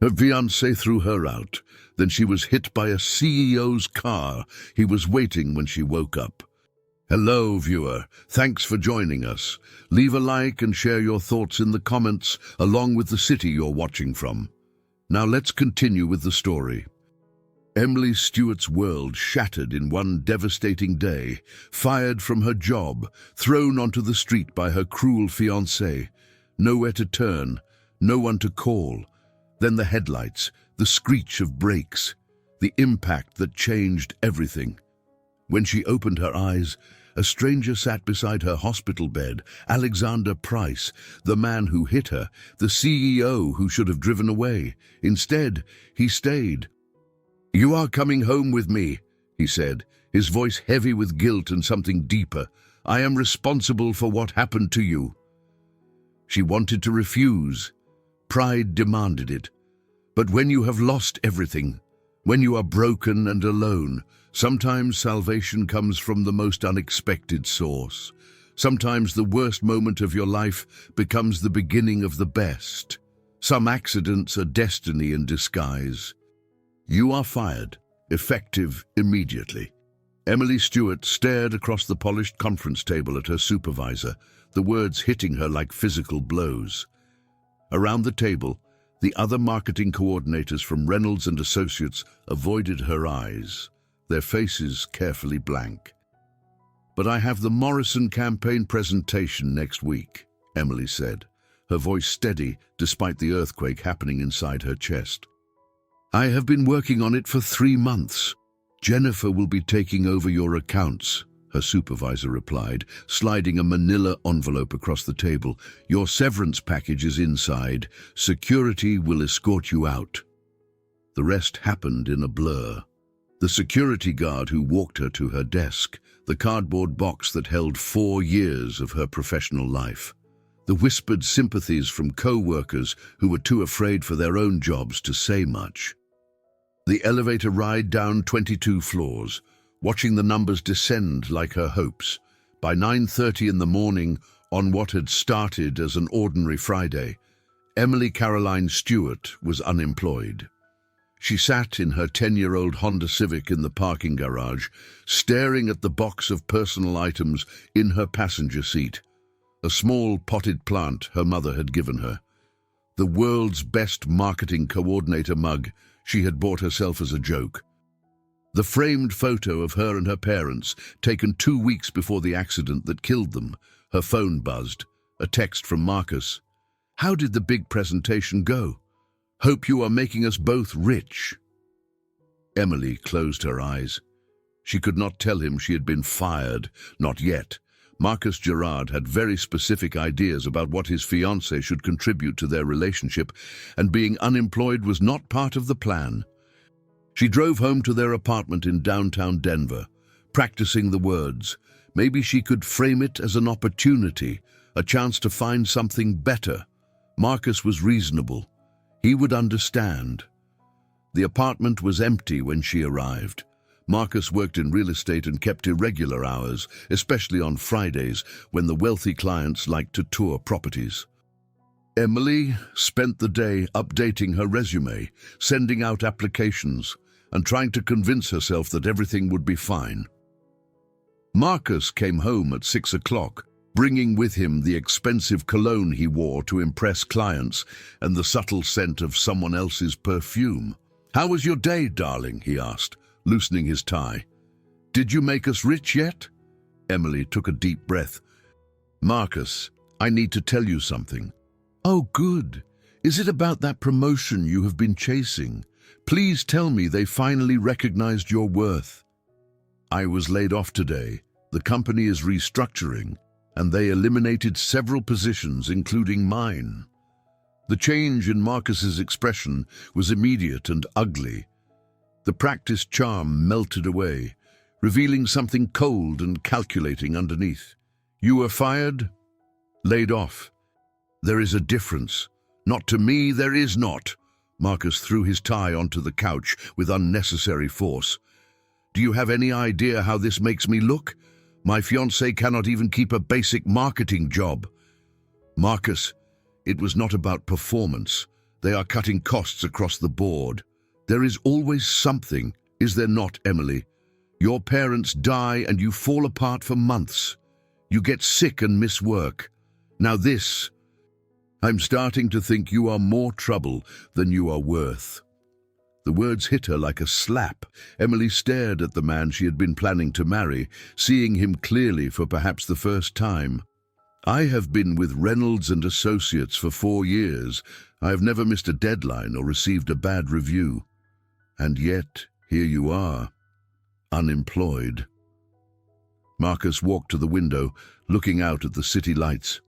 Her fiancé threw her out. Then she was hit by a CEO's car. He was waiting when she woke up. Hello, viewer. Thanks for joining us. Leave a like and share your thoughts in the comments, along with the city you're watching from. Now let's continue with the story. Emily Stewart's world shattered in one devastating day, fired from her job, thrown onto the street by her cruel fiancé. Nowhere to turn, no one to call. Then the headlights, the screech of brakes, the impact that changed everything. When she opened her eyes, a stranger sat beside her hospital bed, Alexander Price, the man who hit her, the CEO who should have driven away. Instead, he stayed. "You are coming home with me," he said, his voice heavy with guilt and something deeper. "I am responsible for what happened to you." She wanted to refuse. Pride demanded it. But when you have lost everything, when you are broken and alone, sometimes salvation comes from the most unexpected source. Sometimes the worst moment of your life becomes the beginning of the best. Some accidents are destiny in disguise. You are fired, effective immediately. Emily Stewart stared across the polished conference table at her supervisor, the words hitting her like physical blows. Around the table, the other marketing coordinators from Reynolds and Associates avoided her eyes, their faces carefully blank. "But I have the Morrison campaign presentation next week," Emily said, her voice steady despite the earthquake happening inside her chest. "I have been working on it for 3 months. Jennifer will be taking over your accounts," her supervisor replied, sliding a manila envelope across the table. "Your severance package is inside. Security will escort you out." The rest happened in a blur. The security guard who walked her to her desk, the cardboard box that held 4 years of her professional life, the whispered sympathies from co-workers who were too afraid for their own jobs to say much. The elevator ride down 22 floors, watching the numbers descend like her hopes. By 9:30 in the morning, on what had started as an ordinary Friday, Emily Caroline Stewart was unemployed. She sat in her 10-year-old Honda Civic in the parking garage, staring at the box of personal items in her passenger seat, a small potted plant her mother had given her, the world's best marketing coordinator mug she had bought herself as a joke, the framed photo of her and her parents, taken 2 weeks before the accident that killed them. Her phone buzzed, a text from Marcus. "How did the big presentation go? Hope you are making us both rich." Emily closed her eyes. She could not tell him she had been fired, not yet. Marcus Gerard had very specific ideas about what his fiancée should contribute to their relationship, and being unemployed was not part of the plan. She drove home to their apartment in downtown Denver, practicing the words. Maybe she could frame it as an opportunity, a chance to find something better. Marcus was reasonable. He would understand. The apartment was empty when she arrived. Marcus worked in real estate and kept irregular hours, especially on Fridays when the wealthy clients liked to tour properties. Emily spent the day updating her resume, sending out applications, and trying to convince herself that everything would be fine. Marcus came home at 6 o'clock, bringing with him the expensive cologne he wore to impress clients and the subtle scent of someone else's perfume. "How was your day, darling?" he asked, loosening his tie. "Did you make us rich yet?" Emily took a deep breath. "Marcus, I need to tell you something." "Oh, good. Is it about that promotion you have been chasing? Please tell me they finally recognized your worth." "I was laid off today. The company is restructuring, and they eliminated several positions, including mine." The change in Marcus's expression was immediate and ugly. The practiced charm melted away, revealing something cold and calculating underneath. "You were fired?" "Laid off." "There is a difference." "Not to me, there is not." Marcus threw his tie onto the couch with unnecessary force. "Do you have any idea how this makes me look? My fiancé cannot even keep a basic marketing job." "Marcus, it was not about performance. They are cutting costs across the board. There is always something, is there not, Emily? Your parents die and you fall apart for months. You get sick and miss work. Now this. I'm starting to think you are more trouble than you are worth. The words hit her like a slap. Emily stared at the man she had been planning to marry, seeing him clearly for perhaps the first time. I have been with Reynolds and Associates for 4 years. I have never missed a deadline or received a bad review. And yet, here you are, unemployed. Marcus walked to the window, looking out at the city lights.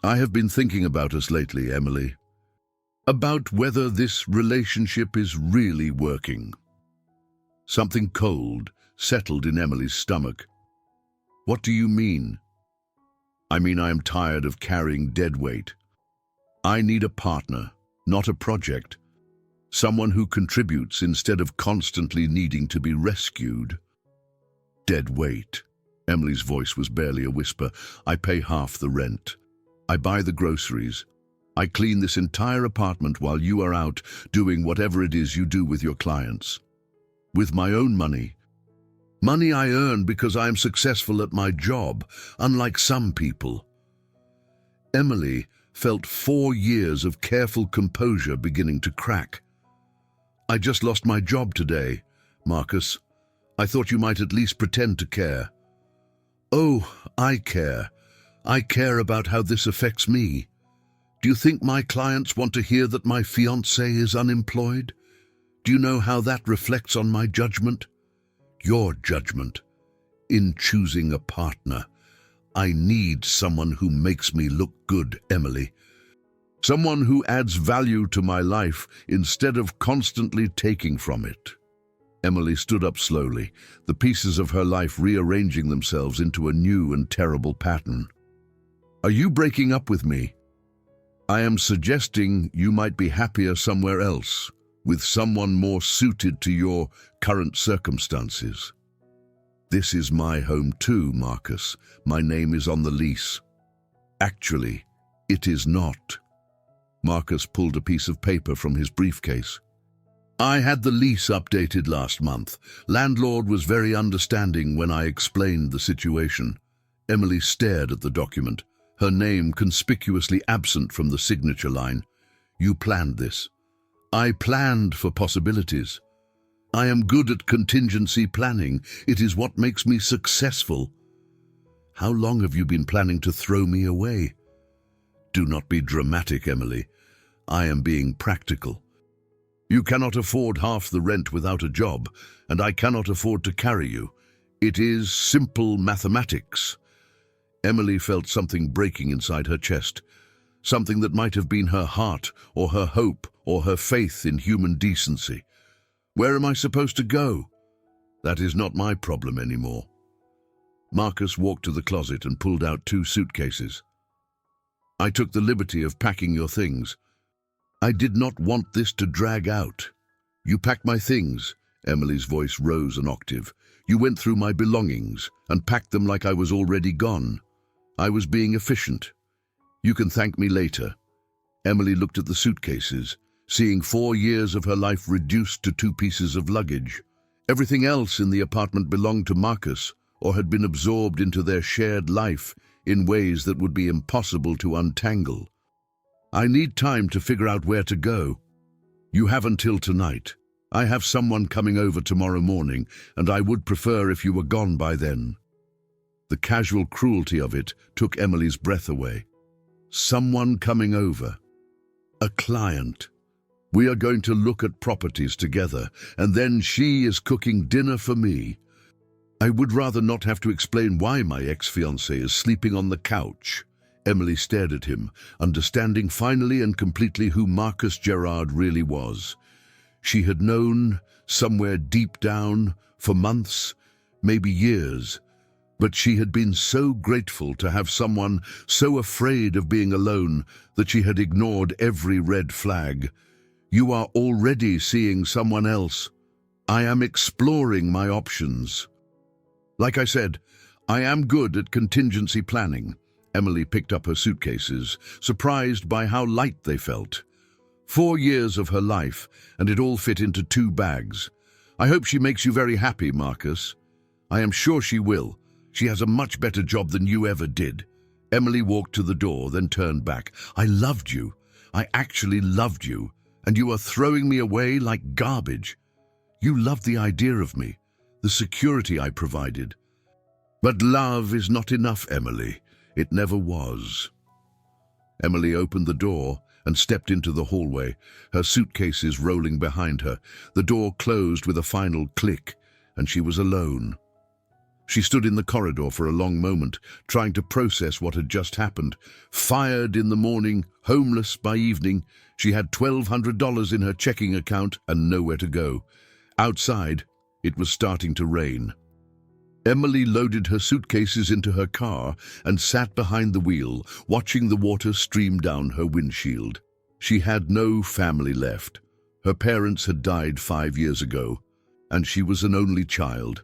I have been thinking about us lately, Emily. About whether this relationship is really working. Something cold settled in Emily's stomach. What do you mean? I mean, I am tired of carrying dead weight. I need a partner, not a project. Someone who contributes instead of constantly needing to be rescued. Dead weight. Emily's voice was barely a whisper. I pay half the rent. I buy the groceries. I clean this entire apartment while you are out doing whatever it is you do with your clients. With my own money. Money I earn because I am successful at my job, unlike some people. Emily felt 4 years of careful composure beginning to crack. I just lost my job today, Marcus. I thought you might at least pretend to care. Oh, I care. I care about how this affects me. Do you think my clients want to hear that my fiancé is unemployed? Do you know how that reflects on my judgment? Your judgment. In choosing a partner, I need someone who makes me look good, Emily. Someone who adds value to my life instead of constantly taking from it. Emily stood up slowly, the pieces of her life rearranging themselves into a new and terrible pattern. Are you breaking up with me? I am suggesting you might be happier somewhere else, with someone more suited to your current circumstances. This is my home too, Marcus. My name is on the lease. Actually, it is not. Marcus pulled a piece of paper from his briefcase. I had the lease updated last month. Landlord was very understanding when I explained the situation. Emily stared at the document, her name conspicuously absent from the signature line. You planned this. I planned for possibilities. I am good at contingency planning. It is what makes me successful. How long have you been planning to throw me away? Do not be dramatic, Emily. I am being practical. You cannot afford half the rent without a job, and I cannot afford to carry you. It is simple mathematics. Emily felt something breaking inside her chest, something that might have been her heart or her hope or her faith in human decency. Where am I supposed to go? That is not my problem anymore. Marcus walked to the closet and pulled out 2 suitcases. I took the liberty of packing your things. I did not want this to drag out. You packed my things. Emily's voice rose an octave. You went through my belongings and packed them like I was already gone. I was being efficient. You can thank me later. Emily looked at the suitcases, seeing 4 years of her life reduced to 2 pieces of luggage. Everything else in the apartment belonged to Marcus or had been absorbed into their shared life in ways that would be impossible to untangle. I need time to figure out where to go. You have until tonight. I have someone coming over tomorrow morning, and I would prefer if you were gone by then. The casual cruelty of it took Emily's breath away. Someone coming over. A client. We are going to look at properties together, and then she is cooking dinner for me. I would rather not have to explain why my ex-fiancé is sleeping on the couch. Emily stared at him, understanding finally and completely who Marcus Gerard really was. She had known, somewhere deep down, for months, maybe years, but she had been so grateful to have someone, so afraid of being alone, that she had ignored every red flag. You are already seeing someone else. I am exploring my options. Like I said, I am good at contingency planning. Emily picked up her suitcases, surprised by how light they felt. 4 years of her life, and it all fit into 2 bags. I hope she makes you very happy, Marcus. I am sure she will. She has a much better job than you ever did. Emily walked to the door, then turned back. I loved you. I actually loved you, and you are throwing me away like garbage. You loved the idea of me, the security I provided. But love is not enough, Emily. It never was. Emily opened the door and stepped into the hallway, her suitcases rolling behind her. The door closed with a final click, and she was alone. She stood in the corridor for a long moment, trying to process what had just happened. Fired in the morning, homeless by evening, she had $1,200 in her checking account and nowhere to go. Outside, it was starting to rain. Emily loaded her suitcases into her car and sat behind the wheel, watching the water stream down her windshield. She had no family left. Her parents had died 5 years ago, and she was an only child.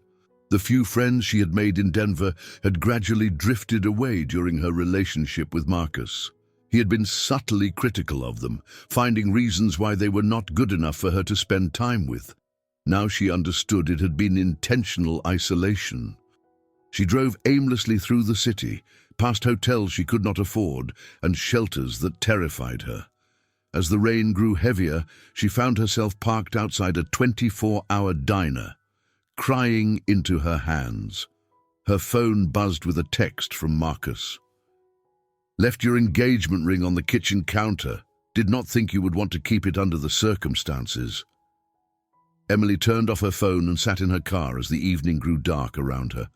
The few friends she had made in Denver had gradually drifted away during her relationship with Marcus. He had been subtly critical of them, finding reasons why they were not good enough for her to spend time with. Now she understood it had been intentional isolation. She drove aimlessly through the city, past hotels she could not afford and shelters that terrified her. As the rain grew heavier, she found herself parked outside a 24-hour diner, crying into her hands. Her phone buzzed with a text from Marcus. Left your engagement ring on the kitchen counter. Did not think you would want to keep it under the circumstances. Emily turned off her phone and sat in her car as the evening grew dark around her.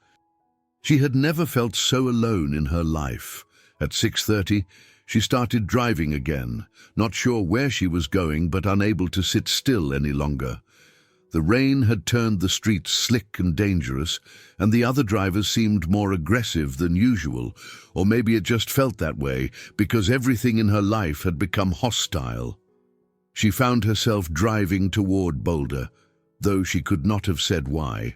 She had never felt so alone in her life. At 6:30, she started driving again, not sure where she was going but unable to sit still any longer. The rain had turned the streets slick and dangerous, and the other drivers seemed more aggressive than usual, or maybe it just felt that way because everything in her life had become hostile. She found herself driving toward Boulder, though she could not have said why.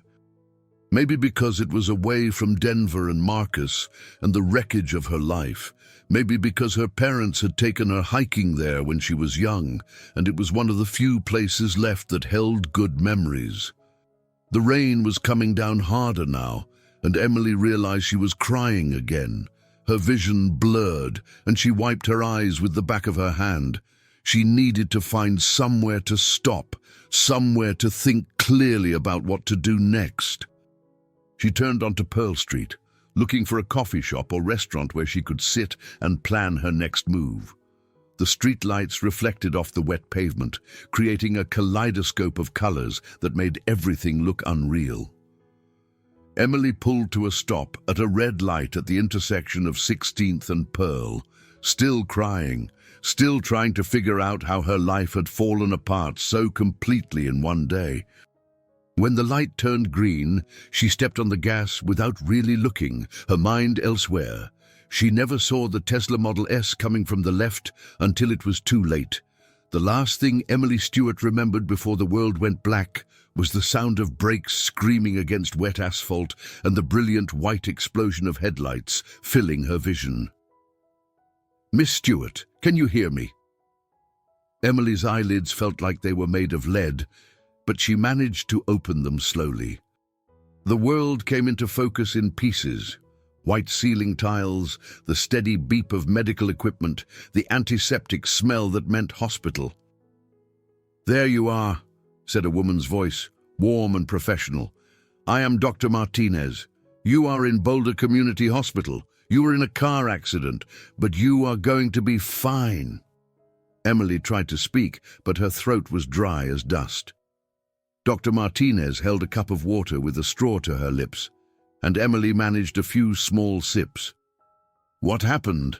Maybe because it was away from Denver and Marcus and the wreckage of her life. Maybe because her parents had taken her hiking there when she was young, and it was one of the few places left that held good memories. The rain was coming down harder now, and Emily realized she was crying again. Her vision blurred, and she wiped her eyes with the back of her hand. She needed to find somewhere to stop, somewhere to think clearly about what to do next. She turned onto Pearl Street, looking for a coffee shop or restaurant where she could sit and plan her next move. The street lights reflected off the wet pavement, creating a kaleidoscope of colors that made everything look unreal. Emily pulled to a stop at a red light at the intersection of 16th and Pearl, still crying, still trying to figure out how her life had fallen apart so completely in one day. When the light turned green, she stepped on the gas without really looking, her mind elsewhere. She never saw the Tesla Model S coming from the left until it was too late. The last thing Emily Stewart remembered before the world went black was the sound of brakes screaming against wet asphalt and the brilliant white explosion of headlights filling her vision. "Miss Stewart, can you hear me?" Emily's eyelids felt like they were made of lead, but she managed to open them slowly. The world came into focus in pieces. White ceiling tiles, the steady beep of medical equipment, the antiseptic smell that meant hospital. "There you are," said a woman's voice, warm and professional. "I am Dr. Martinez. You are in Boulder Community Hospital. You were in a car accident, but you are going to be fine." Emily tried to speak, but her throat was dry as dust. Dr. Martinez held a cup of water with a straw to her lips, and Emily managed a few small sips. "What happened?"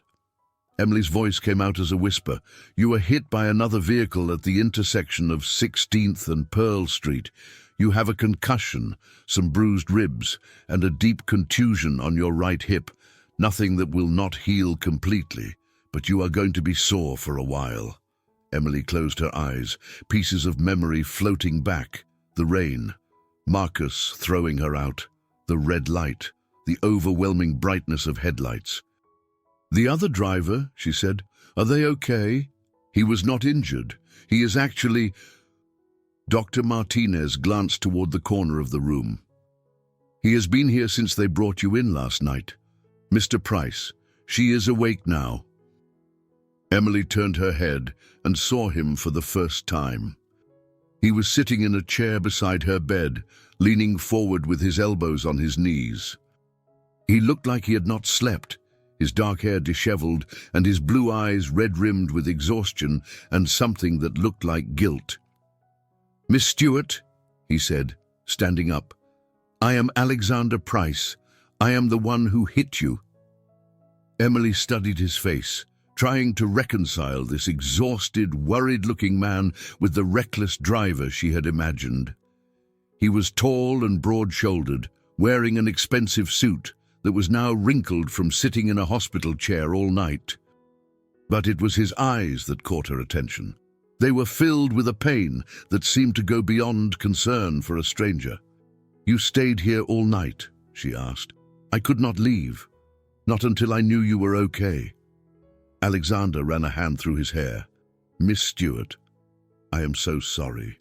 Emily's voice came out as a whisper. "You were hit by another vehicle at the intersection of 16th and Pearl Street. You have a concussion, some bruised ribs, and a deep contusion on your right hip. Nothing that will not heal completely, but you are going to be sore for a while." Emily closed her eyes, pieces of memory floating back. The rain, Marcus throwing her out, the red light, the overwhelming brightness of headlights. "The other driver," she said, "are they okay?" He was not injured. He is actually... Dr. Martinez glanced toward the corner of the room. He has been here since they brought you in last night. Mr. Price, she is awake now. Emily turned her head and saw him for the first time. He was sitting in a chair beside her bed, leaning forward with his elbows on his knees. He looked like he had not slept, his dark hair disheveled and his blue eyes red-rimmed with exhaustion and something that looked like guilt. "Miss Stewart," he said, standing up, "I am Alexander Price. I am the one who hit you." Emily studied his face, trying to reconcile this exhausted, worried-looking man with the reckless driver she had imagined. He was tall and broad-shouldered, wearing an expensive suit that was now wrinkled from sitting in a hospital chair all night. But it was his eyes that caught her attention. They were filled with a pain that seemed to go beyond concern for a stranger. "You stayed here all night?" she asked. "I could not leave, not until I knew you were okay." Alexander ran a hand through his hair. "Miss Stewart, I am so sorry.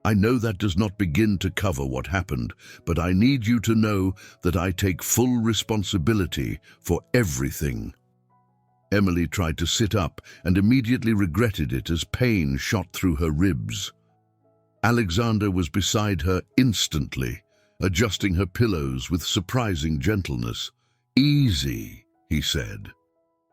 I know that does not begin to cover what happened, but I need you to know that I take full responsibility for everything." Emily tried to sit up and immediately regretted it as pain shot through her ribs. Alexander was beside her instantly, adjusting her pillows with surprising gentleness. "Easy," he said.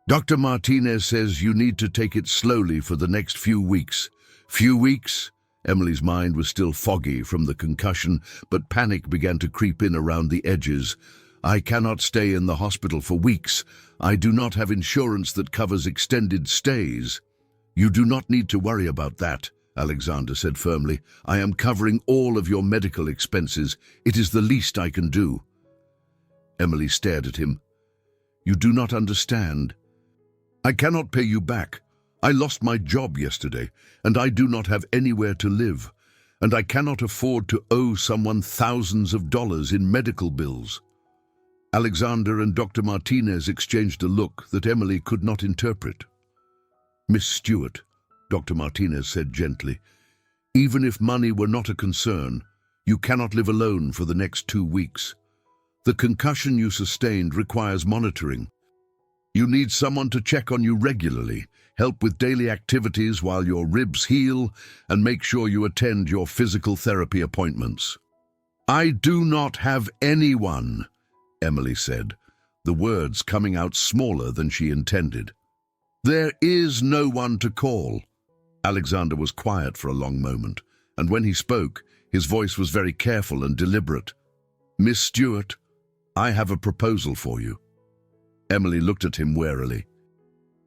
"Dr. Martinez says you need to take it slowly for the next few weeks." "Few weeks?" Emily's mind was still foggy from the concussion, but panic began to creep in around the edges. "I cannot stay in the hospital for weeks. I do not have insurance that covers extended stays." "You do not need to worry about that," Alexander said firmly. "I am covering all of your medical expenses. It is the least I can do." Emily stared at him. "You do not understand. I cannot pay you back. I lost my job yesterday, and I do not have anywhere to live, and I cannot afford to owe someone thousands of dollars in medical bills." Alexander and Dr. Martinez exchanged a look that Emily could not interpret. "Miss Stewart," Dr. Martinez said gently, "even if money were not a concern, you cannot live alone for the next 2 weeks. The concussion you sustained requires monitoring. You need someone to check on you regularly, help with daily activities while your ribs heal, and make sure you attend your physical therapy appointments." "I do not have anyone," Emily said, the words coming out smaller than she intended. "There is no one to call." Alexander was quiet for a long moment, and when he spoke, his voice was very careful and deliberate. "Miss Stewart, I have a proposal for you." Emily looked at him warily.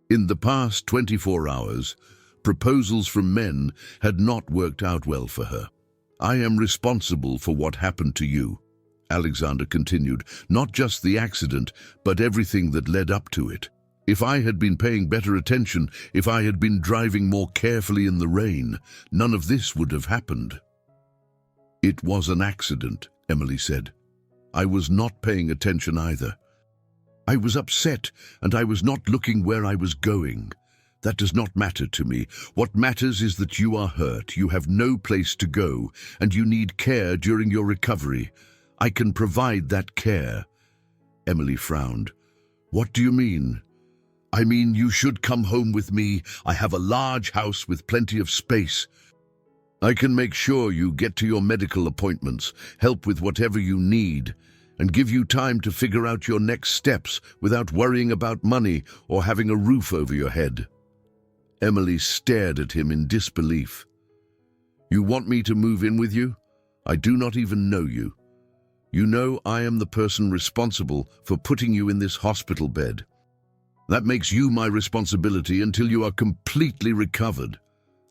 In the past 24 hours, proposals from men had not worked out well for her. "I am responsible for what happened to you," Alexander continued, "not just the accident, but everything that led up to it. If I had been paying better attention, if I had been driving more carefully in the rain, none of this would have happened." "It was an accident," Emily said. "I was not paying attention either. I was upset, and I was not looking where I was going. That does not matter to me. What matters is that you are hurt, you have no place to go, and you need care during your recovery. I can provide that care." Emily frowned. "What do you mean?" "I mean, you should come home with me. I have a large house with plenty of space. I can make sure you get to your medical appointments, help with whatever you need, and give you time to figure out your next steps without worrying about money or having a roof over your head." Emily stared at him in disbelief. "You want me to move in with you? I do not even know you. You know I am the person responsible for putting you in this hospital bed. That makes you my responsibility until you are completely recovered."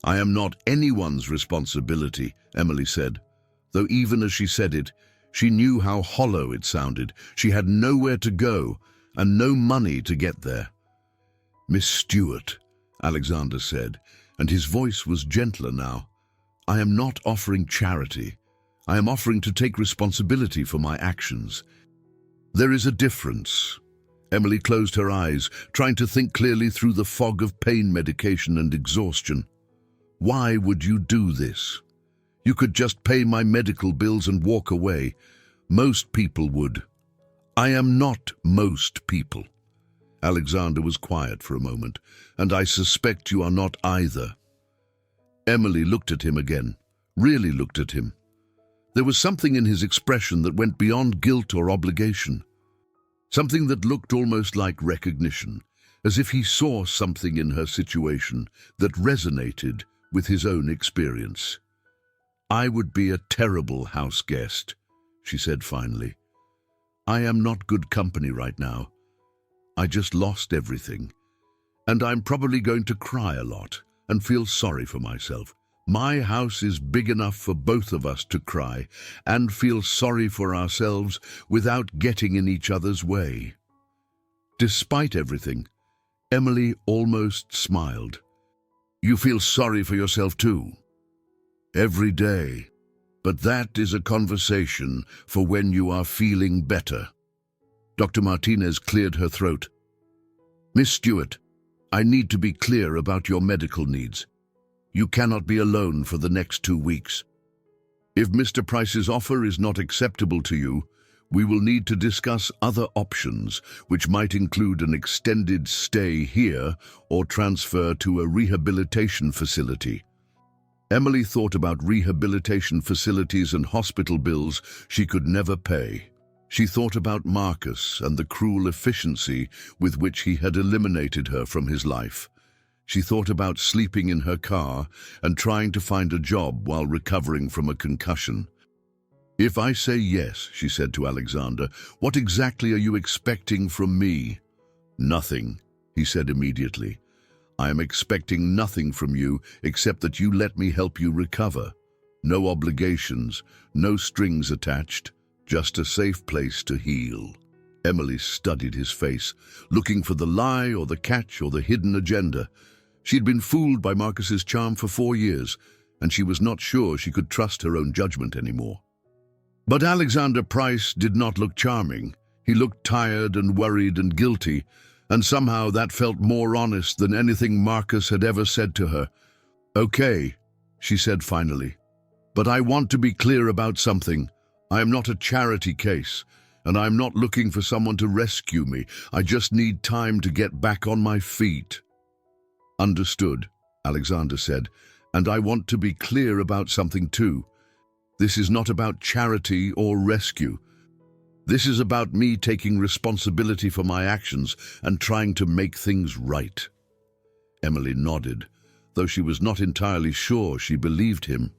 "I am not anyone's responsibility," Emily said, though even as she said it, she knew how hollow it sounded. She had nowhere to go and no money to get there. "Miss Stewart," Alexander said, and his voice was gentler now, "I am not offering charity. I am offering to take responsibility for my actions. There is a difference." Emily closed her eyes, trying to think clearly through the fog of pain medication and exhaustion. Why would you do this? You could just pay my medical bills and walk away. Most people would. I am not most people. Alexander was quiet for a moment, and I suspect you are not either. Emily looked at him again, really looked at him. There was something in his expression that went beyond guilt or obligation. Something that looked almost like recognition, as if he saw something in her situation that resonated with his own experience. I would be a terrible house guest, she said finally. I am not good company right now. I just lost everything. And I'm probably going to cry a lot and feel sorry for myself. My house is big enough for both of us to cry and feel sorry for ourselves without getting in each other's way. Despite everything, Emily almost smiled. You feel sorry for yourself too? Every day. But that is a conversation for when you are feeling better. Dr. Martinez cleared her throat. Miss Stewart, I need to be clear about your medical needs. You cannot be alone for the next 2 weeks. If Mr. Price's offer is not acceptable to you, we will need to discuss other options, which might include an extended stay here or transfer to a rehabilitation facility. Emily thought about rehabilitation facilities and hospital bills she could never pay. She thought about Marcus and the cruel efficiency with which he had eliminated her from his life. She thought about sleeping in her car and trying to find a job while recovering from a concussion. If I say yes, she said to Alexander, what exactly are you expecting from me? Nothing, he said immediately. I am expecting nothing from you except that you let me help you recover. No obligations, no strings attached, just a safe place to heal. Emily studied his face, looking for the lie or the catch or the hidden agenda. She'd been fooled by Marcus's charm for 4 years, and she was not sure she could trust her own judgment anymore. But Alexander Price did not look charming. He looked tired and worried and guilty, and somehow that felt more honest than anything Marcus had ever said to her. Okay, she said finally, but I want to be clear about something. I am not a charity case, and I am not looking for someone to rescue me. I just need time to get back on my feet. Understood, Alexander said, and I want to be clear about something too. This is not about charity or rescue. This is about me taking responsibility for my actions and trying to make things right. Emily nodded, though she was not entirely sure she believed him.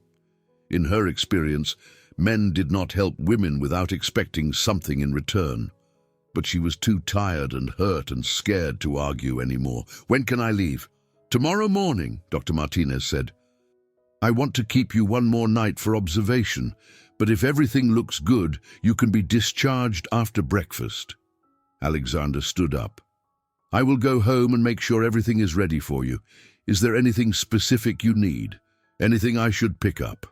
In her experience, men did not help women without expecting something in return. But she was too tired and hurt and scared to argue anymore. When can I leave? Tomorrow morning, Dr. Martinez said. I want to keep you 1 more night for observation, but if everything looks good, you can be discharged after breakfast. Alexander stood up. I will go home and make sure everything is ready for you. Is there anything specific you need? Anything I should pick up?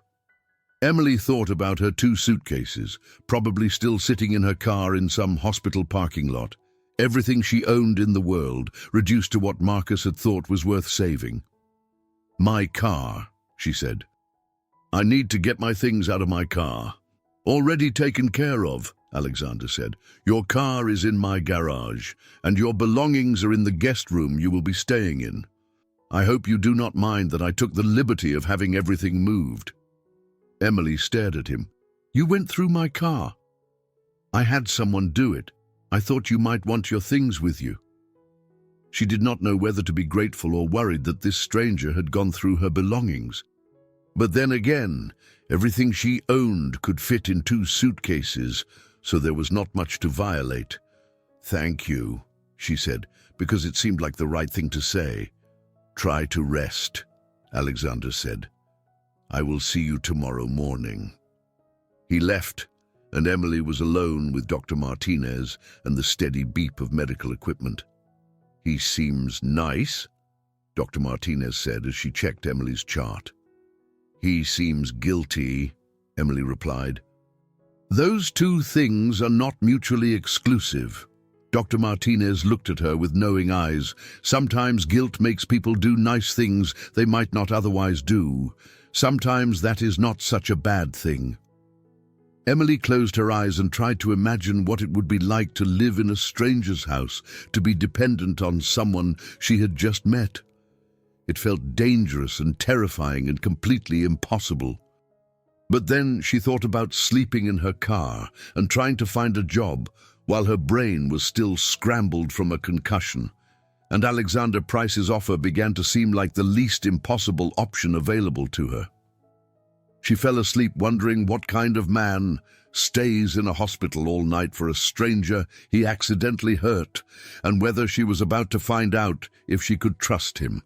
Emily thought about her 2 suitcases, probably still sitting in her car in some hospital parking lot. Everything she owned in the world, reduced to what Marcus had thought was worth saving. My car, she said. I need to get my things out of my car. Already taken care of, Alexander said. Your car is in my garage, and your belongings are in the guest room you will be staying in. I hope you do not mind that I took the liberty of having everything moved. Emily stared at him. You went through my car. I had someone do it. I thought you might want your things with you. She did not know whether to be grateful or worried that this stranger had gone through her belongings. But then again, everything she owned could fit in 2 suitcases, so there was not much to violate. Thank you, she said, because it seemed like the right thing to say. Try to rest, Alexander said. I will see you tomorrow morning. He left, and Emily was alone with Dr. Martinez and the steady beep of medical equipment. He seems nice, Dr. Martinez said as she checked Emily's chart. He seems guilty, Emily replied. Those 2 things are not mutually exclusive, Dr. Martinez looked at her with knowing eyes. Sometimes guilt makes people do nice things they might not otherwise do. Sometimes that is not such a bad thing. Emily closed her eyes and tried to imagine what it would be like to live in a stranger's house, to be dependent on someone she had just met. It felt dangerous and terrifying and completely impossible. But then she thought about sleeping in her car and trying to find a job while her brain was still scrambled from a concussion, and Alexander Price's offer began to seem like the least impossible option available to her. She fell asleep wondering what kind of man stays in a hospital all night for a stranger he accidentally hurt, and whether she was about to find out if she could trust him.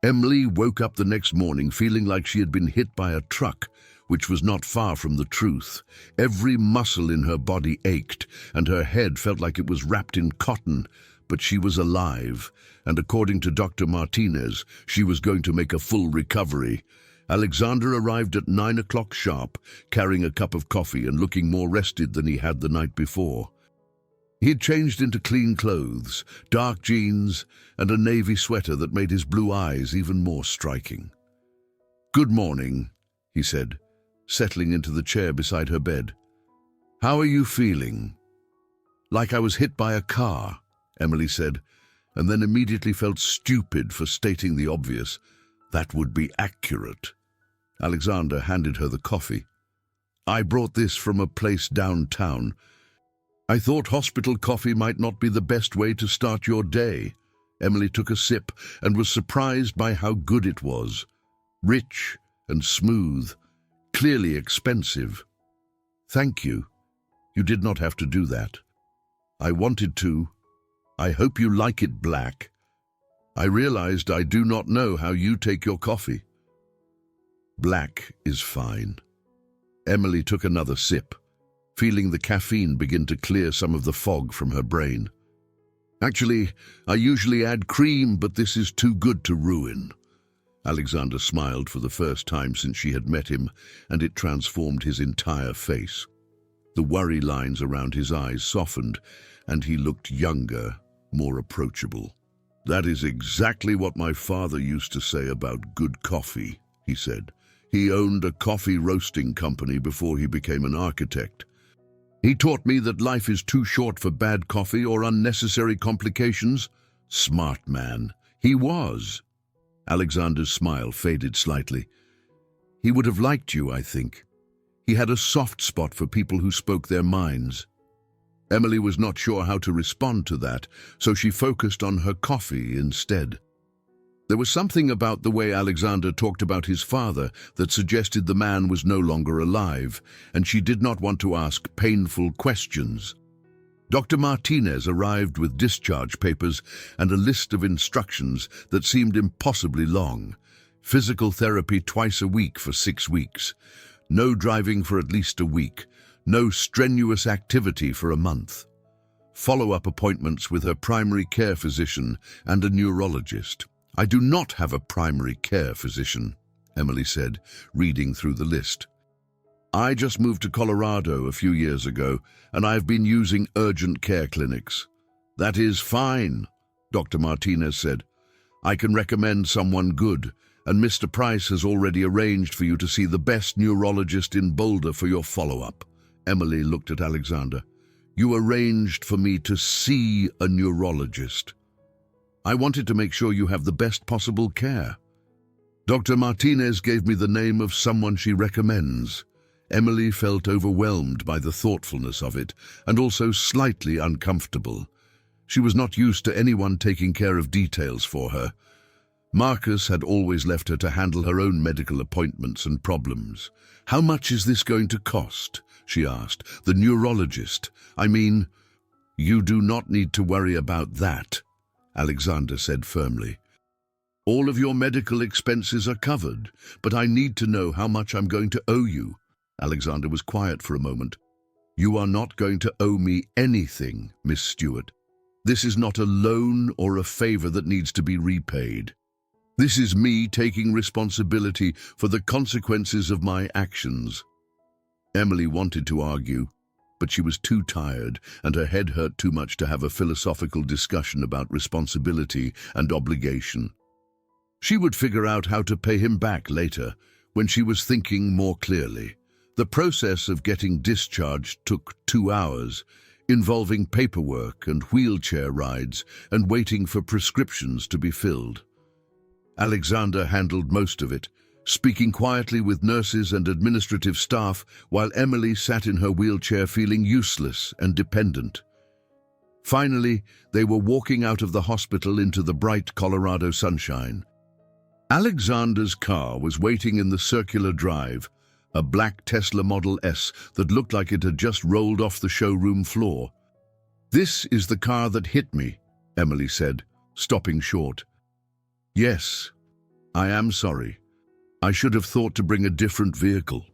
Emily woke up the next morning feeling like she had been hit by a truck, which was not far from the truth. Every muscle in her body ached, and her head felt like it was wrapped in cotton, but she was alive, and according to Dr. Martinez, she was going to make a full recovery. Alexander arrived at 9 o'clock sharp, carrying a cup of coffee and looking more rested than he had the night before. He had changed into clean clothes, dark jeans, and a navy sweater that made his blue eyes even more striking. "Good morning," he said, settling into the chair beside her bed. "How are you feeling?" "Like I was hit by a car," Emily said, and then immediately felt stupid for stating the obvious. That would be accurate. Alexander handed her the coffee. "I brought this from a place downtown. I thought hospital coffee might not be the best way to start your day." Emily took a sip and was surprised by how good it was. Rich and smooth, clearly expensive. "Thank you. You did not have to do that." "I wanted to. I hope you like it black. I realized I do not know how you take your coffee." "Black is fine." Emily took another sip, feeling the caffeine begin to clear some of the fog from her brain. "Actually, I usually add cream, but this is too good to ruin." Alexander smiled for the first time since she had met him, and it transformed his entire face. The worry lines around his eyes softened, and he looked younger, more approachable. "That is exactly what my father used to say about good coffee," he said. "He owned a coffee roasting company before he became an architect. He taught me that life is too short for bad coffee or unnecessary complications." Smart man. He was. Alexander's smile faded slightly. "He would have liked you, I think. He had a soft spot for people who spoke their minds." Emily was not sure how to respond to that, so she focused on her coffee instead. There was something about the way Alexander talked about his father that suggested the man was no longer alive, and she did not want to ask painful questions. Dr. Martinez arrived with discharge papers and a list of instructions that seemed impossibly long. Physical therapy twice a week for 6 weeks. No driving for at least a week. No strenuous activity for a month. Follow-up appointments with her primary care physician and a neurologist. "I do not have a primary care physician," Emily said, reading through the list. "I just moved to Colorado a few years ago, and I've been using urgent care clinics." "That is fine," Dr. Martinez said. "I can recommend someone good, and Mr. Price has already arranged for you to see the best neurologist in Boulder for your follow-up." Emily looked at Alexander. "You arranged for me to see a neurologist. I wanted to make sure you have the best possible care." "Dr. Martinez gave me the name of someone she recommends." Emily felt overwhelmed by the thoughtfulness of it, and also slightly uncomfortable. She was not used to anyone taking care of details for her. Marcus had always left her to handle her own medical appointments and problems. "How much is this going to cost?" she asked. "The neurologist, I mean." "You do not need to worry about that," Alexander said firmly. "All of your medical expenses are covered, but I need to know how much I'm going to owe you." Alexander was quiet for a moment. "You are not going to owe me anything, Miss Stewart. This is not a loan or a favor that needs to be repaid. This is me taking responsibility for the consequences of my actions." Emily wanted to argue, but she was too tired and her head hurt too much to have a philosophical discussion about responsibility and obligation. She would figure out how to pay him back later, when she was thinking more clearly. The process of getting discharged took 2 hours, involving paperwork and wheelchair rides and waiting for prescriptions to be filled. Alexander handled most of it, speaking quietly with nurses and administrative staff while Emily sat in her wheelchair feeling useless and dependent. Finally, they were walking out of the hospital into the bright Colorado sunshine. Alexander's car was waiting in the circular drive, a black Tesla Model S that looked like it had just rolled off the showroom floor. "This is the car that hit me," Emily said, stopping short. "Yes, I am sorry. I should have thought to bring a different vehicle."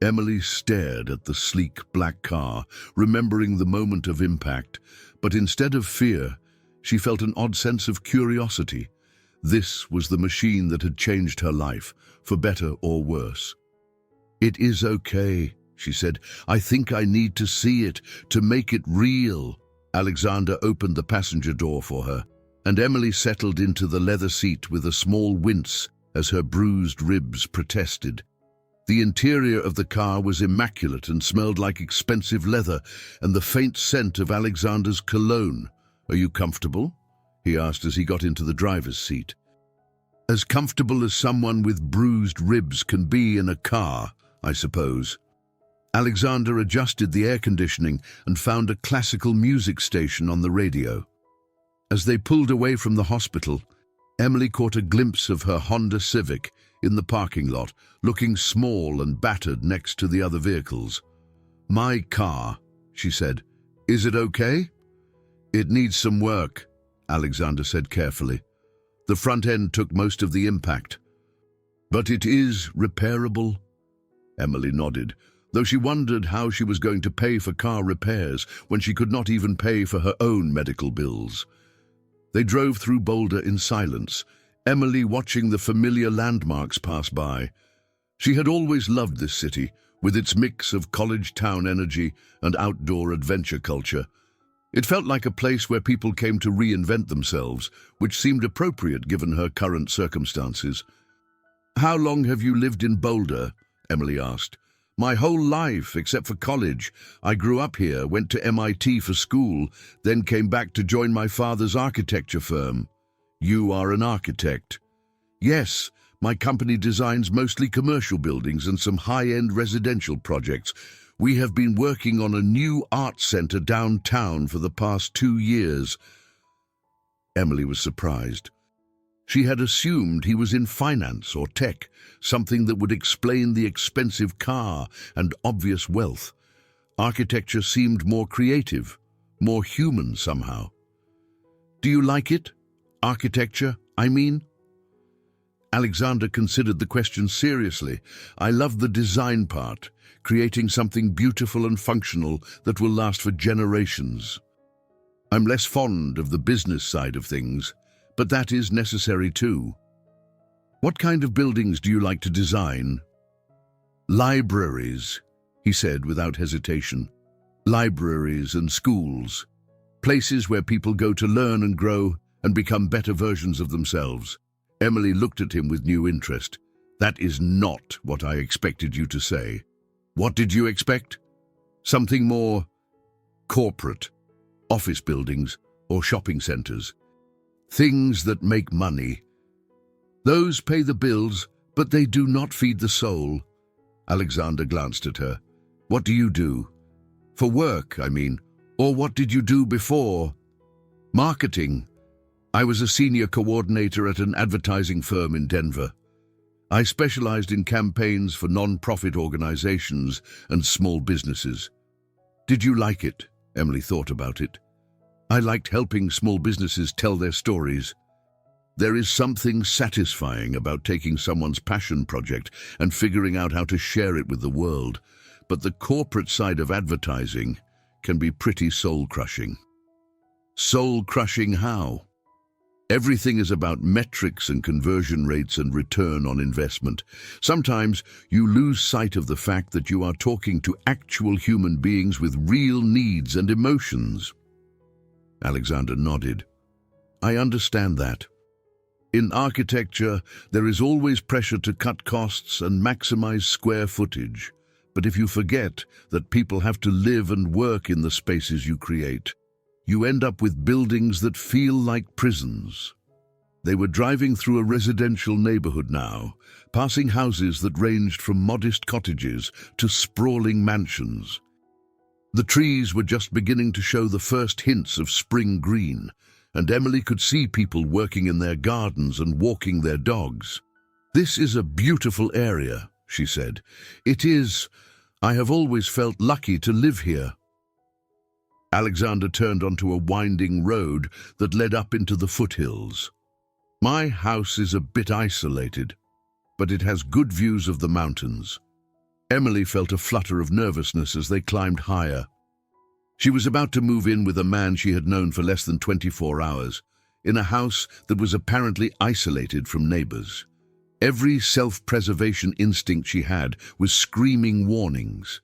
Emily stared at the sleek black car, remembering the moment of impact, but instead of fear, she felt an odd sense of curiosity. This was the machine that had changed her life, for better or worse. "It is okay," she said. "I think I need to see it, to make it real." Alexander opened the passenger door for her, and Emily settled into the leather seat with a small wince as her bruised ribs protested. The interior of the car was immaculate and smelled like expensive leather and the faint scent of Alexander's cologne. "Are you comfortable?" he asked as he got into the driver's seat. "As comfortable as someone with bruised ribs can be in a car, I suppose." Alexander adjusted the air conditioning and found a classical music station on the radio. As they pulled away from the hospital, Emily caught a glimpse of her Honda Civic in the parking lot, looking small and battered next to the other vehicles. "My car," she said. "Is it okay?" "It needs some work," Alexander said carefully. "The front end took most of the impact." "But it is repairable?" Emily nodded, though she wondered how she was going to pay for car repairs when she could not even pay for her own medical bills. They drove through Boulder in silence, Emily watching the familiar landmarks pass by. She had always loved this city, with its mix of college town energy and outdoor adventure culture. It felt like a place where people came to reinvent themselves, which seemed appropriate given her current circumstances. "How long have you lived in Boulder?" Emily asked. "My whole life, except for college. I grew up here, went to MIT for school, then came back to join my father's architecture firm." "You are an architect?" "Yes, my company designs mostly commercial buildings and some high-end residential projects. We have been working on a new art center downtown for the past 2 years." Emily was surprised. She had assumed he was in finance or tech, something that would explain the expensive car and obvious wealth. Architecture seemed more creative, more human somehow. "Do you like it? Architecture, I mean?" Alexander considered the question seriously. "I love the design part, creating something beautiful and functional that will last for generations. I'm less fond of the business side of things, but that is necessary too." "What kind of buildings do you like to design?" "Libraries," he said without hesitation. "Libraries and schools. Places where people go to learn and grow and become better versions of themselves." Emily looked at him with new interest. "That is not what I expected you to say." "What did you expect?" "Something more corporate. Office buildings or shopping centers. Things that make money. Those pay the bills, but they do not feed the soul." Alexander glanced at her. "What do you do?" "For work, I mean. Or what did you do before?" "Marketing. I was a senior coordinator at an advertising firm in Denver. I specialized in campaigns for non-profit organizations and small businesses." "Did you like it?" Emily thought about it. "I liked helping small businesses tell their stories. There is something satisfying about taking someone's passion project and figuring out how to share it with the world, but the corporate side of advertising can be pretty soul-crushing." "Soul-crushing how?" Everything is about metrics and conversion rates and return on investment. Sometimes you lose sight of the fact that you are talking to actual human beings with real needs and emotions. Alexander nodded. I understand that. In architecture, there is always pressure to cut costs and maximize square footage. But if you forget that people have to live and work in the spaces you create, you end up with buildings that feel like prisons. They were driving through a residential neighborhood now, passing houses that ranged from modest cottages to sprawling mansions. The trees were just beginning to show the first hints of spring green, and Emily could see people working in their gardens and walking their dogs. This is a beautiful area, she said. It is. I have always felt lucky to live here. Alexander turned onto a winding road that led up into the foothills. My house is a bit isolated, but it has good views of the mountains. Emily felt a flutter of nervousness as they climbed higher. She was about to move in with a man she had known for less than 24 hours, in a house that was apparently isolated from neighbors. Every self-preservation instinct she had was screaming warnings.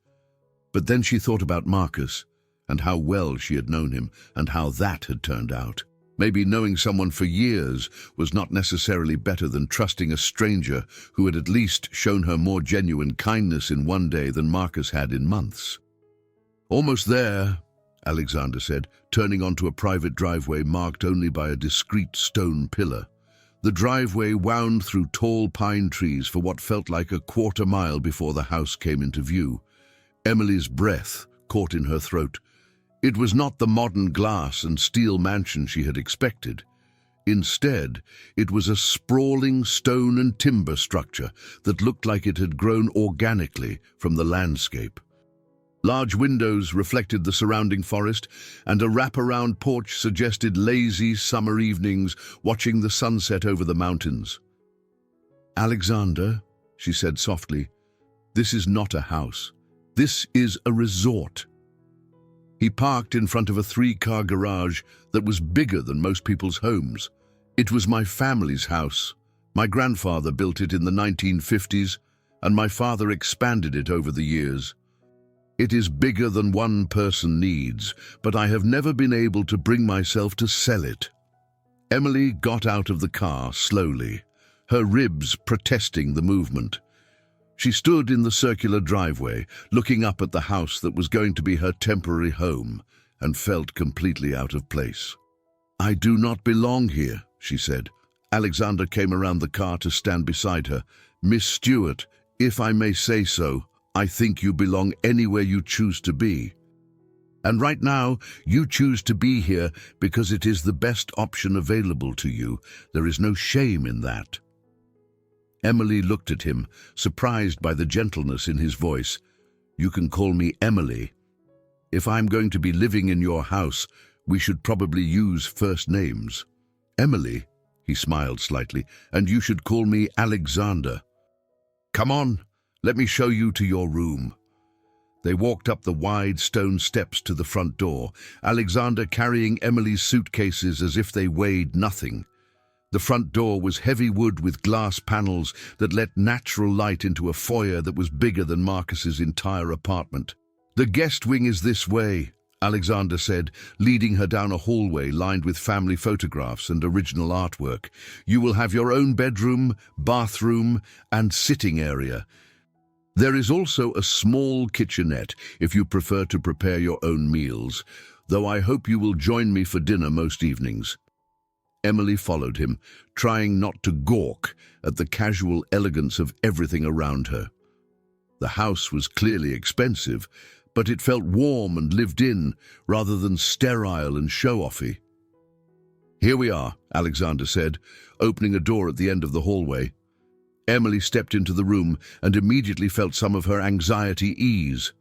But then she thought about Marcus, and how well she had known him, and how that had turned out. Maybe knowing someone for years was not necessarily better than trusting a stranger who had at least shown her more genuine kindness in one day than Marcus had in months. Almost there, Alexander said, turning onto a private driveway marked only by a discreet stone pillar. The driveway wound through tall pine trees for what felt like a quarter-mile before the house came into view. Emily's breath caught in her throat. It was not the modern glass and steel mansion she had expected. Instead, it was a sprawling stone and timber structure that looked like it had grown organically from the landscape. Large windows reflected the surrounding forest, and a wraparound porch suggested lazy summer evenings watching the sunset over the mountains. Alexander, she said softly, this is not a house. This is a resort. He parked in front of a 3-car garage that was bigger than most people's homes. It was my family's house. My grandfather built it in the 1950s, and my father expanded it over the years. It is bigger than one person needs, but I have never been able to bring myself to sell it. Emily got out of the car slowly, her ribs protesting the movement. She stood in the circular driveway, looking up at the house that was going to be her temporary home, and felt completely out of place. I do not belong here, she said. Alexander came around the car to stand beside her. Miss Stewart, if I may say so, I think you belong anywhere you choose to be. And right now, you choose to be here because it is the best option available to you. There is no shame in that. Emily looked at him, surprised by the gentleness in his voice. You can call me Emily. If I'm going to be living in your house, we should probably use first names. Emily, he smiled slightly, and you should call me Alexander. Come on. Let me show you to your room. They walked up the wide stone steps to the front door, Alexander carrying Emily's suitcases as if they weighed nothing. The front door was heavy wood with glass panels that let natural light into a foyer that was bigger than Marcus's entire apartment. The guest wing is this way, Alexander said, leading her down a hallway lined with family photographs and original artwork. You will have your own bedroom, bathroom, and sitting area. There is also a small kitchenette if you prefer to prepare your own meals, though I hope you will join me for dinner most evenings. Emily followed him, trying not to gawk at the casual elegance of everything around her. The house was clearly expensive, but it felt warm and lived in, rather than sterile and show-offy. Here we are, Alexander said, opening a door at the end of the hallway. Emily stepped into the room and immediately felt some of her anxiety ease.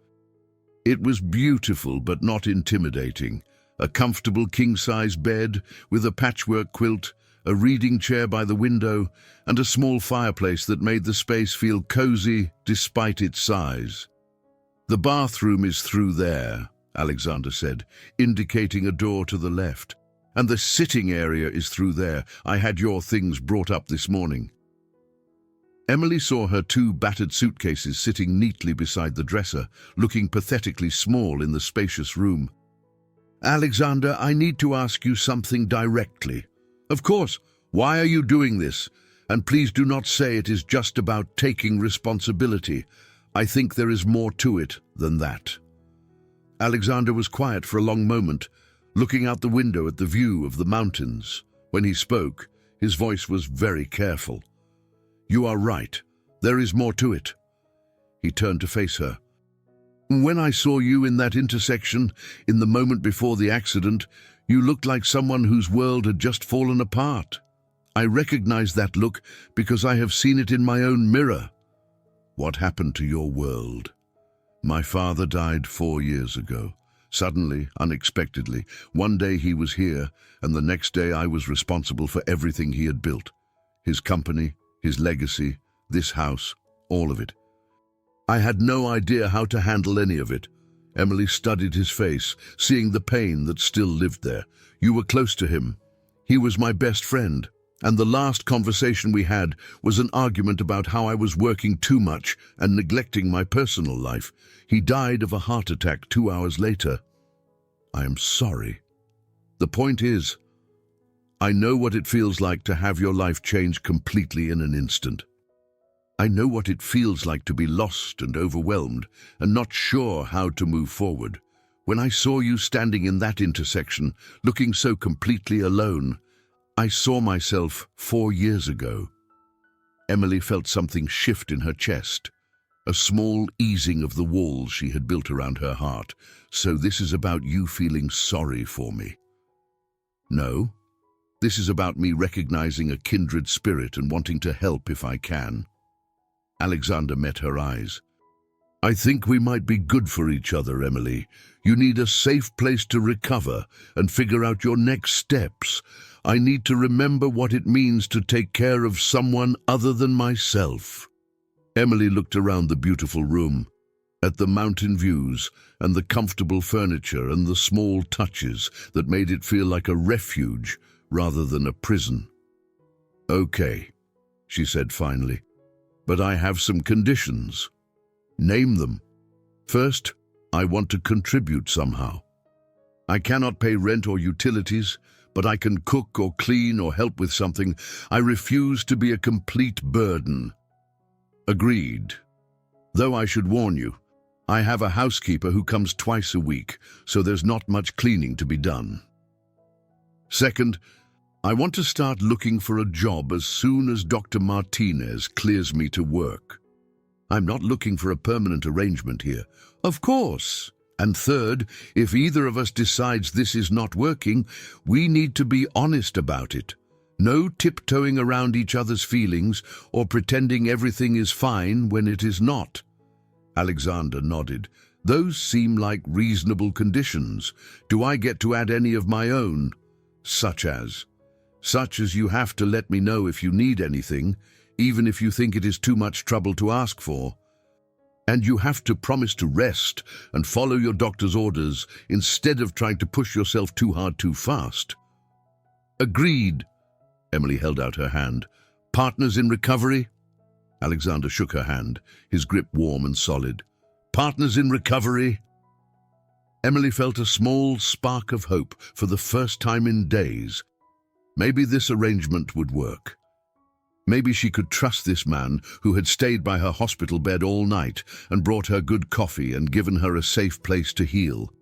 It was beautiful but not intimidating. A comfortable king-size bed with a patchwork quilt, a reading chair by the window, and a small fireplace that made the space feel cozy despite its size. The bathroom is through there, Alexander said, indicating a door to the left. And the sitting area is through there. I had your things brought up this morning." Emily saw her two battered suitcases sitting neatly beside the dresser, looking pathetically small in the spacious room. "Alexander, I need to ask you something directly." "Of course. Why are you doing this? And please do not say it is just about taking responsibility. I think there is more to it than that." Alexander was quiet for a long moment, looking out the window at the view of the mountains. When he spoke, his voice was very careful. "You are right. There is more to it." He turned to face her. "When I saw you in that intersection, in the moment before the accident, you looked like someone whose world had just fallen apart. I recognized that look because I have seen it in my own mirror." "What happened to your world?" "My father died 4 years ago. Suddenly, unexpectedly. One day he was here, and the next day I was responsible for everything he had built. His company, his legacy, this house, all of it. I had no idea how to handle any of it." Emily studied his face, seeing the pain that still lived there. "You were close to him. He was my best friend. And the last conversation we had was an argument about how I was working too much and neglecting my personal life. He died of a heart attack 2 hours later." "I am sorry. The point is, I know what it feels like to have your life change completely in an instant. I know what it feels like to be lost and overwhelmed and not sure how to move forward. When I saw you standing in that intersection, looking so completely alone, I saw myself 4 years ago." Emily felt something shift in her chest, a small easing of the walls she had built around her heart. "So this is about you feeling sorry for me?" "No. This is about me recognizing a kindred spirit and wanting to help if I can." Alexander met her eyes. "I think we might be good for each other, Emily. You need a safe place to recover and figure out your next steps. I need to remember what it means to take care of someone other than myself." Emily looked around the beautiful room, at the mountain views and the comfortable furniture and the small touches that made it feel like a refuge rather than a prison. "Okay," she said finally, "but I have some conditions." "Name them." "First, I want to contribute somehow. I cannot pay rent or utilities, but I can cook or clean or help with something. I refuse to be a complete burden." "Agreed. Though I should warn you, I have a housekeeper who comes twice a week, so there's not much cleaning to be done." "Second, I want to start looking for a job as soon as Dr. Martinez clears me to work. I'm not looking for a permanent arrangement here." "Of course." "And third, if either of us decides this is not working, we need to be honest about it. No tiptoeing around each other's feelings or pretending everything is fine when it is not." Alexander nodded. "Those seem like reasonable conditions. Do I get to add any of my own?" "Such as?" "Such as you have to let me know if you need anything, even if you think it is too much trouble to ask for. And you have to promise to rest and follow your doctor's orders instead of trying to push yourself too hard too fast." "Agreed." Emily held out her hand. "Partners in recovery?" Alexander shook her hand, his grip warm and solid. "Partners in recovery?" Emily felt a small spark of hope for the first time in days. Maybe this arrangement would work. Maybe she could trust this man who had stayed by her hospital bed all night and brought her good coffee and given her a safe place to heal.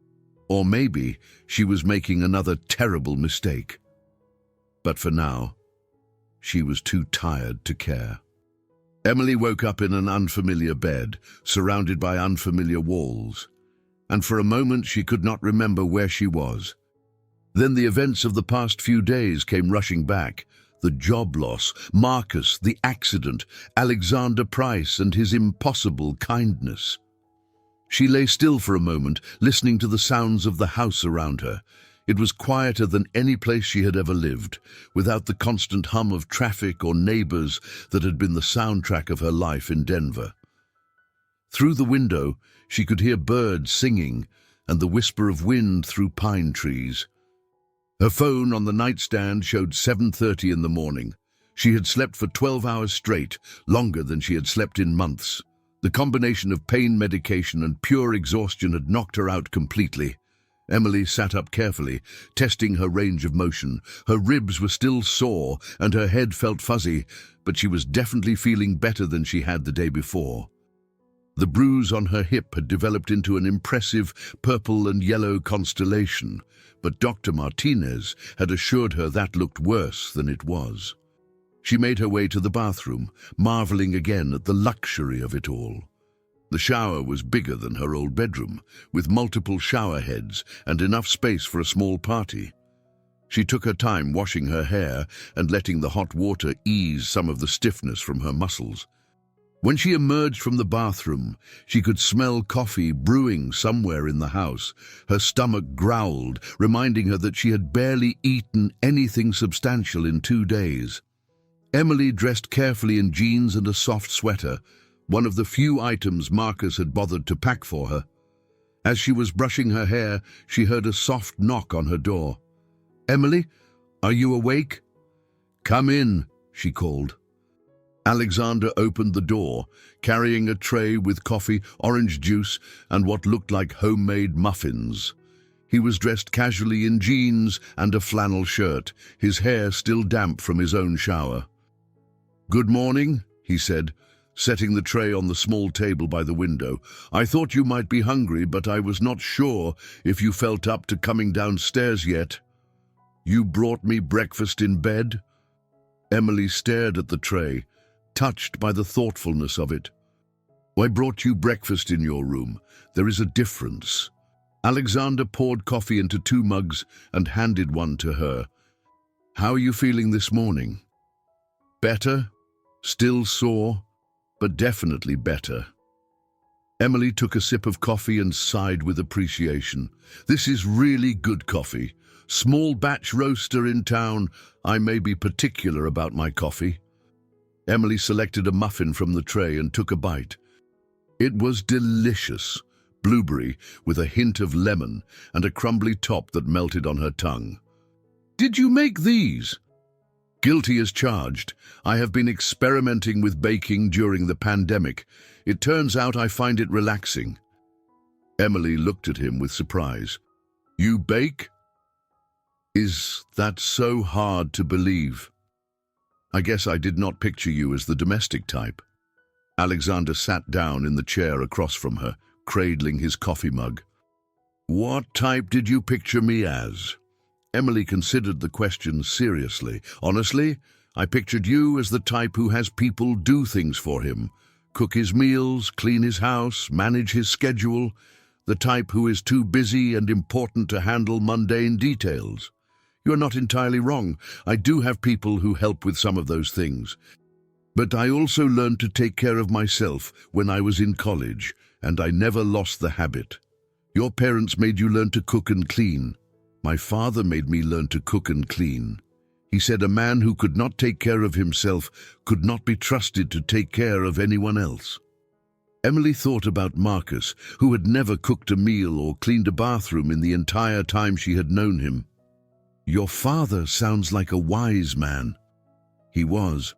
Or maybe she was making another terrible mistake. But for now, she was too tired to care. Emily woke up in an unfamiliar bed, surrounded by unfamiliar walls, and for a moment she could not remember where she was. Then the events of the past few days came rushing back. The job loss, Marcus, the accident, Alexander Price and his impossible kindness. She lay still for a moment, listening to the sounds of the house around her. It was quieter than any place she had ever lived, without the constant hum of traffic or neighbors that had been the soundtrack of her life in Denver. Through the window, she could hear birds singing and the whisper of wind through pine trees. Her phone on the nightstand showed 7:30 in the morning. She had slept for 12 hours straight, longer than she had slept in months. The combination of pain medication and pure exhaustion had knocked her out completely. Emily sat up carefully, testing her range of motion. Her ribs were still sore and her head felt fuzzy, but she was definitely feeling better than she had the day before. The bruise on her hip had developed into an impressive purple and yellow constellation, but Dr. Martinez had assured her that looked worse than it was. She made her way to the bathroom, marveling again at the luxury of it all. The shower was bigger than her old bedroom, with multiple shower heads and enough space for a small party. She took her time washing her hair and letting the hot water ease some of the stiffness from her muscles. When she emerged from the bathroom, she could smell coffee brewing somewhere in the house. Her stomach growled, reminding her that she had barely eaten anything substantial in 2 days. Emily dressed carefully in jeans and a soft sweater, one of the few items Marcus had bothered to pack for her. As she was brushing her hair, she heard a soft knock on her door. "Emily, are you awake?" "Come in," she called. Alexander opened the door, carrying a tray with coffee, orange juice, and what looked like homemade muffins. He was dressed casually in jeans and a flannel shirt, his hair still damp from his own shower. "Good morning," he said, setting the tray on the small table by the window. "I thought you might be hungry, but I was not sure if you felt up to coming downstairs yet. You brought me breakfast in bed?" Emily stared at the tray, touched by the thoughtfulness of it. "I brought you breakfast in your room. There is a difference." Alexander poured coffee into 2 mugs and handed one to her. "How are you feeling this morning?" "Better. Still sore, but definitely better." Emily took a sip of coffee and sighed with appreciation. "This is really good coffee. Small batch roaster in town. I may be particular about my coffee." Emily selected a muffin from the tray and took a bite. It was delicious, blueberry with a hint of lemon and a crumbly top that melted on her tongue. "Did you make these?" "Guilty as charged. I have been experimenting with baking during the pandemic. It turns out I find it relaxing." Emily looked at him with surprise. "You bake? Is that so hard to believe? I guess I did not picture you as the domestic type." Alexander sat down in the chair across from her, cradling his coffee mug. "What type did you picture me as?" Emily considered the question seriously. "Honestly, I pictured you as the type who has people do things for him. Cook his meals, clean his house, manage his schedule. The type who is too busy and important to handle mundane details. You're not entirely wrong. I do have people who help with some of those things. But I also learned to take care of myself when I was in college, and I never lost the habit. Your parents made you learn to cook and clean. My father made me learn to cook and clean. He said a man who could not take care of himself could not be trusted to take care of anyone else." Emily thought about Marcus, who had never cooked a meal or cleaned a bathroom in the entire time she had known him. "Your father sounds like a wise man." He was.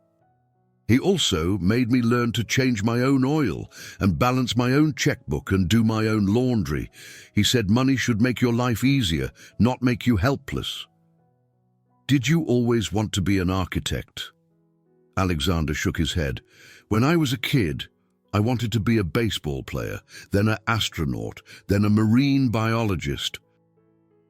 "He also made me learn to change my own oil and balance my own checkbook and do my own laundry. He said money should make your life easier, not make you helpless." "Did you always want to be an architect?" Alexander shook his head. "When I was a kid, I wanted to be a baseball player, then an astronaut, then a marine biologist.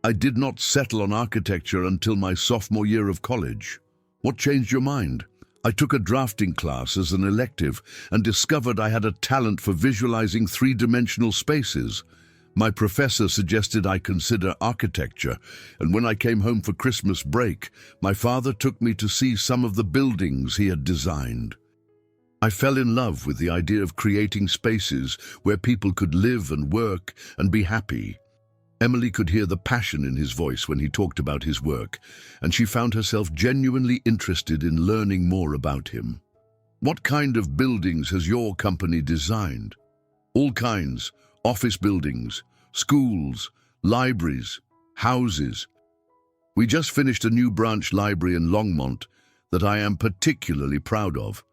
I did not settle on architecture until my sophomore year of college. What changed your mind?" "I took a drafting class as an elective and discovered I had a talent for visualizing 3-dimensional spaces. My professor suggested I consider architecture, and when I came home for Christmas break, my father took me to see some of the buildings he had designed. I fell in love with the idea of creating spaces where people could live and work and be happy." Emily could hear the passion in his voice when he talked about his work, and she found herself genuinely interested in learning more about him. "What kind of buildings has your company designed?" "All kinds. Office buildings, schools, libraries, houses. We just finished a new branch library in Longmont that I am particularly proud of.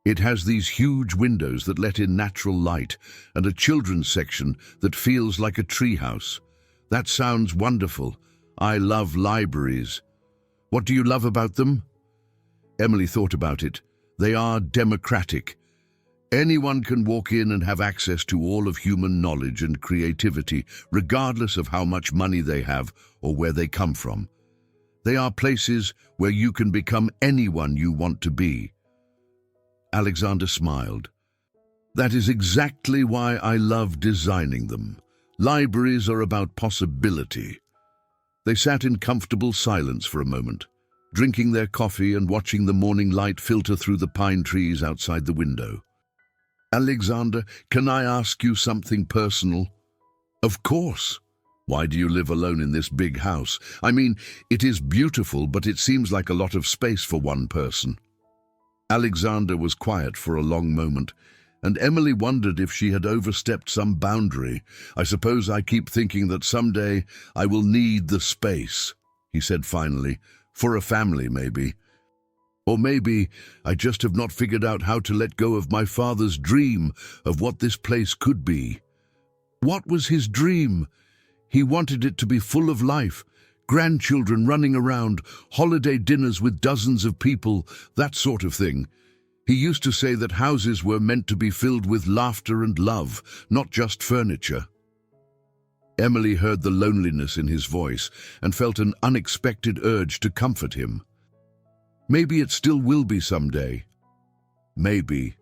It has these huge windows that let in natural light and a children's section that feels like a treehouse. That sounds wonderful. I love libraries. What do you love about them? Emily thought about it. They are democratic. Anyone can walk in and have access to all of human knowledge and creativity, regardless of how much money they have or where they come from. They are places where you can become anyone you want to be. Alexander smiled. That is exactly why I love designing them. Libraries are about possibility. They sat in comfortable silence for a moment, drinking their coffee and watching the morning light filter through the pine trees outside the window. Alexander, can I ask you something personal? Of course. Why do you live alone in this big house? I mean, it is beautiful, but it seems like a lot of space for one person. Alexander was quiet for a long moment, and Emily wondered if she had overstepped some boundary. I suppose I keep thinking that someday I will need the space, he said finally, for a family maybe. Or maybe I just have not figured out how to let go of my father's dream of what this place could be. What was his dream? He wanted it to be full of life, grandchildren running around, holiday dinners with dozens of people, that sort of thing. He used to say that houses were meant to be filled with laughter and love, not just furniture. Emily heard the loneliness in his voice and felt an unexpected urge to comfort him. Maybe it still will be someday. Maybe.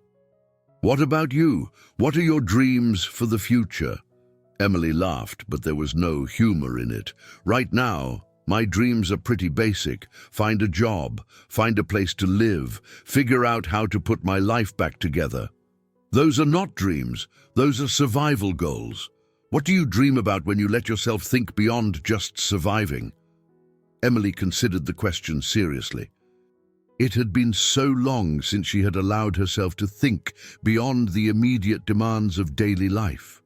What about you? What are your dreams for the future? Emily laughed, but there was no humor in it. Right now, my dreams are pretty basic. Find a job, find a place to live, figure out how to put my life back together. Those are not dreams, those are survival goals. What do you dream about when you let yourself think beyond just surviving? Emily considered the question seriously. It had been so long since she had allowed herself to think beyond the immediate demands of daily life.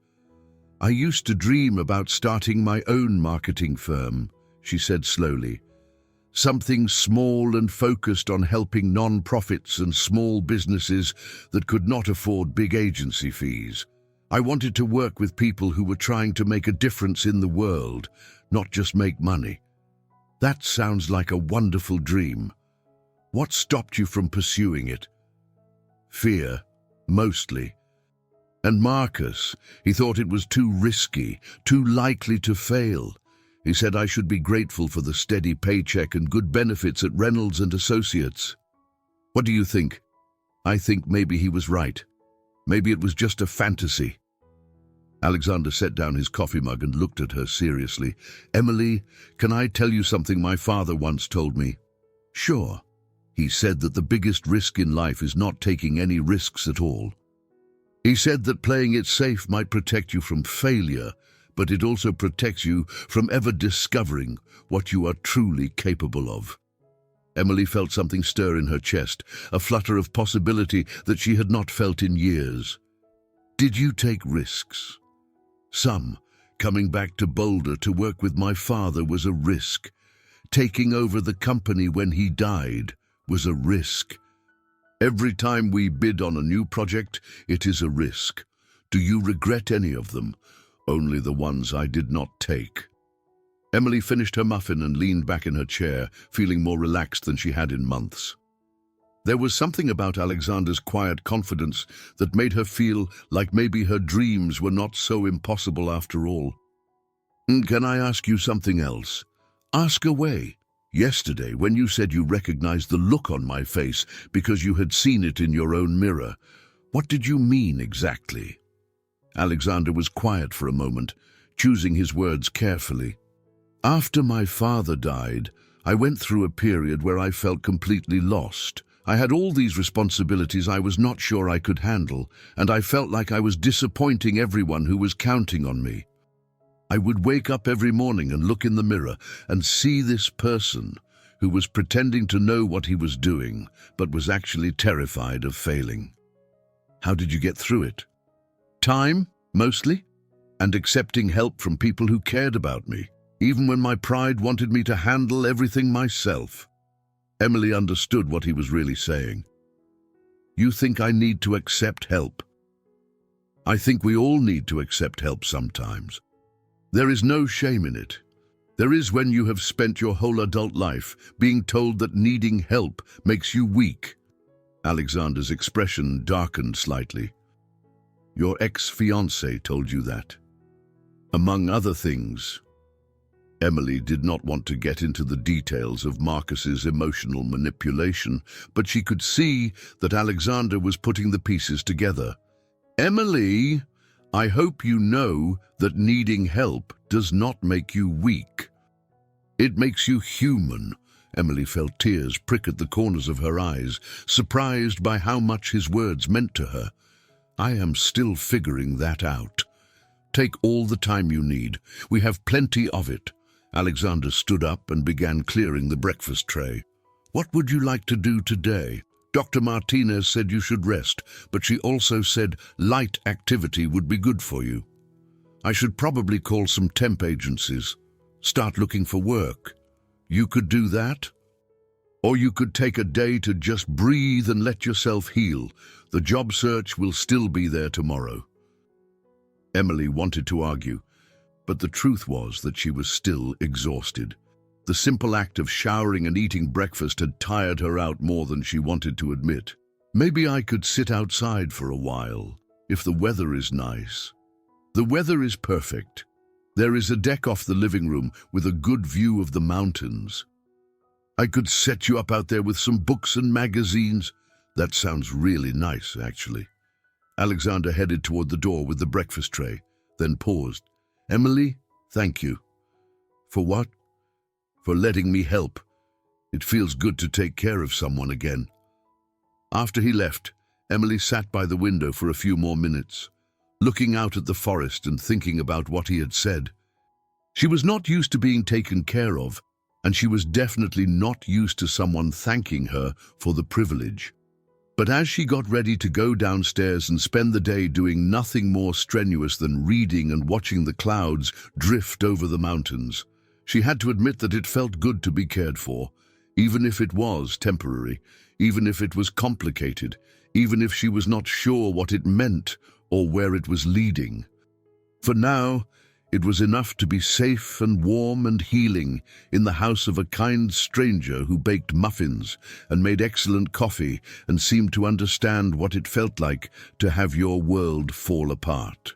I used to dream about starting my own marketing firm, she said slowly. Something small and focused on helping non-profits and small businesses that could not afford big agency fees. I wanted to work with people who were trying to make a difference in the world, not just make money. That sounds like a wonderful dream. What stopped you from pursuing it? Fear, mostly. And Marcus, he thought it was too risky, too likely to fail. He said I should be grateful for the steady paycheck and good benefits at Reynolds and Associates. What do you think? I think maybe he was right. Maybe it was just a fantasy. Alexander set down his coffee mug and looked at her seriously. Emily, can I tell you something my father once told me? Sure. He said that the biggest risk in life is not taking any risks at all. He said that playing it safe might protect you from failure, but it also protects you from ever discovering what you are truly capable of. Emily felt something stir in her chest, a flutter of possibility that she had not felt in years. Did you take risks? Some. Coming back to Boulder to work with my father was a risk. Taking over the company when he died was a risk. Every time we bid on a new project, it is a risk. Do you regret any of them? Only the ones I did not take. Emily finished her muffin and leaned back in her chair, feeling more relaxed than she had in months. There was something about Alexander's quiet confidence that made her feel like maybe her dreams were not so impossible after all. Can I ask you something else? Ask away. Yesterday, when you said you recognized the look on my face because you had seen it in your own mirror, what did you mean exactly? Alexander was quiet for a moment, choosing his words carefully. After my father died, I went through a period where I felt completely lost. I had all these responsibilities I was not sure I could handle, and I felt like I was disappointing everyone who was counting on me. I would wake up every morning and look in the mirror and see this person who was pretending to know what he was doing, but was actually terrified of failing. How did you get through it? Time, mostly, and accepting help from people who cared about me. even when my pride wanted me to handle everything myself." Emily understood what he was really saying. "You think I need to accept help?" "I think we all need to accept help sometimes. There is no shame in it. There is when you have spent your whole adult life being told that needing help makes you weak." Alexander's expression darkened slightly. "Your ex-fiancé told you that?" "Among other things." Emily did not want to get into the details of Marcus's emotional manipulation, but she could see that Alexander was putting the pieces together. "Emily, I hope you know that needing help does not make you weak. It makes you human." Emily felt tears prick at the corners of her eyes, surprised by how much his words meant to her. "I am still figuring that out. Take all the time you need. We have plenty of it." Alexander stood up and began clearing the breakfast tray. "What would you like to do today? Dr. Martinez said you should rest, but she also said light activity would be good for you. I should probably call some temp agencies. Start looking for work. You could do that? Or you could take a day to just breathe and let yourself heal. The job search will still be there tomorrow." Emily wanted to argue, but the truth was that she was still exhausted. The simple act of showering and eating breakfast had tired her out more than she wanted to admit. "Maybe I could sit outside for a while, if the weather is nice." "The weather is perfect. There is a deck off the living room with a good view of the mountains. I could set you up out there with some books and magazines." "That sounds really nice, actually." Alexander headed toward the door with the breakfast tray, then paused. "Emily, thank you." "For what?" "For letting me help. It feels good to take care of someone again." After he left, Emily sat by the window for a few more minutes, looking out at the forest and thinking about what he had said. She was not used to being taken care of, and she was definitely not used to someone thanking her for the privilege. But as she got ready to go downstairs and spend the day doing nothing more strenuous than reading and watching the clouds drift over the mountains, she had to admit that it felt good to be cared for, even if it was temporary, even if it was complicated, even if she was not sure what it meant or where it was leading. For now, it was enough to be safe and warm and healing in the house of a kind stranger who baked muffins and made excellent coffee and seemed to understand what it felt like to have your world fall apart.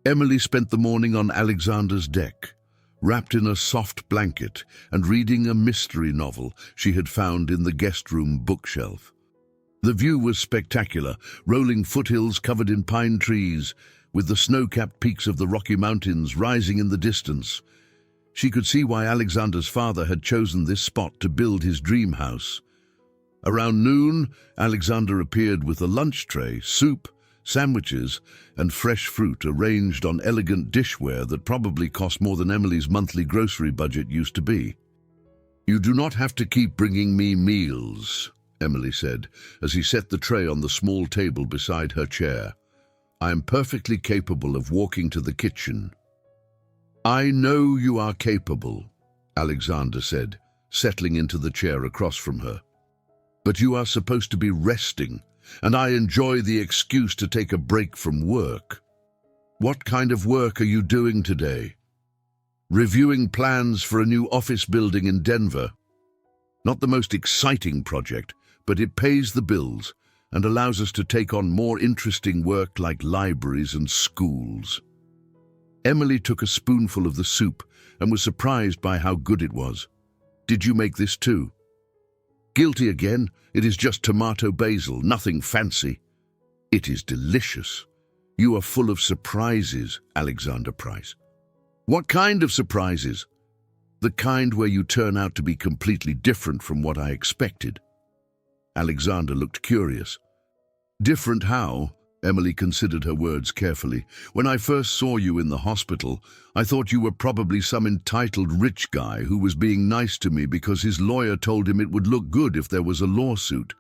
Emily spent the morning on Alexander's deck, wrapped in a soft blanket and reading a mystery novel she had found in the guest room bookshelf. The view was spectacular, rolling foothills covered in pine trees, with the snow-capped peaks of the Rocky Mountains rising in the distance. She could see why Alexander's father had chosen this spot to build his dream house. Around noon, Alexander appeared with a lunch tray, soup, sandwiches, and fresh fruit arranged on elegant dishware that probably cost more than Emily's monthly grocery budget used to be. "You do not have to keep bringing me meals," Emily said, as he set the tray on the small table beside her chair. "I am perfectly capable of walking to the kitchen." "I know you are capable," Alexander said, settling into the chair across from her. "But you are supposed to be resting, and I enjoy the excuse to take a break from work." "What kind of work are you doing today?" "Reviewing plans for a new office building in Denver. Not the most exciting project, but it pays the bills and allows us to take on more interesting work like libraries and schools." Emily took a spoonful of the soup and was surprised by how good it was. "Did you make this too?" "Guilty again. It is just tomato basil, nothing fancy." "It is delicious. You are full of surprises, Alexander Price." "What kind of surprises?" "The kind where you turn out to be completely different from what I expected." Alexander looked curious. "Different how?" Emily considered her words carefully. "When I first saw you in the hospital, I thought you were probably some entitled rich guy who was being nice to me because his lawyer told him it would look good if there was a lawsuit.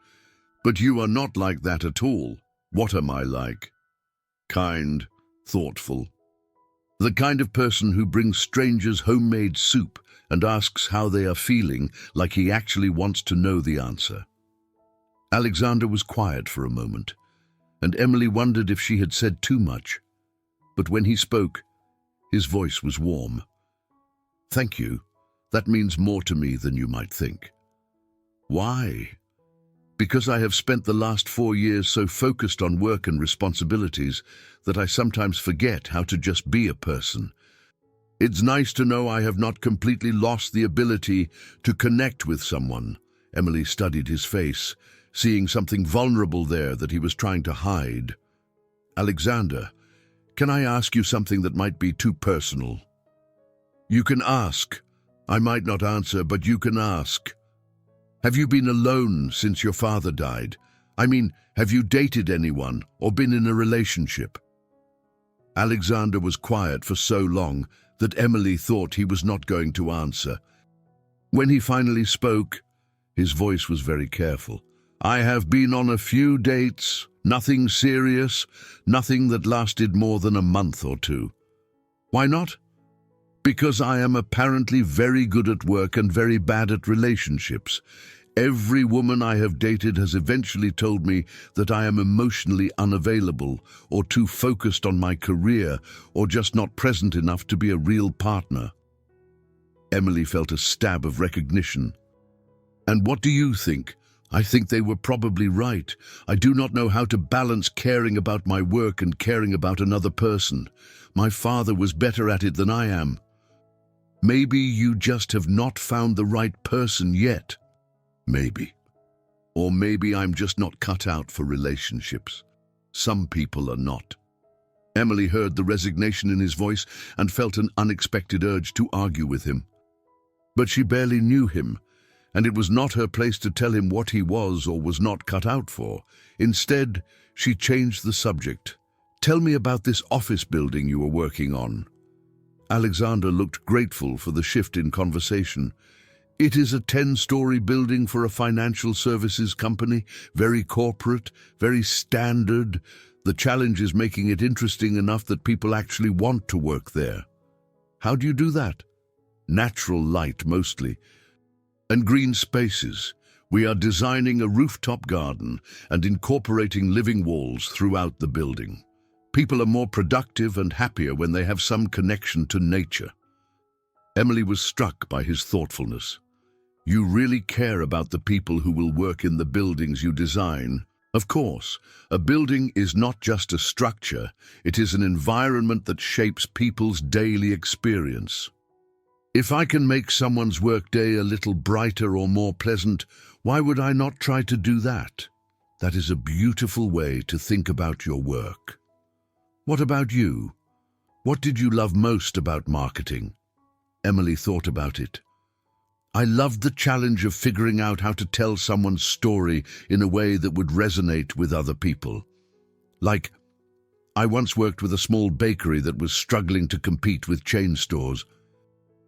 But you are not like that at all. What am I like?" "Kind, thoughtful." The kind of person who brings strangers homemade soup and asks how they are feeling like he actually wants to know the answer. Alexander was quiet for a moment, and Emily wondered if she had said too much. But when he spoke, his voice was warm. "Thank you. That means more to me than you might think." "Why?" "Because I have spent the last 4 years so focused on work and responsibilities that I sometimes forget how to just be a person. It's nice to know I have not completely lost the ability to connect with someone." Emily studied his face, seeing something vulnerable there that he was trying to hide. "Alexander, can I ask you something that might be too personal?" "You can ask. I might not answer, but you can ask. Have you been alone since your father died? I mean, have you dated anyone or been in a relationship?" Alexander was quiet for so long that Emily thought he was not going to answer. When he finally spoke, his voice was very careful. "I have been on a few dates, nothing serious, nothing that lasted more than a month or two." "Why not?" "Because I am apparently very good at work and very bad at relationships. Every woman I have dated has eventually told me that I am emotionally unavailable or too focused on my career or just not present enough to be a real partner." Emily felt a stab of recognition. "And what do you think?" "I think they were probably right. I do not know how to balance caring about my work and caring about another person. My father was better at it than I am." "Maybe you just have not found the right person yet." "Maybe. Or maybe I'm just not cut out for relationships. Some people are not." Emily heard the resignation in his voice and felt an unexpected urge to argue with him. But she barely knew him, and it was not her place to tell him what he was or was not cut out for. Instead, she changed the subject. "Tell me about this office building you are working on." Alexander looked grateful for the shift in conversation. "It is a 10-story building for a financial services company, very corporate, very standard. The challenge is making it interesting enough that people actually want to work there." "How do you do that?" "Natural light, mostly. And green spaces. We are designing a rooftop garden and incorporating living walls throughout the building. People are more productive and happier when they have some connection to nature." Emily was struck by his thoughtfulness. "You really care about the people who will work in the buildings you design?" "Of course. A building is not just a structure, it is an environment that shapes people's daily experience. If I can make someone's workday a little brighter or more pleasant, why would I not try to do that? That is a beautiful way to think about your work." "What about you? What did you love most about marketing?" Emily thought about it. "I loved the challenge of figuring out how to tell someone's story in a way that would resonate with other people. Like, I once worked with a small bakery that was struggling to compete with chain stores.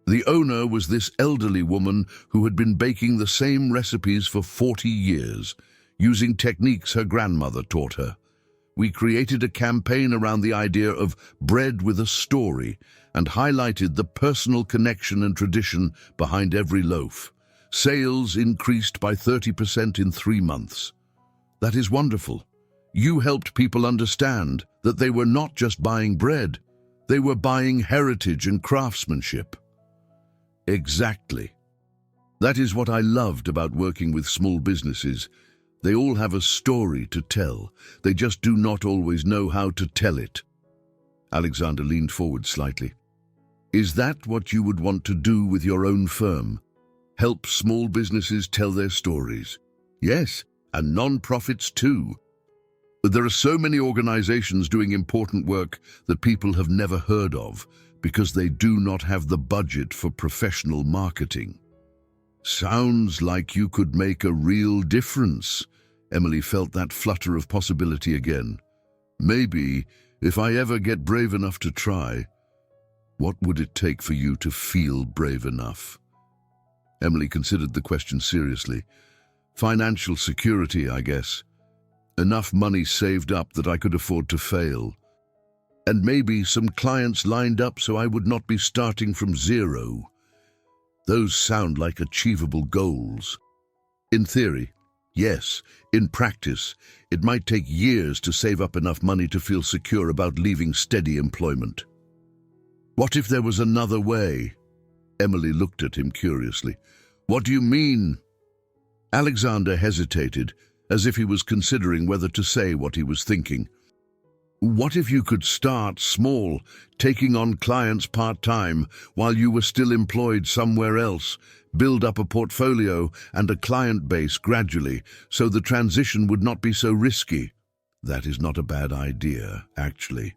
The owner was this elderly woman who had been baking the same recipes for 40 years, using techniques her grandmother taught her. We created a campaign around the idea of bread with a story and highlighted the personal connection and tradition behind every loaf. Sales increased by 30% in 3 months. That is wonderful. You helped people understand that they were not just buying bread, they were buying heritage and craftsmanship." "Exactly. That is what I loved about working with small businesses. They all have a story to tell. They just do not always know how to tell it." Alexander leaned forward slightly. "Is that what you would want to do with your own firm? Help small businesses tell their stories?" "Yes, and non-profits too. There are so many organizations doing important work that people have never heard of because they do not have the budget for professional marketing." "Sounds like you could make a real difference." Emily felt that flutter of possibility again. "Maybe, if I ever get brave enough to try." "What would it take for you to feel brave enough?" Emily considered the question seriously. "Financial security, I guess. Enough money saved up that I could afford to fail." And maybe some clients lined up so I would not be starting from zero. Those sound like achievable goals. In theory, yes. In practice, it might take years to save up enough money to feel secure about leaving steady employment. What if there was another way? Emily looked at him curiously. What do you mean? Alexander hesitated, as if he was considering whether to say what he was thinking. What if you could start small, taking on clients part-time while you were still employed somewhere else, build up a portfolio and a client base gradually so the transition would not be so risky? That is not a bad idea, actually.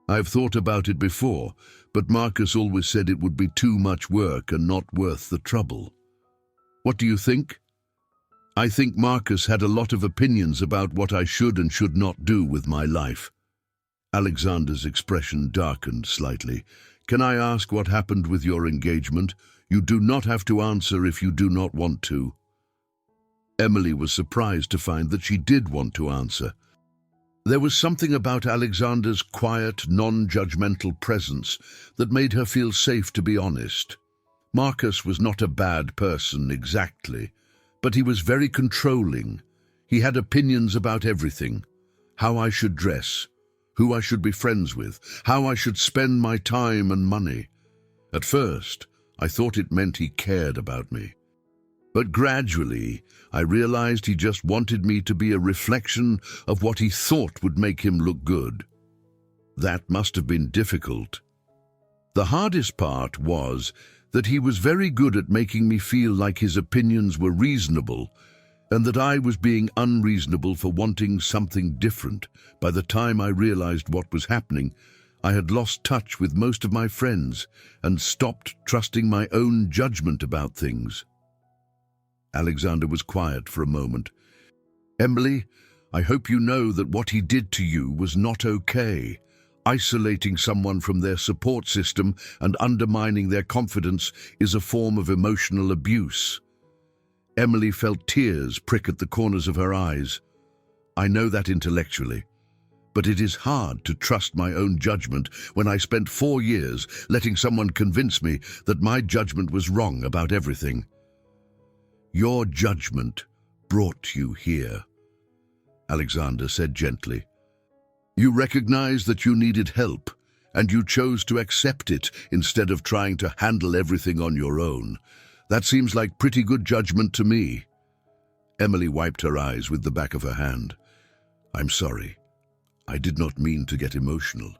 I've thought about it before, but Marcus always said it would be too much work and not worth the trouble. What do you think? I think Marcus had a lot of opinions about what I should and should not do with my life. Alexander's expression darkened slightly. Can I ask what happened with your engagement? You do not have to answer if you do not want to. Emily was surprised to find that she did want to answer. There was something about Alexander's quiet, non-judgmental presence that made her feel safe to be honest. Marcus was not a bad person exactly, but he was very controlling. He had opinions about everything: how I should dress, who I should be friends with, how I should spend my time and money. At first, I thought it meant he cared about me. But gradually, I realized he just wanted me to be a reflection of what he thought would make him look good. That must have been difficult. The hardest part was that he was very good at making me feel like his opinions were reasonable, and that I was being unreasonable for wanting something different. By the time I realized what was happening, I had lost touch with most of my friends and stopped trusting my own judgment about things. Alexander was quiet for a moment. Emily, I hope you know that what he did to you was not okay. Isolating someone from their support system and undermining their confidence is a form of emotional abuse. Emily felt tears prick at the corners of her eyes. I know that intellectually, but it is hard to trust my own judgment when I spent 4 years letting someone convince me that my judgment was wrong about everything. Your judgment brought you here, Alexander said gently. You recognized that you needed help, and you chose to accept it instead of trying to handle everything on your own. That seems like pretty good judgment to me. Emily wiped her eyes with the back of her hand. I'm sorry. I did not mean to get emotional.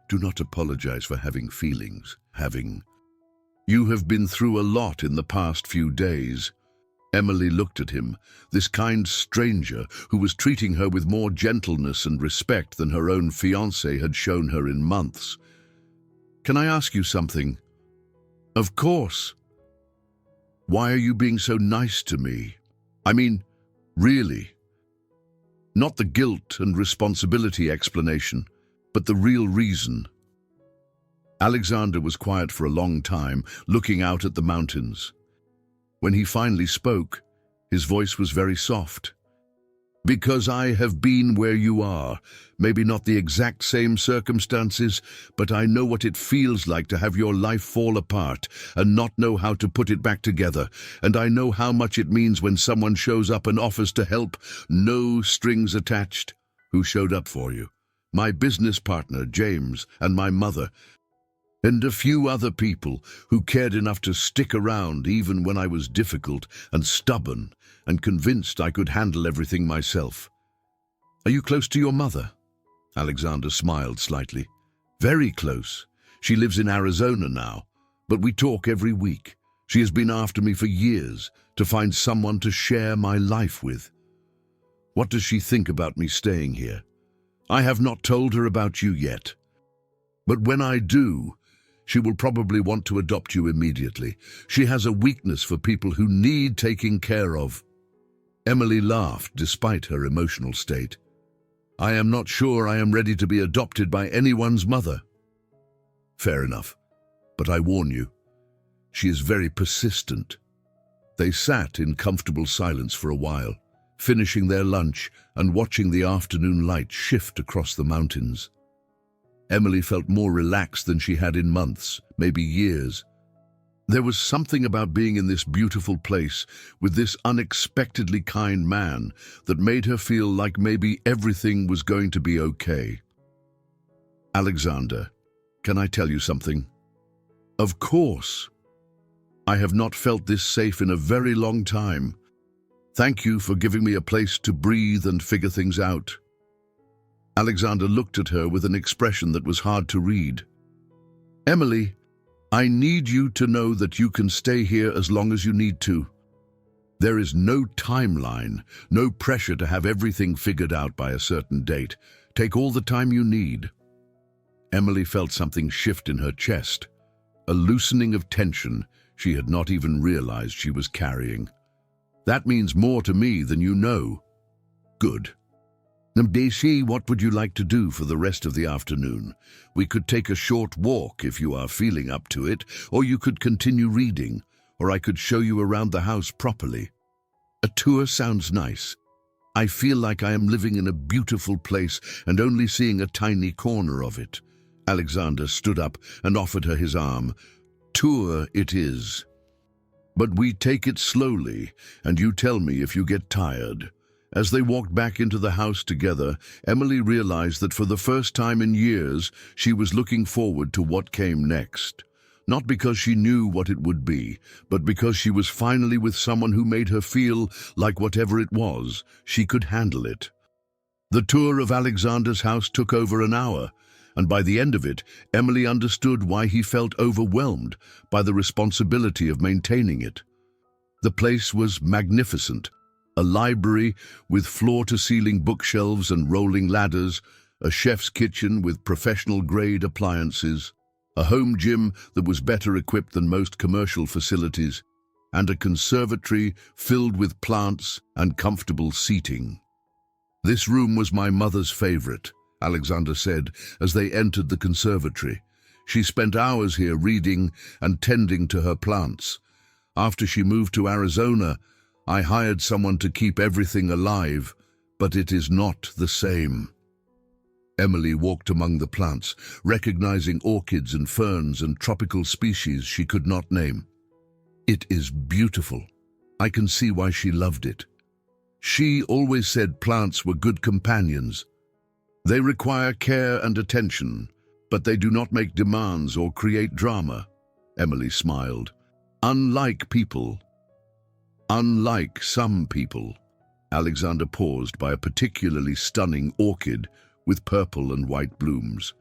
Do not apologize for having feelings. You have been through a lot in the past few days. Emily looked at him, this kind stranger who was treating her with more gentleness and respect than her own fiancé had shown her in months. Can I ask you something? Of course. Why are you being so nice to me? I mean, really. Not the guilt and responsibility explanation, but the real reason. Alexander was quiet for a long time, looking out at the mountains. When he finally spoke, his voice was very soft. Because I have been where you are, maybe not the exact same circumstances, but I know what it feels like to have your life fall apart and not know how to put it back together, and I know how much it means when someone shows up and offers to help, no strings attached. Who showed up for you? My business partner, James, and my mother, and a few other people who cared enough to stick around even when I was difficult and stubborn and convinced I could handle everything myself. Are you close to your mother? Alexander smiled slightly. Very close. She lives in Arizona now, but we talk every week. She has been after me for years to find someone to share my life with. What does she think about me staying here? I have not told her about you yet. But when I do, she will probably want to adopt you immediately. She has a weakness for people who need taking care of. Emily laughed despite her emotional state. I am not sure I am ready to be adopted by anyone's mother. Fair enough, but I warn you, she is very persistent. They sat in comfortable silence for a while, finishing their lunch and watching the afternoon light shift across the mountains. Emily felt more relaxed than she had in months, maybe years. There was something about being in this beautiful place with this unexpectedly kind man that made her feel like maybe everything was going to be okay. Alexander, can I tell you something? Of course. I have not felt this safe in a very long time. Thank you for giving me a place to breathe and figure things out. Alexander looked at her with an expression that was hard to read. Emily, I need you to know that you can stay here as long as you need to. There is no timeline, no pressure to have everything figured out by a certain date. Take all the time you need. Emily felt something shift in her chest, a loosening of tension she had not even realized she was carrying. That means more to me than you know. Good. Daisy, what would you like to do for the rest of the afternoon? We could take a short walk if you are feeling up to it, or you could continue reading, or I could show you around the house properly. A tour sounds nice. I feel like I am living in a beautiful place and only seeing a tiny corner of it. Alexander stood up and offered her his arm. Tour it is. But we take it slowly, and you tell me if you get tired. As they walked back into the house together, Emily realized that for the first time in years, she was looking forward to what came next. Not because she knew what it would be, but because she was finally with someone who made her feel like whatever it was, she could handle it. The tour of Alexander's house took over an hour, and by the end of it, Emily understood why he felt overwhelmed by the responsibility of maintaining it. The place was magnificent. A library with floor-to-ceiling bookshelves and rolling ladders, a chef's kitchen with professional-grade appliances, a home gym that was better equipped than most commercial facilities, and a conservatory filled with plants and comfortable seating. This room was my mother's favorite, Alexander said as they entered the conservatory. She spent hours here reading and tending to her plants. After she moved to Arizona, I hired someone to keep everything alive, but it is not the same. Emily walked among the plants, recognizing orchids and ferns and tropical species she could not name. It is beautiful. I can see why she loved it. She always said plants were good companions. They require care and attention, but they do not make demands or create drama. Emily smiled. Unlike people. Unlike some people. Alexander paused by a particularly stunning orchid with purple and white blooms.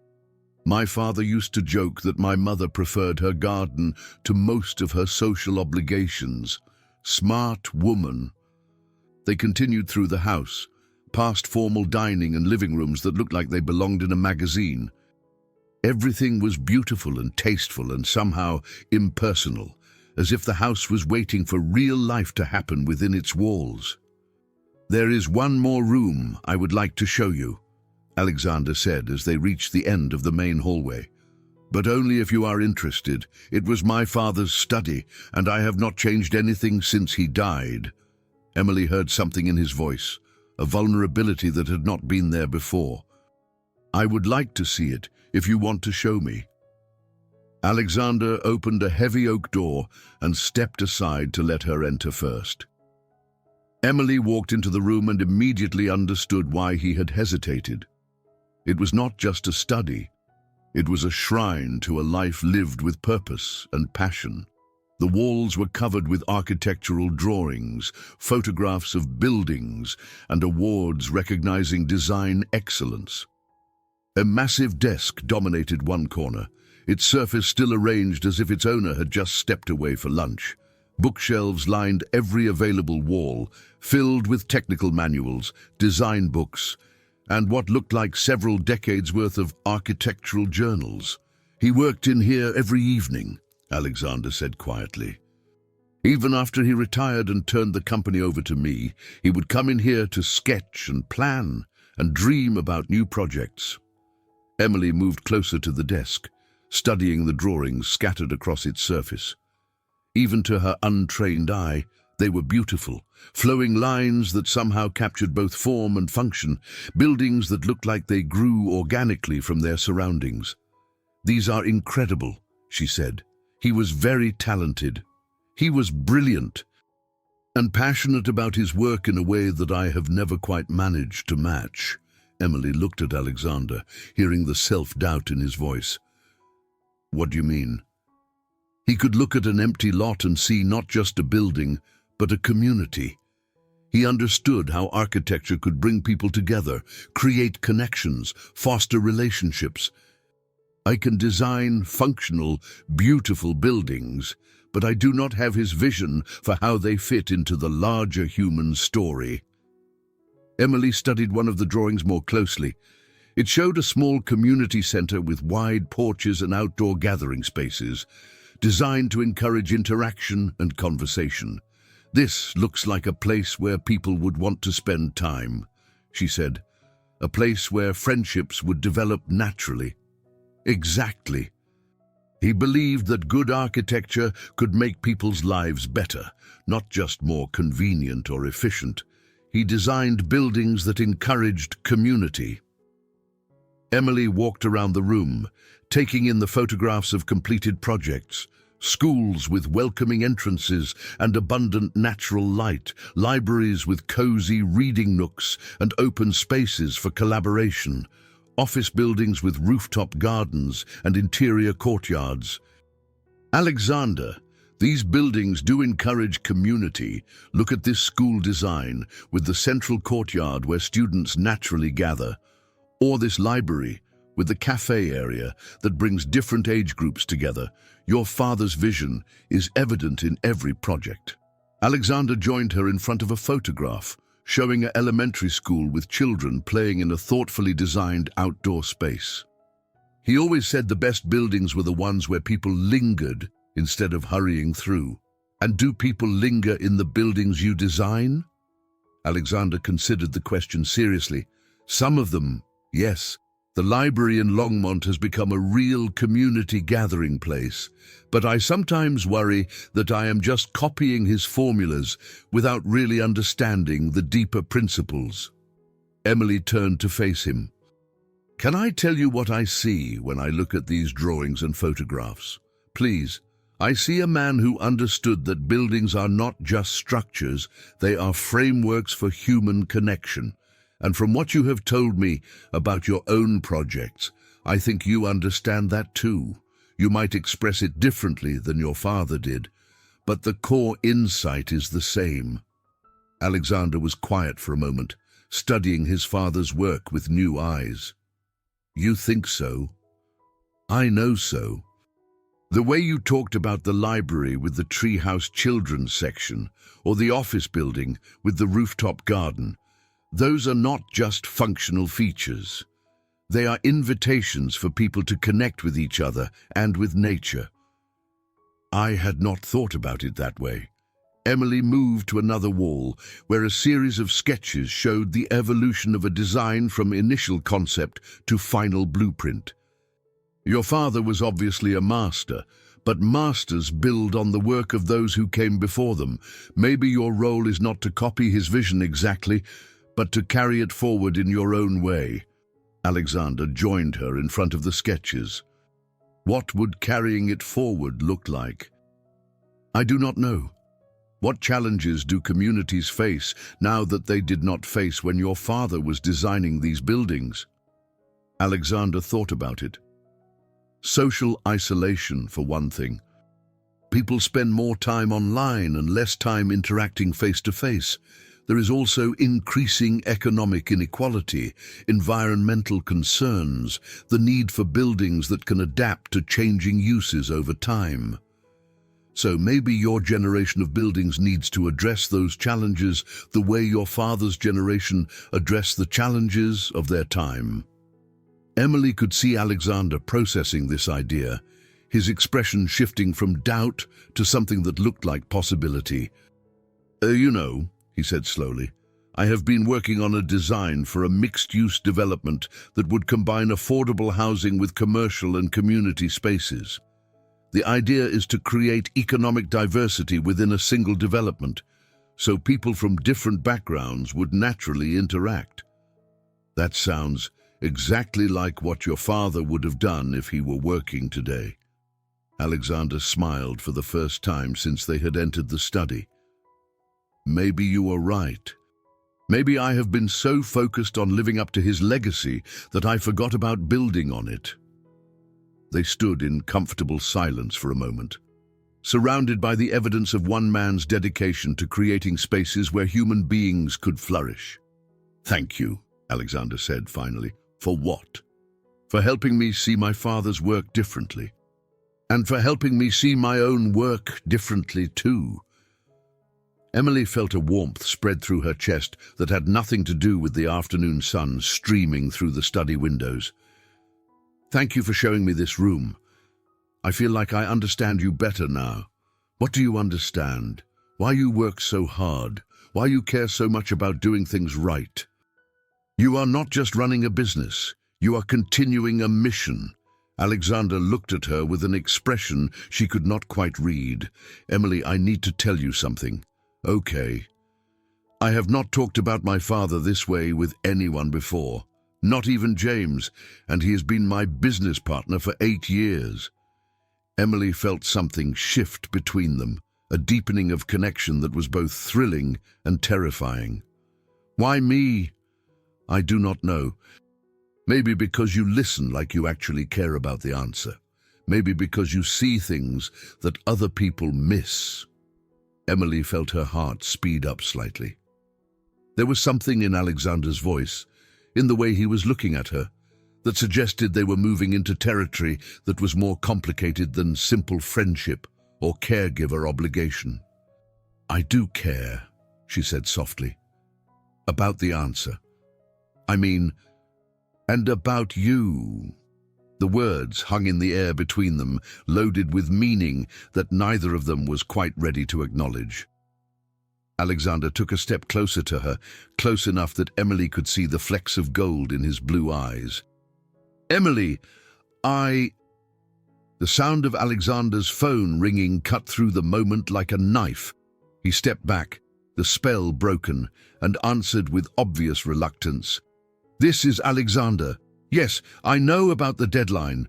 My father used to joke that my mother preferred her garden to most of her social obligations. Smart woman. They continued through the house, past formal dining and living rooms that looked like they belonged in a magazine. Everything was beautiful and tasteful and somehow impersonal, as if the house was waiting for real life to happen within its walls. There is one more room I would like to show you, Alexander said as they reached the end of the main hallway. But only if you are interested. It was my father's study, and I have not changed anything since he died. Emily heard something in his voice, a vulnerability that had not been there before. I would like to see it, if you want to show me. Alexander opened a heavy oak door and stepped aside to let her enter first. Emily walked into the room and immediately understood why he had hesitated. It was not just a study. It was a shrine to a life lived with purpose and passion. The walls were covered with architectural drawings, photographs of buildings, and awards recognizing design excellence. A massive desk dominated one corner, its surface still arranged as if its owner had just stepped away for lunch. Bookshelves lined every available wall, filled with technical manuals, design books, and what looked like several decades' worth of architectural journals. He worked in here every evening, Alexander said quietly. Even after he retired and turned the company over to me, he would come in here to sketch and plan and dream about new projects. Emily moved closer to the desk, studying the drawings scattered across its surface. Even to her untrained eye, They were beautiful, flowing lines that somehow captured both form and function, buildings that looked like they grew organically from their surroundings. "These are incredible," she said. "He was very talented. He was brilliant and passionate about his work in a way that I have never quite managed to match." Emily looked at Alexander, hearing the self-doubt in his voice. "What do you mean?" He could look at an empty lot and see not just a building, but a community. He understood how architecture could bring people together, create connections, foster relationships. "I can design functional, beautiful buildings, but I do not have his vision for how they fit into the larger human story." Emily studied one of the drawings more closely. It showed a small community center with wide porches and outdoor gathering spaces, designed to encourage interaction and conversation. "This looks like a place where people would want to spend time," she said. "A place where friendships would develop naturally." Exactly. He believed that good architecture could make people's lives better, not just more convenient or efficient. He designed buildings that encouraged community. Emily walked around the room, taking in the photographs of completed projects: schools with welcoming entrances and abundant natural light, libraries with cozy reading nooks and open spaces for collaboration, office buildings with rooftop gardens and interior courtyards. "Alexander, these buildings do encourage community. Look at this school design with the central courtyard where students naturally gather. Or this library with the cafe area that brings different age groups together. Your father's vision is evident in every project." Alexander joined her in front of a photograph, showing an elementary school with children playing in a thoughtfully designed outdoor space. "He always said the best buildings were the ones where people lingered instead of hurrying through." "And do people linger in the buildings you design?" Alexander considered the question seriously. "Some of them, yes. The library in Longmont has become a real community gathering place, but I sometimes worry that I am just copying his formulas without really understanding the deeper principles." Emily turned to face him. "Can I tell you what I see when I look at these drawings and photographs? Please. I see a man who understood that buildings are not just structures, they are frameworks for human connection. And from what you have told me about your own projects, I think you understand that too. You might express it differently than your father did, but the core insight is the same." Alexander was quiet for a moment, studying his father's work with new eyes. "You think so? I know so. The way you talked about the library with the treehouse children's section, or the office building with the rooftop garden, those are not just functional features. They are invitations for people to connect with each other and with nature." "I had not thought about it that way." Emily moved to another wall, where a series of sketches showed the evolution of a design from initial concept to final blueprint. "Your father was obviously a master, but masters build on the work of those who came before them. Maybe your role is not to copy his vision exactly, but to carry it forward in your own way." Alexander joined her in front of the sketches. "What would carrying it forward look like?" "I do not know. What challenges do communities face now that they did not face when your father was designing these buildings?" Alexander thought about it. Social isolation, for one thing. People spend more time online and less time interacting face-to-face. There is also increasing economic inequality, environmental concerns, the need for buildings that can adapt to changing uses over time. So maybe your generation of buildings needs to address those challenges the way your father's generation addressed the challenges of their time. Emily could see Alexander processing this idea, his expression shifting from doubt to something that looked like possibility. You know," he said slowly, "I have been working on a design for a mixed-use development that would combine affordable housing with commercial and community spaces. The idea is to create economic diversity within a single development. so people from different backgrounds would naturally interact. That sounds exactly like what your father would have done if he were working today. Alexander smiled for the first time since they had entered the study. Maybe you are right. Maybe I have been so focused on living up to his legacy that I forgot about building on it. They stood in comfortable silence for a moment, surrounded by the evidence of one man's dedication to creating spaces where human beings could flourish. Thank you, Alexander said finally. For what? For helping me see my father's work differently. And for helping me see my own work differently too. Emily felt a warmth spread through her chest that had nothing to do with the afternoon sun streaming through the study windows. Thank you for showing me this room. I feel like I understand you better now. What do you understand? Why you work so hard? Why you care so much about doing things right? You are not just running a business. You are continuing a mission. Alexander looked at her with an expression she could not quite read. Emily, I need to tell you something. Okay. I have not talked about my father this way with anyone before. Not even James, and he has been my business partner for 8 years. Emily felt something shift between them, a deepening of connection that was both thrilling and terrifying. Why me? I do not know. Maybe because you listen like you actually care about the answer. Maybe because you see things that other people miss. Emily felt her heart speed up slightly. There was something in Alexander's voice, in the way he was looking at her, that suggested they were moving into territory that was more complicated than simple friendship or caregiver obligation. I do care, she said softly, about the answer. I mean, and about you. The words hung in the air between them, loaded with meaning that neither of them was quite ready to acknowledge. Alexander took a step closer to her, close enough that Emily could see the flecks of gold in his blue eyes. Emily, The sound of Alexander's phone ringing cut through the moment like a knife. He stepped back, the spell broken, and answered with obvious reluctance. This is Alexander. Yes, I know about the deadline.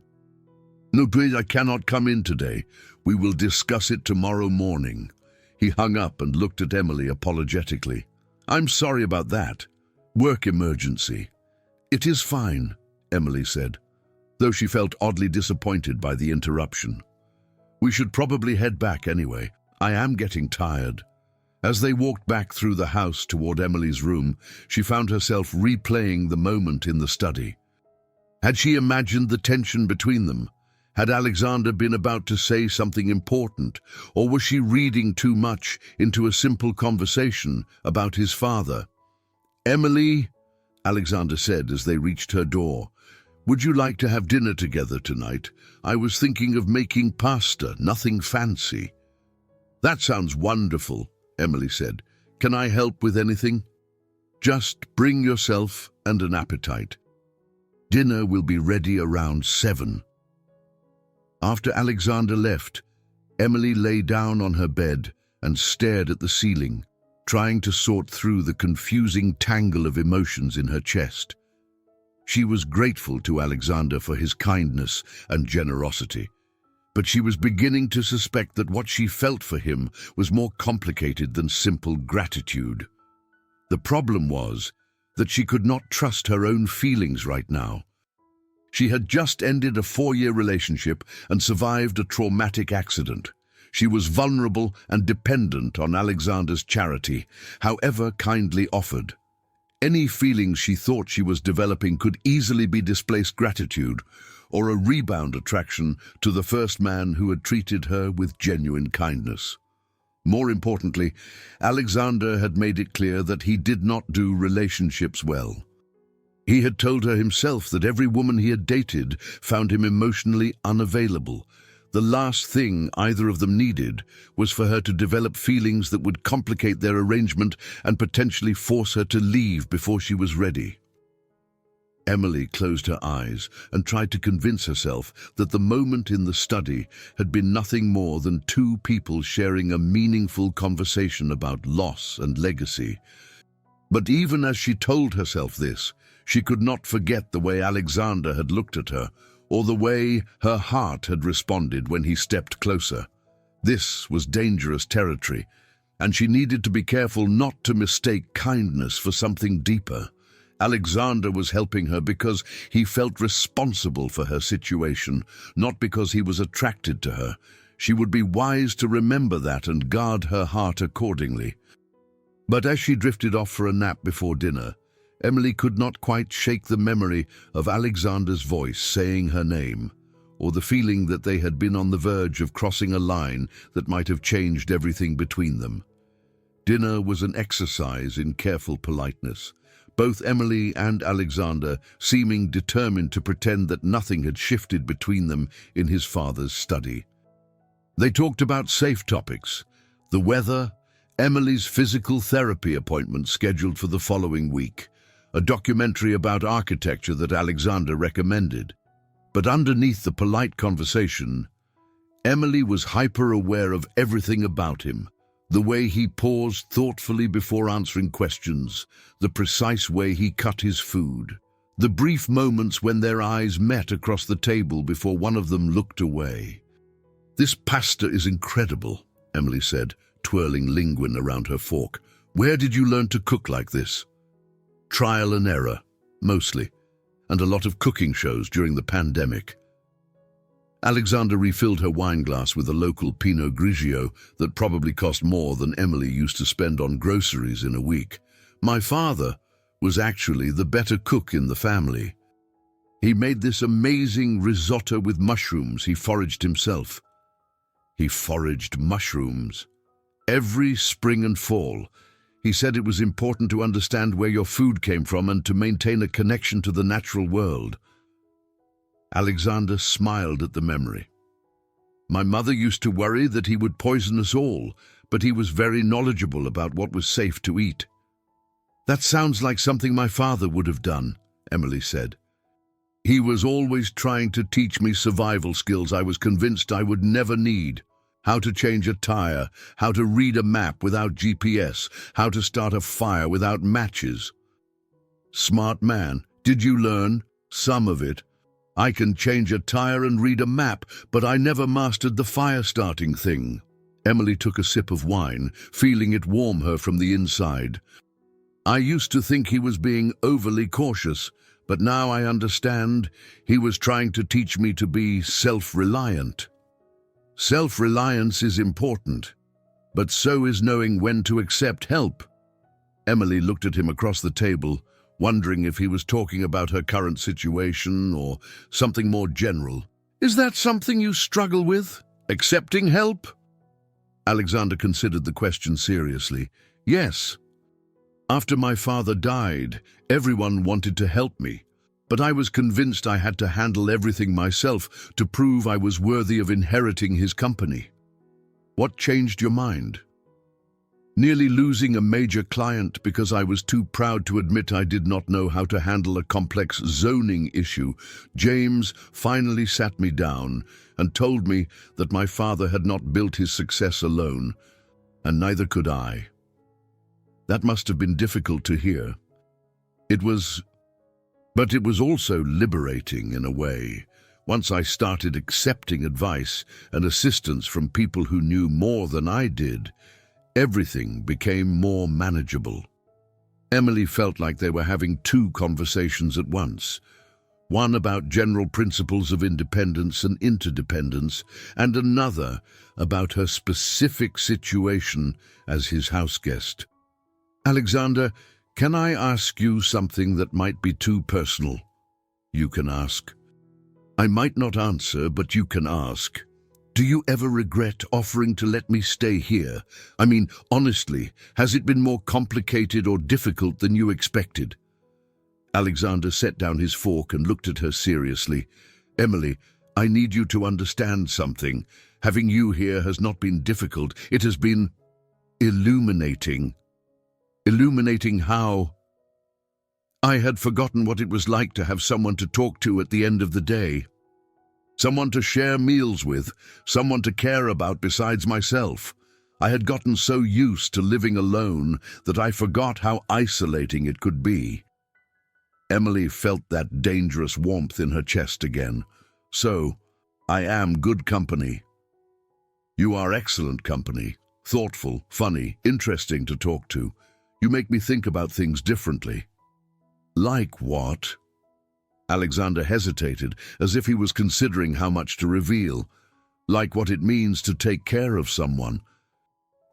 No, please, I cannot come in today. We will discuss it tomorrow morning. He hung up and looked at Emily apologetically. I'm sorry about that. Work emergency. It is fine, Emily said, though she felt oddly disappointed by the interruption. We should probably head back anyway. I am getting tired. As they walked back through the house toward Emily's room, she found herself replaying the moment in the study. Had she imagined the tension between them? Had Alexander been about to say something important, or was she reading too much into a simple conversation about his father? Emily, Alexander said as they reached her door, would you like to have dinner together tonight? I was thinking of making pasta, nothing fancy. That sounds wonderful, Emily said. Can I help with anything? Just bring yourself and an appetite. Dinner will be ready around 7. After Alexander left, Emily lay down on her bed and stared at the ceiling, trying to sort through the confusing tangle of emotions in her chest. She was grateful to Alexander for his kindness and generosity, but she was beginning to suspect that what she felt for him was more complicated than simple gratitude. The problem was that she could not trust her own feelings right now. She had just ended a 4-year relationship and survived a traumatic accident. She was vulnerable and dependent on Alexander's charity, however kindly offered. Any feelings she thought she was developing could easily be displaced gratitude or a rebound attraction to the first man who had treated her with genuine kindness. More importantly, Alexander had made it clear that he did not do relationships well. He had told her himself that every woman he had dated found him emotionally unavailable. The last thing either of them needed was for her to develop feelings that would complicate their arrangement and potentially force her to leave before she was ready. Emily closed her eyes and tried to convince herself that the moment in the study had been nothing more than two people sharing a meaningful conversation about loss and legacy. But even as she told herself this, she could not forget the way Alexander had looked at her, or the way her heart had responded when he stepped closer. This was dangerous territory, and she needed to be careful not to mistake kindness for something deeper. Alexander was helping her because he felt responsible for her situation, not because he was attracted to her. She would be wise to remember that and guard her heart accordingly. But as she drifted off for a nap before dinner, Emily could not quite shake the memory of Alexander's voice saying her name, or the feeling that they had been on the verge of crossing a line that might have changed everything between them. Dinner was an exercise in careful politeness, both Emily and Alexander seeming determined to pretend that nothing had shifted between them in his father's study. They talked about safe topics, the weather, Emily's physical therapy appointment scheduled for the following week, a documentary about architecture that Alexander recommended. But underneath the polite conversation, Emily was hyper-aware of everything about him. The way he paused thoughtfully before answering questions, the precise way he cut his food, the brief moments when their eyes met across the table before one of them looked away. "This pasta is incredible," Emily said, twirling linguine around her fork. "Where did you learn to cook like this?" "Trial and error, mostly, and a lot of cooking shows during the pandemic." Alexander refilled her wine glass with a local Pinot Grigio that probably cost more than Emily used to spend on groceries in a week. "My father was actually the better cook in the family. He made this amazing risotto with mushrooms he foraged himself." He foraged mushrooms. "Every spring and fall. He said it was important to understand where your food came from and to maintain a connection to the natural world." Alexander smiled at the memory. "My mother used to worry that he would poison us all, but he was very knowledgeable about what was safe to eat." "That sounds like something my father would have done," Emily said. "He was always trying to teach me survival skills I was convinced I would never need. How to change a tire, how to read a map without GPS, how to start a fire without matches." "Smart man. Did you learn?" "Some of it. I can change a tire and read a map, but I never mastered the fire-starting thing." Emily took a sip of wine, feeling it warm her from the inside. "I used to think he was being overly cautious, but now I understand he was trying to teach me to be self-reliant." "Self-reliance is important, but so is knowing when to accept help." Emily looked at him across the table, wondering if he was talking about her current situation or something more general. "Is that something you struggle with? Accepting help?" Alexander considered the question seriously. "Yes. After my father died, everyone wanted to help me, but I was convinced I had to handle everything myself to prove I was worthy of inheriting his company." "What changed your mind?" "Nearly losing a major client because I was too proud to admit I did not know how to handle a complex zoning issue. James finally sat me down and told me that my father had not built his success alone, and neither could I." That must have been difficult to hear. But it was also liberating in a way. Once I started accepting advice and assistance from people who knew more than I did, everything became more manageable. Emily felt like they were having two conversations at once, one about general principles of independence and interdependence, and another about her specific situation as his houseguest. "Alexander, can I ask you something that might be too personal?" "You can ask." "I might not answer, but you can ask. Do you ever regret offering to let me stay here? I mean, honestly, has it been more complicated or difficult than you expected?" Alexander set down his fork and looked at her seriously. "Emily, I need you to understand something. Having you here has not been difficult. It has been illuminating." "Illuminating how?" I had forgotten what it was like to have someone to talk to at the end of the day. Someone to share meals with, someone to care about besides myself. I had gotten so used to living alone that I forgot how isolating it could be. Emily felt that dangerous warmth in her chest again. So, I am good company. You are excellent company. Thoughtful, funny, interesting to talk to. You make me think about things differently. Like what? Alexander hesitated, as if he was considering how much to reveal. Like what it means to take care of someone.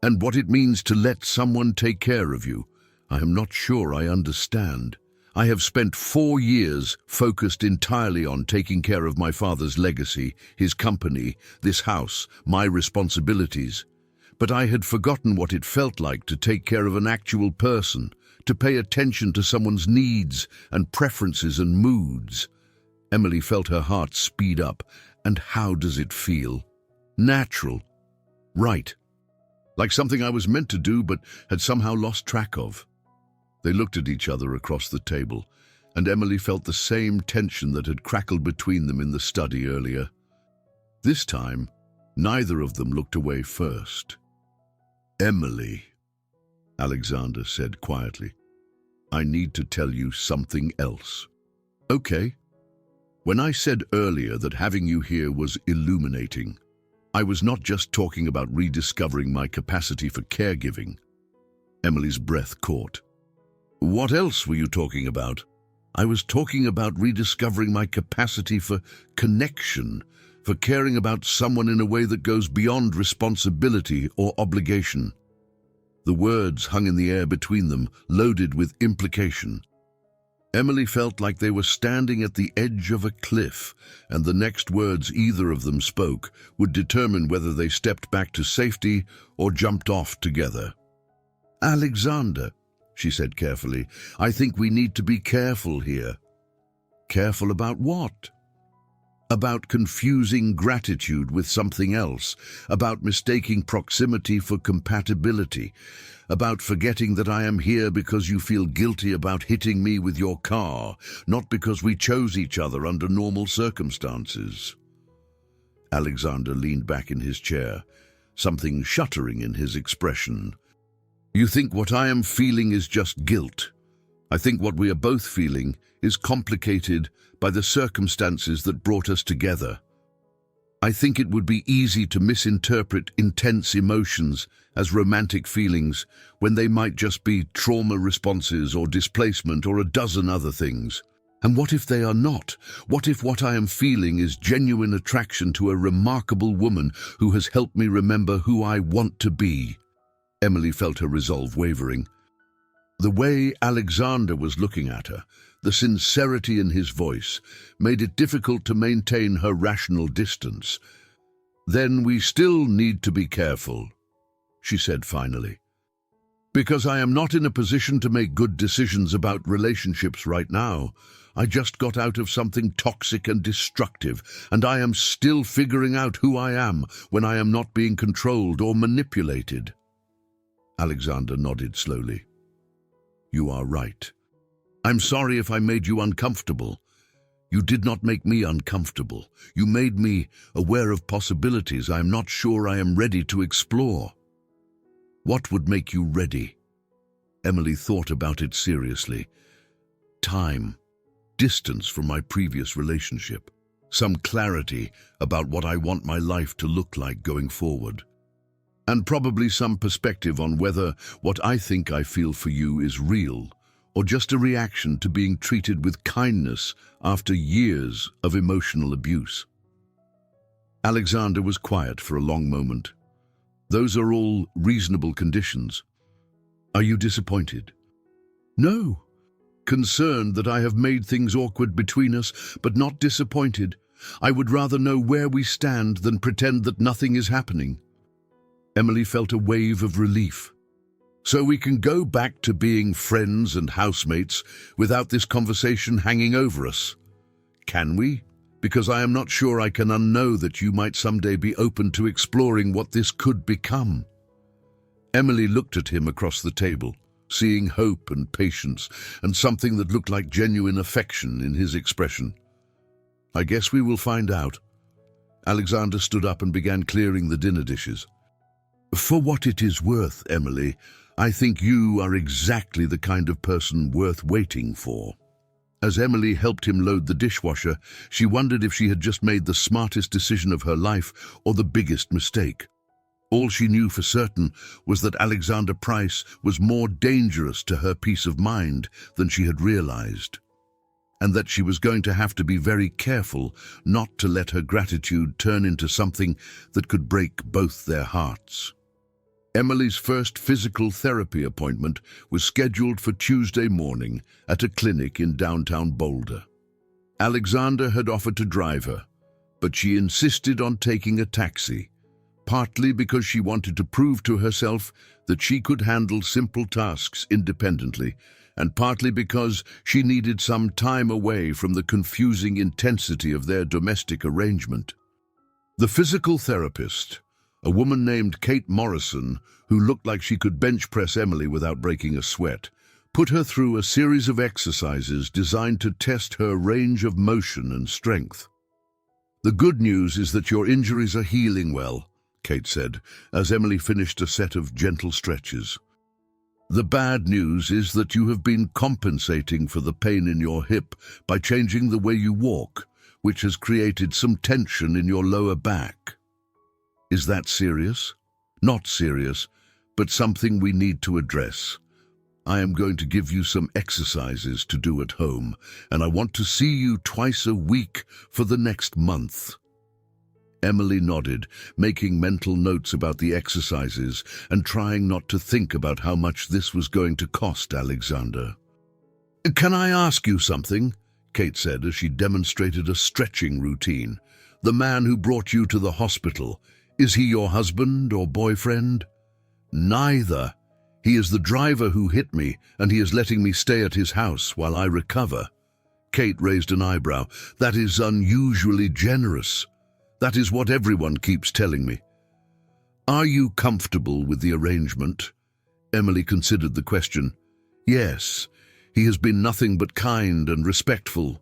And what it means to let someone take care of you. I am not sure I understand. I have spent 4 years focused entirely on taking care of my father's legacy, his company, this house, my responsibilities. But I had forgotten what it felt like to take care of an actual person, to pay attention to someone's needs and preferences and moods. Emily felt her heart speed up. And how does it feel? Natural. Right. Like something I was meant to do but had somehow lost track of. They looked at each other across the table, and Emily felt the same tension that had crackled between them in the study earlier. This time, neither of them looked away first. Emily, Alexander said quietly, I need to tell you something else. Okay. When I said earlier that having you here was illuminating, I was not just talking about rediscovering my capacity for caregiving. Emily's breath caught. What else were you talking about? I was talking about rediscovering my capacity for connection, for caring about someone in a way that goes beyond responsibility or obligation. The words hung in the air between them, loaded with implication. Emily felt like they were standing at the edge of a cliff, and the next words either of them spoke would determine whether they stepped back to safety or jumped off together. Alexander, she said carefully, I think we need to be careful here. Careful about what? About confusing gratitude with something else, about mistaking proximity for compatibility, about forgetting that I am here because you feel guilty about hitting me with your car, not because we chose each other under normal circumstances. Alexander leaned back in his chair, something shuddering in his expression. You think what I am feeling is just guilt. I think what we are both feeling is complicated by the circumstances that brought us together. I think it would be easy to misinterpret intense emotions as romantic feelings when they might just be trauma responses or displacement or a dozen other things. And what if they are not? What if what I am feeling is genuine attraction to a remarkable woman who has helped me remember who I want to be? Emily felt her resolve wavering. The way Alexander was looking at her, the sincerity in his voice, made it difficult to maintain her rational distance. Then we still need to be careful, she said finally. Because I am not in a position to make good decisions about relationships right now. I just got out of something toxic and destructive, and I am still figuring out who I am when I am not being controlled or manipulated. Alexander nodded slowly. You are right. I'm sorry if I made you uncomfortable. You did not make me uncomfortable. You made me aware of possibilities I am not sure I am ready to explore. What would make you ready? Emily thought about it seriously. Time, distance from my previous relationship, some clarity about what I want my life to look like going forward. And probably some perspective on whether what I think I feel for you is real, or just a reaction to being treated with kindness after years of emotional abuse. Alexander was quiet for a long moment. Those are all reasonable conditions. Are you disappointed? No. Concerned that I have made things awkward between us, but not disappointed. I would rather know where we stand than pretend that nothing is happening. Emily felt a wave of relief. So we can go back to being friends and housemates without this conversation hanging over us. Can we? Because I am not sure I can unknow that you might someday be open to exploring what this could become. Emily looked at him across the table, seeing hope and patience, and something that looked like genuine affection in his expression. "I guess we will find out." Alexander stood up and began clearing the dinner dishes. "For what it is worth, Emily, I think you are exactly the kind of person worth waiting for." As Emily helped him load the dishwasher, she wondered if she had just made the smartest decision of her life or the biggest mistake. All she knew for certain was that Alexander Price was more dangerous to her peace of mind than she had realized, and that she was going to have to be very careful not to let her gratitude turn into something that could break both their hearts. Emily's first physical therapy appointment was scheduled for Tuesday morning at a clinic in downtown Boulder. Alexander had offered to drive her, but she insisted on taking a taxi, partly because she wanted to prove to herself that she could handle simple tasks independently, and partly because she needed some time away from the confusing intensity of their domestic arrangement. The physical therapist, a woman named Kate Morrison, who looked like she could bench press Emily without breaking a sweat, put her through a series of exercises designed to test her range of motion and strength. "The good news is that your injuries are healing well," Kate said, as Emily finished a set of gentle stretches. "The bad news is that you have been compensating for the pain in your hip by changing the way you walk, which has created some tension in your lower back." "Is that serious?" "Not serious, but something we need to address. I am going to give you some exercises to do at home, and I want to see you twice a week for the next month." Emily nodded, making mental notes about the exercises and trying not to think about how much this was going to cost Alexander. "Can I ask you something?" Kate said as she demonstrated a stretching routine. "The man who brought you to the hospital, is he your husband or boyfriend?" "Neither. He is the driver who hit me, and he is letting me stay at his house while I recover." Kate raised an eyebrow. "That is unusually generous. That is what everyone keeps telling me." "Are you comfortable with the arrangement?" Emily considered the question. "Yes. He has been nothing but kind and respectful."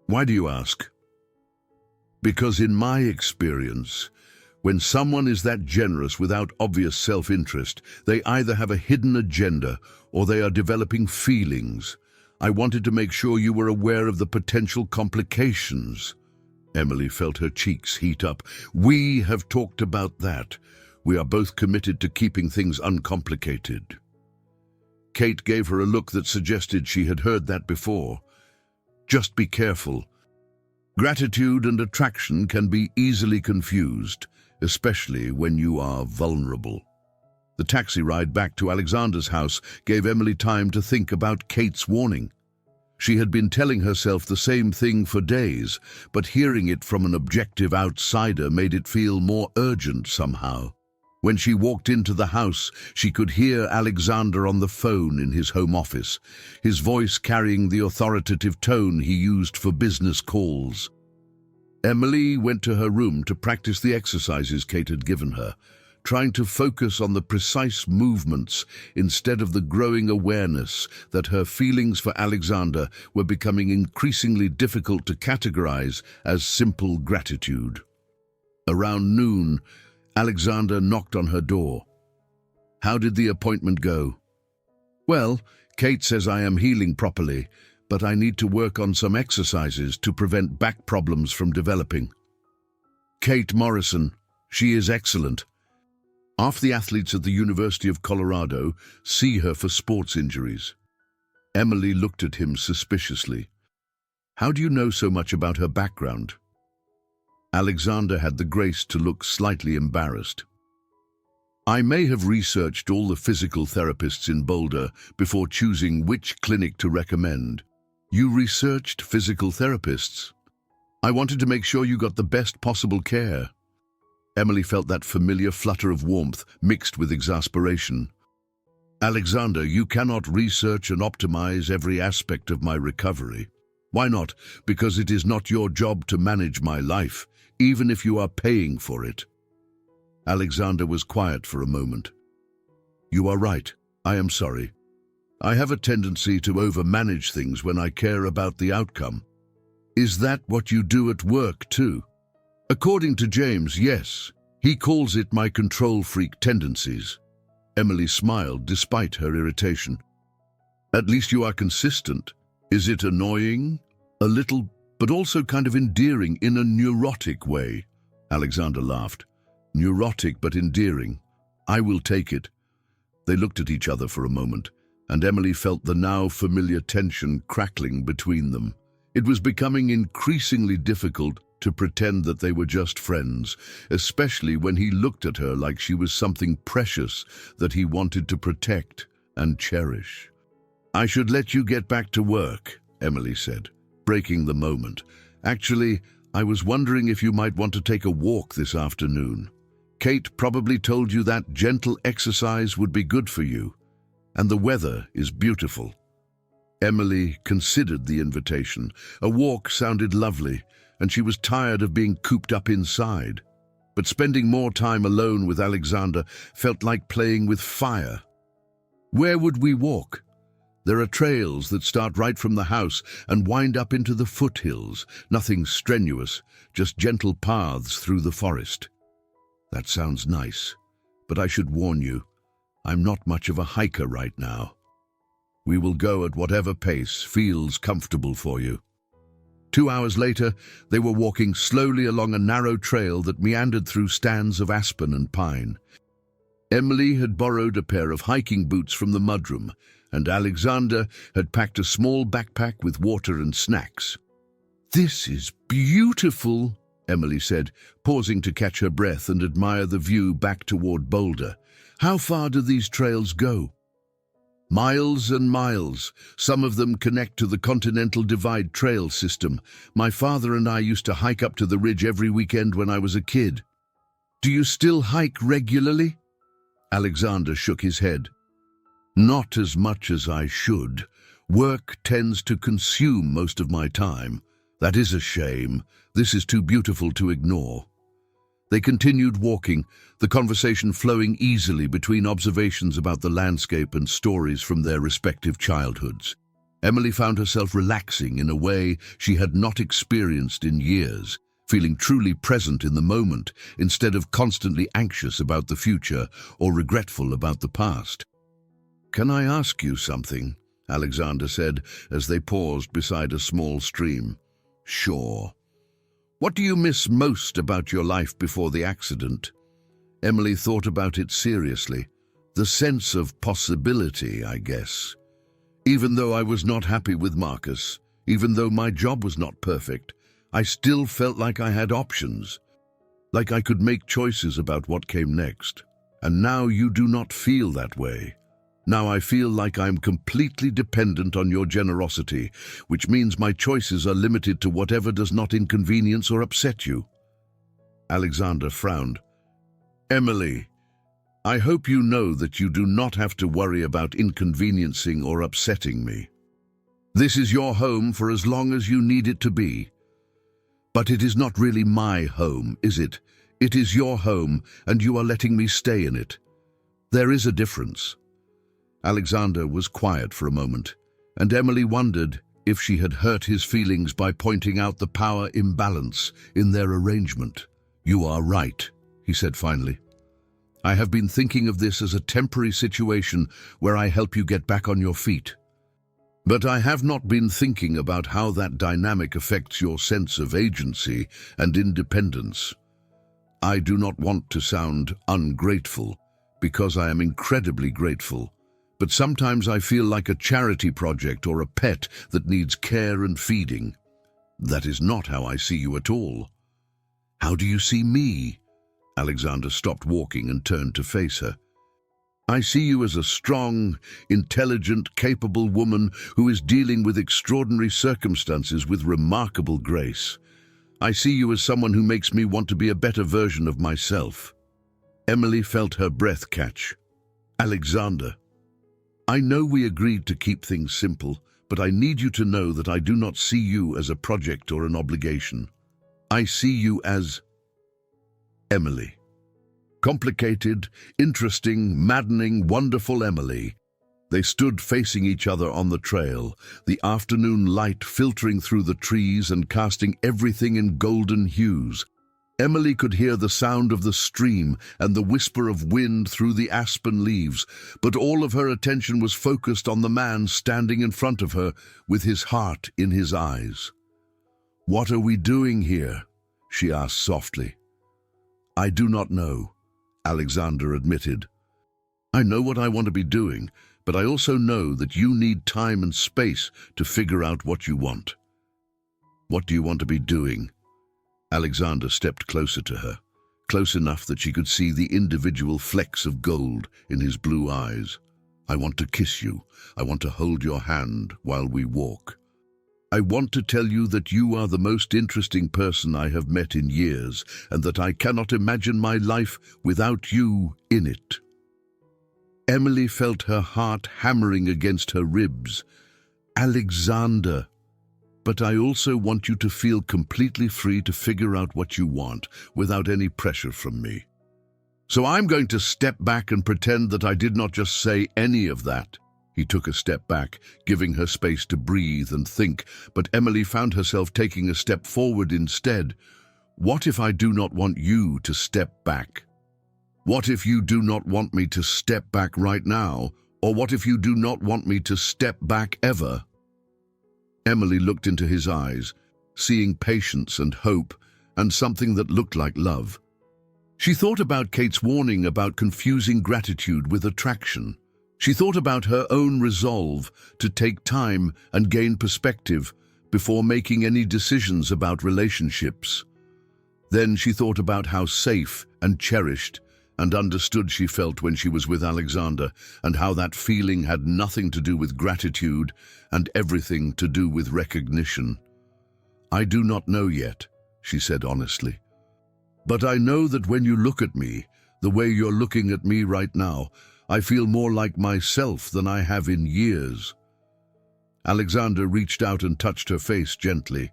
"Why do you ask?" "Because in my experience, when someone is that generous without obvious self-interest, they either have a hidden agenda or they are developing feelings. I wanted to make sure you were aware of the potential complications." Emily felt her cheeks heat up. "We have talked about that. We are both committed to keeping things uncomplicated." Kate gave her a look that suggested she had heard that before. "Just be careful. Gratitude and attraction can be easily confused, especially when you are vulnerable." The taxi ride back to Alexander's house gave Emily time to think about Kate's warning. She had been telling herself the same thing for days, but hearing it from an objective outsider made it feel more urgent somehow. When she walked into the house, she could hear Alexander on the phone in his home office, his voice carrying the authoritative tone he used for business calls. Emily went to her room to practice the exercises Kate had given her, trying to focus on the precise movements instead of the growing awareness that her feelings for Alexander were becoming increasingly difficult to categorize as simple gratitude. Around noon, Alexander knocked on her door. "How did the appointment go?" "Well, Kate says I am healing properly, but I need to work on some exercises to prevent back problems from developing." "Kate Morrison, she is excellent. Half the athletes at the University of Colorado see her for sports injuries." Emily looked at him suspiciously. "How do you know so much about her background?" Alexander had the grace to look slightly embarrassed. "I may have researched all the physical therapists in Boulder before choosing which clinic to recommend." "You researched physical therapists?" "I wanted to make sure you got the best possible care." Emily felt that familiar flutter of warmth mixed with exasperation. "Alexander, you cannot research and optimize every aspect of my recovery." "Why not?" "Because it is not your job to manage my life, even if you are paying for it." Alexander was quiet for a moment. "You are right. I am sorry. I have a tendency to overmanage things when I care about the outcome. Is that what you do at work too? According to James, yes. He calls it my control freak tendencies. Emily smiled despite her irritation. At least you are consistent. Is it annoying? A little, but also kind of endearing in a neurotic way. Alexander laughed. Neurotic but endearing. I will take it. They looked at each other for a moment, and Emily felt the now familiar tension crackling between them. It was becoming increasingly difficult to pretend that they were just friends, especially when he looked at her like she was something precious that he wanted to protect and cherish. I should let you get back to work, Emily said, breaking the moment. Actually, I was wondering if you might want to take a walk this afternoon. Kate probably told you that gentle exercise would be good for you, and the weather is beautiful. Emily considered the invitation. A walk sounded lovely, and she was tired of being cooped up inside. But spending more time alone with Alexander felt like playing with fire. Where would we walk? There are trails that start right from the house and wind up into the foothills. Nothing strenuous, just gentle paths through the forest. That sounds nice, but I should warn you, I'm not much of a hiker right now. We will go at whatever pace feels comfortable for you. 2 hours later, they were walking slowly along a narrow trail that meandered through stands of aspen and pine. Emily had borrowed a pair of hiking boots from the mudroom, and Alexander had packed a small backpack with water and snacks. This is beautiful, Emily said, pausing to catch her breath and admire the view back toward Boulder. How far do these trails go? Miles and miles. Some of them connect to the Continental Divide Trail system. My father and I used to hike up to the ridge every weekend when I was a kid. Do you still hike regularly? Alexander shook his head. Not as much as I should. Work tends to consume most of my time. That is a shame. This is too beautiful to ignore. They continued walking, the conversation flowing easily between observations about the landscape and stories from their respective childhoods. Emily found herself relaxing in a way she had not experienced in years, feeling truly present in the moment instead of constantly anxious about the future or regretful about the past. Can I ask you something? Alexander said as they paused beside a small stream. Sure. What do you miss most about your life before the accident? Emily thought about it seriously. The sense of possibility, I guess. Even though I was not happy with Marcus, even though my job was not perfect, I still felt like I had options, like I could make choices about what came next. And now you do not feel that way. Now I feel like I'm completely dependent on your generosity, which means my choices are limited to whatever does not inconvenience or upset you. Alexander frowned. Emily, I hope you know that you do not have to worry about inconveniencing or upsetting me. This is your home for as long as you need it to be. But it is not really my home, is it? It is your home, and you are letting me stay in it. There is a difference. Alexander was quiet for a moment, and Emily wondered if she had hurt his feelings by pointing out the power imbalance in their arrangement. You are right, he said finally. I have been thinking of this as a temporary situation where I help you get back on your feet. But I have not been thinking about how that dynamic affects your sense of agency and independence. I do not want to sound ungrateful, because I am incredibly grateful. But sometimes I feel like a charity project or a pet that needs care and feeding. That is not how I see you at all. How do you see me? Alexander stopped walking and turned to face her. I see you as a strong, intelligent, capable woman who is dealing with extraordinary circumstances with remarkable grace. I see you as someone who makes me want to be a better version of myself. Emily felt her breath catch. Alexander, I know we agreed to keep things simple, but I need you to know that I do not see you as a project or an obligation. I see you as Emily. Complicated, interesting, maddening, wonderful Emily. They stood facing each other on the trail, the afternoon light filtering through the trees and casting everything in golden hues. Emily could hear the sound of the stream and the whisper of wind through the aspen leaves, but all of her attention was focused on the man standing in front of her with his heart in his eyes. "What are we doing here?" she asked softly. "I do not know," Alexander admitted. "I know what I want to be doing, but I also know that you need time and space to figure out what you want." "What do you want to be doing?" Alexander stepped closer to her, close enough that she could see the individual flecks of gold in his blue eyes. "I want to kiss you. I want to hold your hand while we walk. I want to tell you that you are the most interesting person I have met in years, and that I cannot imagine my life without you in it." Emily felt her heart hammering against her ribs. "Alexander, but I also want you to feel completely free to figure out what you want without any pressure from me. So I'm going to step back and pretend that I did not just say any of that." He took a step back, giving her space to breathe and think, but Emily found herself taking a step forward instead. "What if I do not want you to step back? What if you do not want me to step back right now? Or what if you do not want me to step back ever?" Emily looked into his eyes, seeing patience and hope and something that looked like love. She thought about Kate's warning about confusing gratitude with attraction. She thought about her own resolve to take time and gain perspective before making any decisions about relationships. Then she thought about how safe and cherished and understood she felt when she was with Alexander, and how that feeling had nothing to do with gratitude and everything to do with recognition. "I do not know yet," she said honestly. "But I know that when you look at me, the way you're looking at me right now, I feel more like myself than I have in years." Alexander reached out and touched her face gently,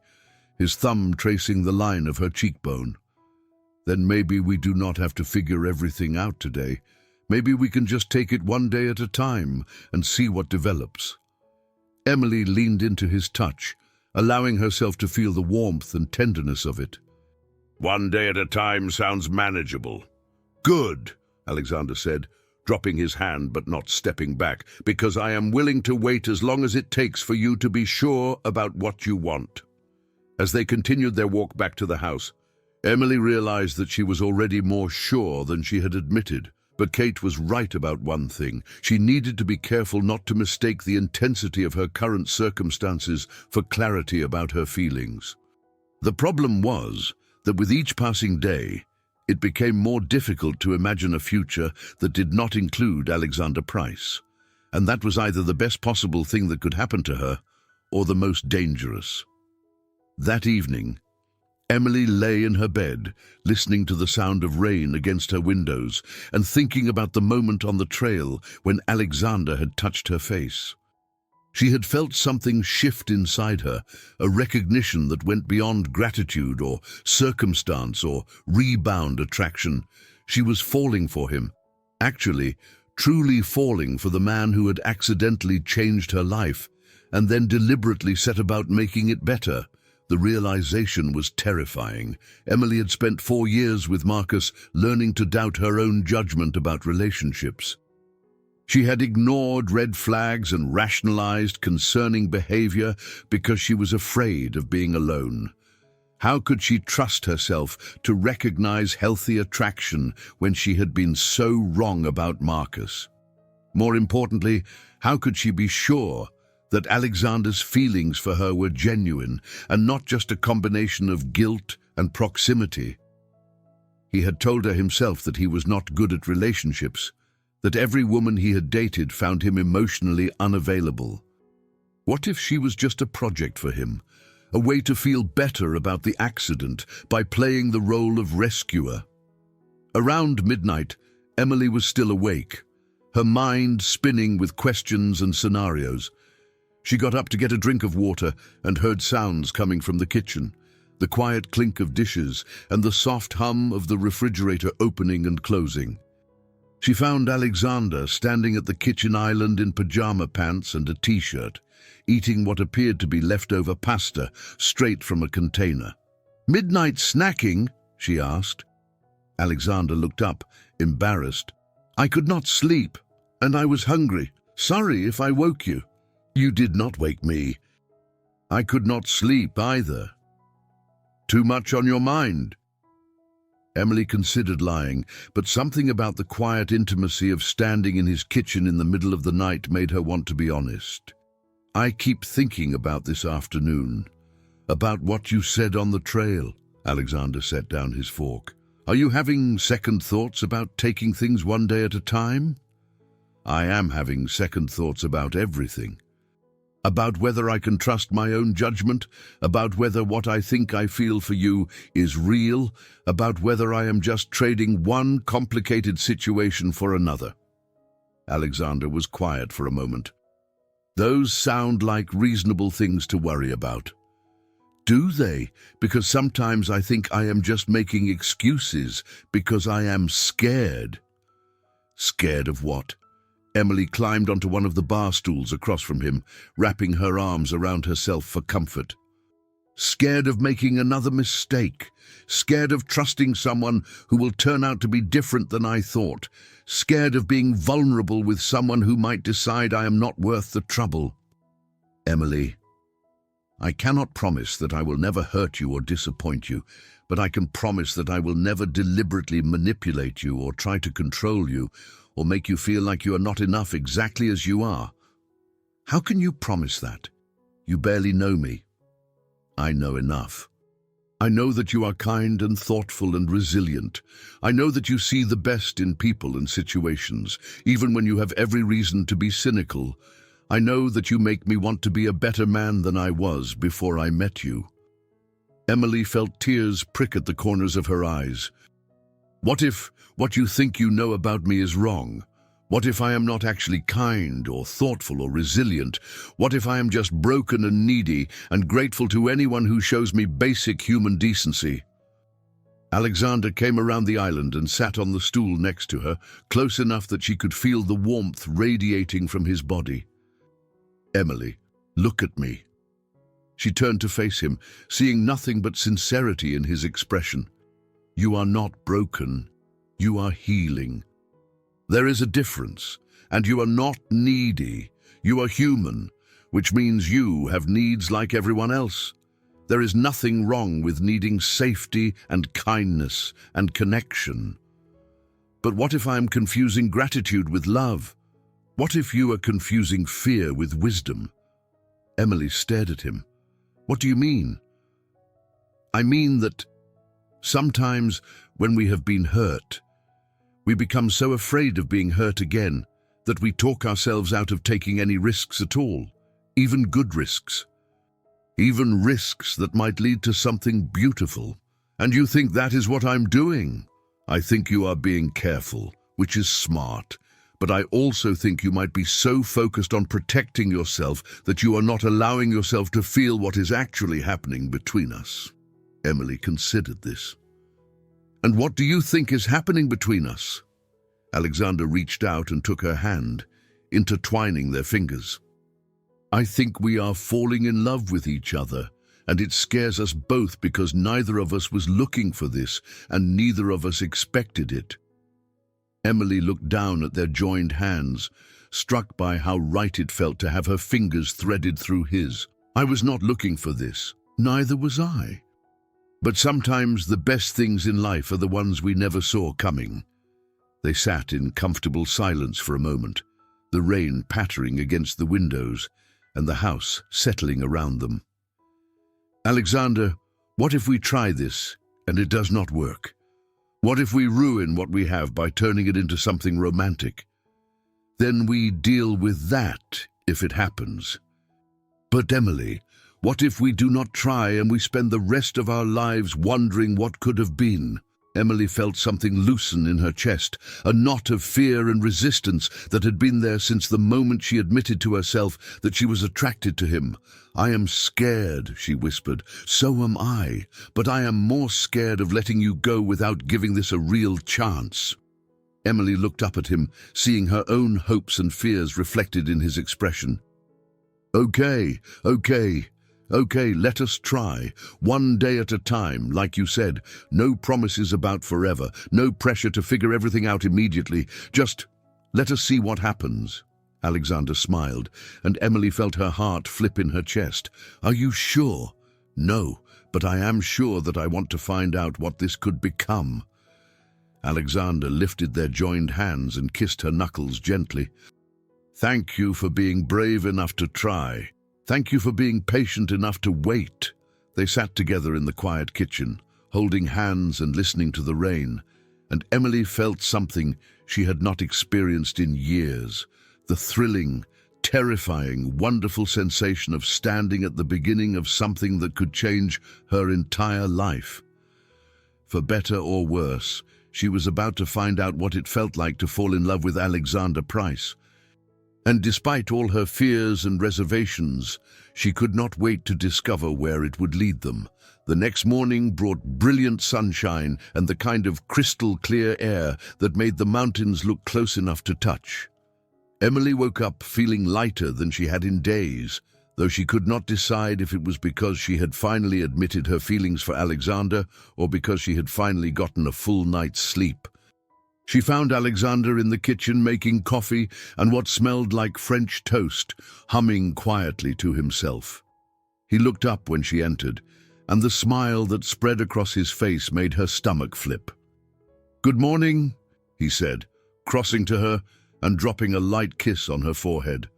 his thumb tracing the line of her cheekbone. "Then maybe we do not have to figure everything out today. Maybe we can just take it one day at a time and see what develops." Emily leaned into his touch, allowing herself to feel the warmth and tenderness of it. "One day at a time sounds manageable." "Good," Alexander said, dropping his hand but not stepping back, "because I am willing to wait as long as it takes for you to be sure about what you want." As they continued their walk back to the house, Emily realized that she was already more sure than she had admitted. But Kate was right about one thing. She needed to be careful not to mistake the intensity of her current circumstances for clarity about her feelings. The problem was that with each passing day, it became more difficult to imagine a future that did not include Alexander Price. And that was either the best possible thing that could happen to her, or the most dangerous. That evening, Emily lay in her bed, listening to the sound of rain against her windows and thinking about the moment on the trail when Alexander had touched her face. She had felt something shift inside her, a recognition that went beyond gratitude or circumstance or rebound attraction. She was falling for him, actually, truly falling for the man who had accidentally changed her life and then deliberately set about making it better. The realization was terrifying. Emily had spent 4 years with Marcus, learning to doubt her own judgment about relationships. She had ignored red flags and rationalized concerning behavior because she was afraid of being alone. How could she trust herself to recognize healthy attraction when she had been so wrong about Marcus? More importantly, how could she be sure that Alexander's feelings for her were genuine and not just a combination of guilt and proximity? He had told her himself that he was not good at relationships, that every woman he had dated found him emotionally unavailable. What if she was just a project for him, a way to feel better about the accident by playing the role of rescuer? Around midnight, Emily was still awake, her mind spinning with questions and scenarios. She got up to get a drink of water and heard sounds coming from the kitchen, the quiet clink of dishes and the soft hum of the refrigerator opening and closing. She found Alexander standing at the kitchen island in pajama pants and a t-shirt, eating what appeared to be leftover pasta straight from a container. "Midnight snacking?" she asked. Alexander looked up, embarrassed. "I could not sleep, and I was hungry. Sorry if I woke you." "You did not wake me. I could not sleep either." "Too much on your mind?" Emily considered lying, but something about the quiet intimacy of standing in his kitchen in the middle of the night made her want to be honest. "I keep thinking about this afternoon, about what you said on the trail." Alexander set down his fork. "Are you having second thoughts about taking things one day at a time?" "I am having second thoughts about everything. About whether I can trust my own judgment, about whether what I think I feel for you is real, about whether I am just trading one complicated situation for another." Alexander was quiet for a moment. "Those sound like reasonable things to worry about." "Do they? Because sometimes I think I am just making excuses because I am scared." "Scared of what?" Emily climbed onto one of the bar stools across from him, wrapping her arms around herself for comfort. "Scared of making another mistake. Scared of trusting someone who will turn out to be different than I thought. Scared of being vulnerable with someone who might decide I am not worth the trouble." "Emily, I cannot promise that I will never hurt you or disappoint you, but I can promise that I will never deliberately manipulate you or try to control you or make you feel like you are not enough exactly as you are." "How can you promise that? You barely know me." "I know enough. I know that you are kind and thoughtful and resilient. I know that you see the best in people and situations, even when you have every reason to be cynical. I know that you make me want to be a better man than I was before I met you." Emily felt tears prick at the corners of her eyes. "What if what you think you know about me is wrong? What if I am not actually kind or thoughtful or resilient? What if I am just broken and needy and grateful to anyone who shows me basic human decency?" Alexander came around the island and sat on the stool next to her, close enough that she could feel the warmth radiating from his body. "Emily, look at me." She turned to face him, seeing nothing but sincerity in his expression. "You are not broken. You are healing. There is a difference, and you are not needy. You are human, which means you have needs like everyone else. There is nothing wrong with needing safety and kindness and connection. But what if I am confusing gratitude with love? What if you are confusing fear with wisdom?" Emily stared at him. "What do you mean?" "I mean that sometimes when we have been hurt, we become so afraid of being hurt again that we talk ourselves out of taking any risks at all, even good risks. Even risks that might lead to something beautiful. And you think that is what I'm doing? I think you are being careful, which is smart. But I also think you might be so focused on protecting yourself that you are not allowing yourself to feel what is actually happening between us." Emily considered this. "And what do you think is happening between us?" Alexander reached out and took her hand, intertwining their fingers. "I think we are falling in love with each other, and it scares us both because neither of us was looking for this and neither of us expected it." Emily looked down at their joined hands, struck by how right it felt to have her fingers threaded through his. "I was not looking for this. Neither was I. But sometimes the best things in life are the ones we never saw coming." They sat in comfortable silence for a moment, the rain pattering against the windows and the house settling around them. "Alexander, what if we try this and it does not work? What if we ruin what we have by turning it into something romantic? Then we deal with that if it happens. But Emily, what if we do not try and we spend the rest of our lives wondering what could have been?" Emily felt something loosen in her chest, a knot of fear and resistance that had been there since the moment she admitted to herself that she was attracted to him. "I am scared," she whispered. "So am I, but I am more scared of letting you go without giving this a real chance." Emily looked up at him, seeing her own hopes and fears reflected in his expression. Okay, okay, okay, let us try. One day at a time, like you said. No promises about forever. No pressure to figure everything out immediately. Just let us see what happens. Alexander smiled, and Emily felt her heart flip in her chest. Are you sure? No, but I am sure that I want to find out what this could become. Alexander lifted their joined hands and kissed her knuckles gently. Thank you for being brave enough to try. Thank you for being patient enough to wait. They sat together in the quiet kitchen, holding hands and listening to the rain, and Emily felt something she had not experienced in years, the thrilling, terrifying, wonderful sensation of standing at the beginning of something that could change her entire life. For better or worse, she was about to find out what it felt like to fall in love with Alexander Price. And despite all her fears and reservations, she could not wait to discover where it would lead them. The next morning brought brilliant sunshine and the kind of crystal-clear air that made the mountains look close enough to touch. Emily woke up feeling lighter than she had in days, though she could not decide if it was because she had finally admitted her feelings for Alexander or because she had finally gotten a full night's sleep. She found Alexander in the kitchen making coffee and what smelled like French toast, humming quietly to himself. He looked up when she entered, and the smile that spread across his face made her stomach flip. "Good morning," he said, crossing to her and dropping a light kiss on her forehead.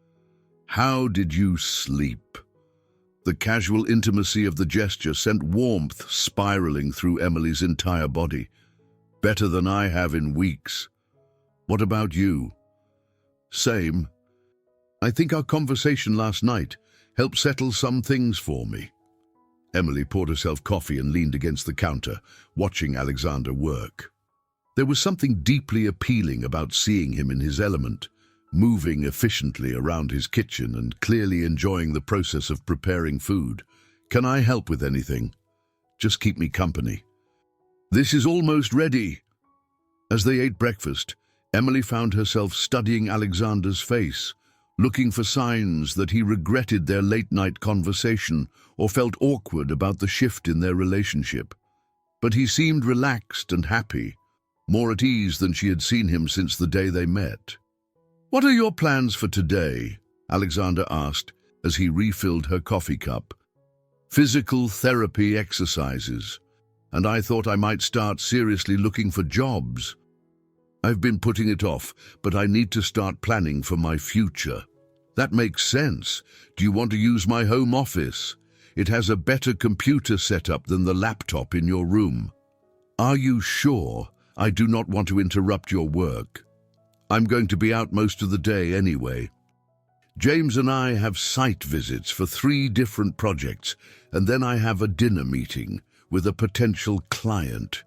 "How did you sleep?" The casual intimacy of the gesture sent warmth spiraling through Emily's entire body. "Better than I have in weeks. What about you?" "Same. I think our conversation last night helped settle some things for me." Emily poured herself coffee and leaned against the counter, watching Alexander work. There was something deeply appealing about seeing him in his element, moving efficiently around his kitchen and clearly enjoying the process of preparing food. "Can I help with anything? Just keep me company." "This is almost ready." As they ate breakfast, Emily found herself studying Alexander's face, looking for signs that he regretted their late-night conversation or felt awkward about the shift in their relationship. But he seemed relaxed and happy, more at ease than she had seen him since the day they met. "What are your plans for today?" Alexander asked as he refilled her coffee cup. "Physical therapy exercises, and I thought I might start seriously looking for jobs. I've been putting it off, but I need to start planning for my future." "That makes sense. Do you want to use my home office? It has a better computer setup than the laptop in your room." "Are you sure? I do not want to interrupt your work. I'm going to be out most of the day anyway. James and I have site visits for 3 different projects, and then I have a dinner meeting with a potential client."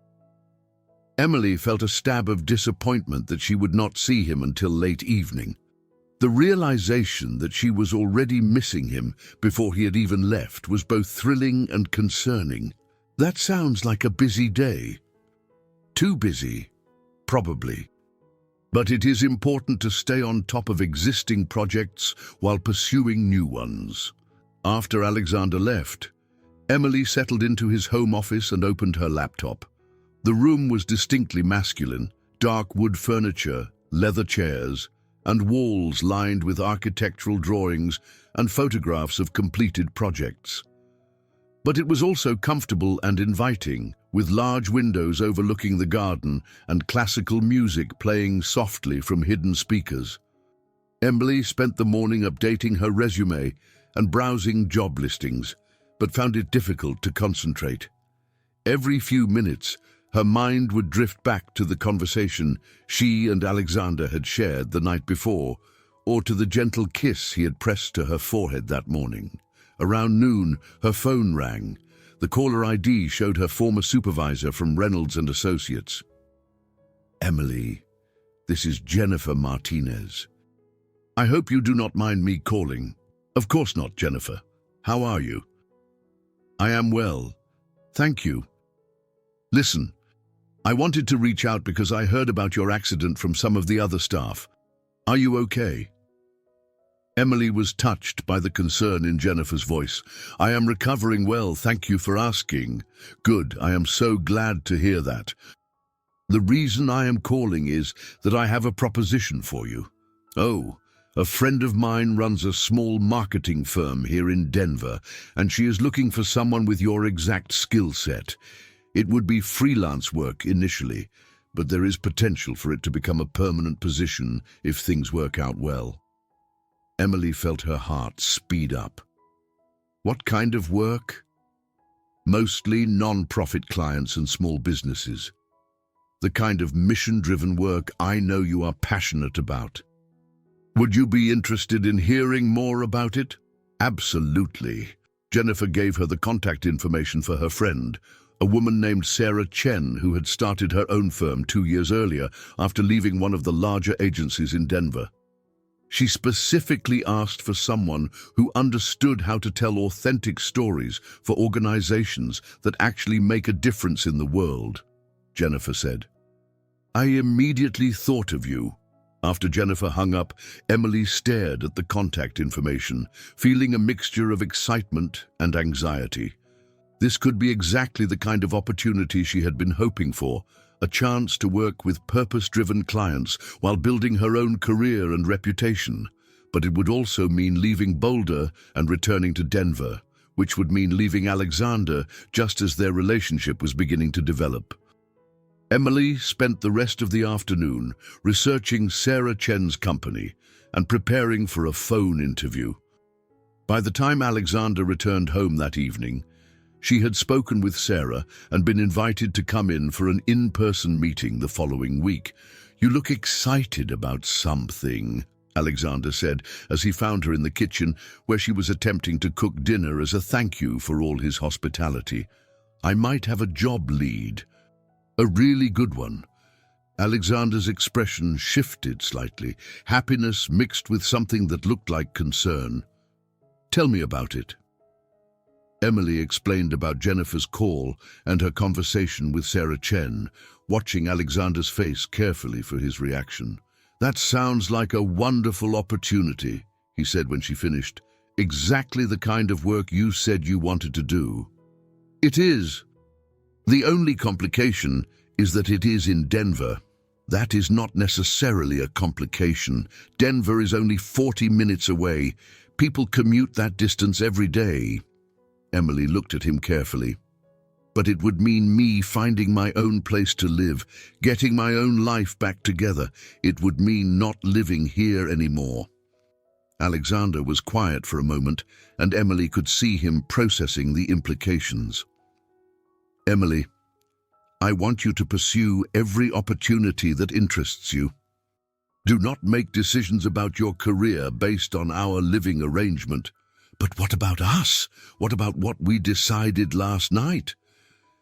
Emily felt a stab of disappointment that she would not see him until late evening. The realization that she was already missing him before he had even left was both thrilling and concerning. That sounds like a busy day. Too busy, probably. But it is important to stay on top of existing projects while pursuing new ones. After Alexander left, Emily settled into his home office and opened her laptop. The room was distinctly masculine, dark wood furniture, leather chairs, and walls lined with architectural drawings and photographs of completed projects. But it was also comfortable and inviting, with large windows overlooking the garden and classical music playing softly from hidden speakers. Emily spent the morning updating her resume and browsing job listings, but found it difficult to concentrate. Every few minutes, her mind would drift back to the conversation she and Alexander had shared the night before, or to the gentle kiss he had pressed to her forehead that morning. Around noon, her phone rang. The caller ID showed her former supervisor from Reynolds and Associates. "Emily, this is Jennifer Martinez. I hope you do not mind me calling." "Of course not, Jennifer. How are you?" "I am well. Thank you. Listen, I wanted to reach out because I heard about your accident from some of the other staff. Are you okay? Emily was touched by the concern in Jennifer's voice. I am recovering well, thank you for asking. Good, I am so glad to hear that. The reason I am calling is that I have a proposition for you. Oh, a friend of mine runs a small marketing firm here in Denver, and she is looking for someone with your exact skill set. It would be freelance work initially, but there is potential for it to become a permanent position if things work out well. Emily felt her heart speed up. What kind of work? Mostly non-profit clients and small businesses. The kind of mission-driven work I know you are passionate about. Would you be interested in hearing more about it? Absolutely. Jennifer gave her the contact information for her friend, a woman named Sarah Chen, who had started her own firm 2 years earlier after leaving one of the larger agencies in Denver. She specifically asked for someone who understood how to tell authentic stories for organizations that actually make a difference in the world, Jennifer said. I immediately thought of you. After Jennifer hung up, Emily stared at the contact information, feeling a mixture of excitement and anxiety. This could be exactly the kind of opportunity she had been hoping for, a chance to work with purpose-driven clients while building her own career and reputation. But it would also mean leaving Boulder and returning to Denver, which would mean leaving Alexander just as their relationship was beginning to develop. Emily spent the rest of the afternoon researching Sarah Chen's company and preparing for a phone interview. By the time Alexander returned home that evening, she had spoken with Sarah and been invited to come in for an in-person meeting the following week. You look excited about something, Alexander said as he found her in the kitchen where she was attempting to cook dinner as a thank you for all his hospitality. I might have a job lead. A really good one. Alexander's expression shifted slightly, happiness mixed with something that looked like concern. Tell me about it. Emily explained about Jennifer's call and her conversation with Sarah Chen, watching Alexander's face carefully for his reaction. That sounds like a wonderful opportunity, he said when she finished. Exactly the kind of work you said you wanted to do. It is. The only complication is that it is in Denver. That is not necessarily a complication. Denver is only 40 minutes away. People commute that distance every day. Emily looked at him carefully. But it would mean me finding my own place to live, getting my own life back together. It would mean not living here anymore. Alexander was quiet for a moment, and Emily could see him processing the implications. Emily, I want you to pursue every opportunity that interests you. Do not make decisions about your career based on our living arrangement. But what about us? What about what we decided last night?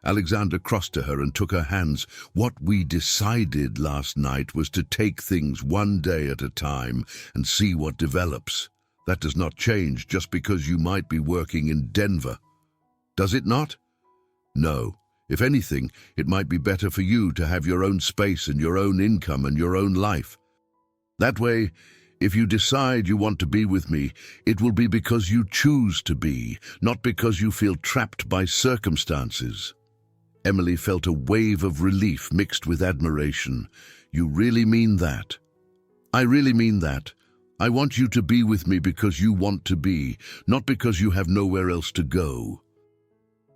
Alexander crossed to her and took her hands. What we decided last night was to take things one day at a time and see what develops. That does not change just because you might be working in Denver. Does it not? No. If anything, it might be better for you to have your own space and your own income and your own life. That way, if you decide you want to be with me, it will be because you choose to be, not because you feel trapped by circumstances. Emily felt a wave of relief mixed with admiration. You really mean that? I really mean that. I want you to be with me because you want to be, not because you have nowhere else to go.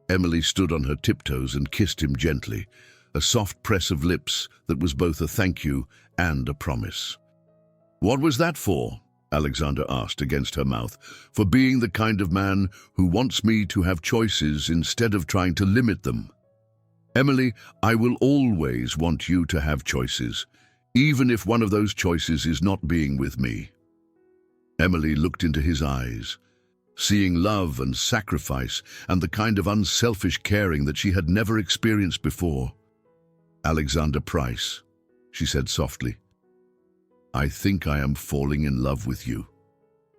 Emily stood on her tiptoes and kissed him gently, a soft press of lips that was both a thank you and a promise. What was that for? Alexander asked against her mouth. For being the kind of man who wants me to have choices instead of trying to limit them. Emily, I will always want you to have choices, even if one of those choices is not being with me. Emily looked into his eyes, seeing love and sacrifice and the kind of unselfish caring that she had never experienced before. Alexander Price, she said softly. I think I am falling in love with you.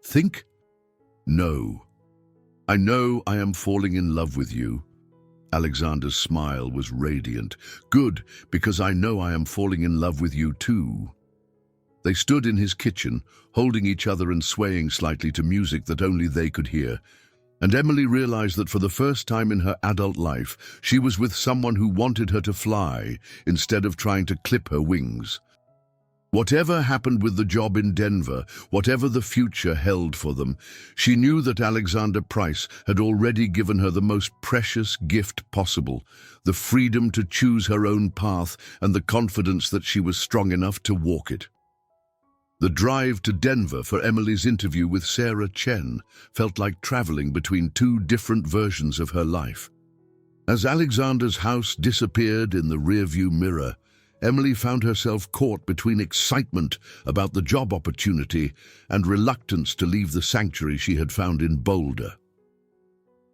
Think? No. I know I am falling in love with you. Alexander's smile was radiant. Good, because I know I am falling in love with you too. They stood in his kitchen, holding each other and swaying slightly to music that only they could hear. And Emily realized that for the first time in her adult life, she was with someone who wanted her to fly instead of trying to clip her wings. Whatever happened with the job in Denver, whatever the future held for them, she knew that Alexander Price had already given her the most precious gift possible, the freedom to choose her own path and the confidence that she was strong enough to walk it. The drive to Denver for Emily's interview with Sarah Chen felt like traveling between two different versions of her life. As Alexander's house disappeared in the rearview mirror, Emily found herself caught between excitement about the job opportunity and reluctance to leave the sanctuary she had found in Boulder.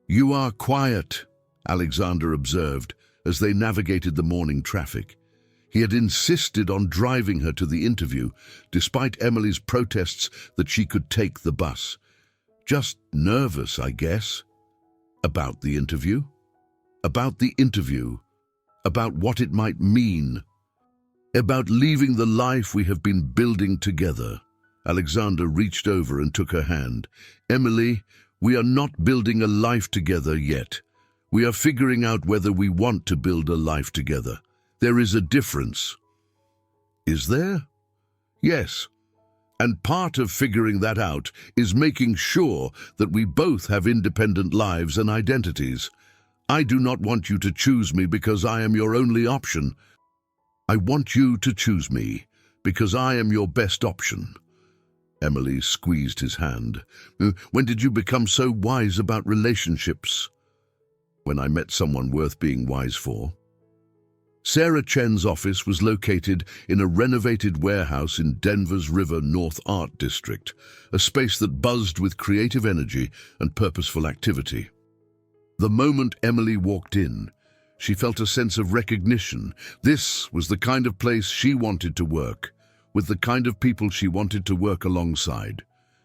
"You are quiet," Alexander observed as they navigated the morning traffic. He had insisted on driving her to the interview, despite Emily's protests that she could take the bus. Just nervous, I guess. About the interview? About the interview. About what it might mean. About leaving the life we have been building together. Alexander reached over and took her hand. "Emily, we are not building a life together yet. We are figuring out whether we want to build a life together. There is a difference." "Is there?" "Yes. And part of figuring that out is making sure that we both have independent lives and identities. I do not want you to choose me because I am your only option. I want you to choose me because I am your best option." Emily squeezed his hand. "When did you become so wise about relationships?" "When I met someone worth being wise for." Sarah Chen's office was located in a renovated warehouse in Denver's River North Art District, a space that buzzed with creative energy and purposeful activity. The moment Emily walked in, she felt a sense of recognition. This was the kind of place she wanted to work, with the kind of people she wanted to work alongside.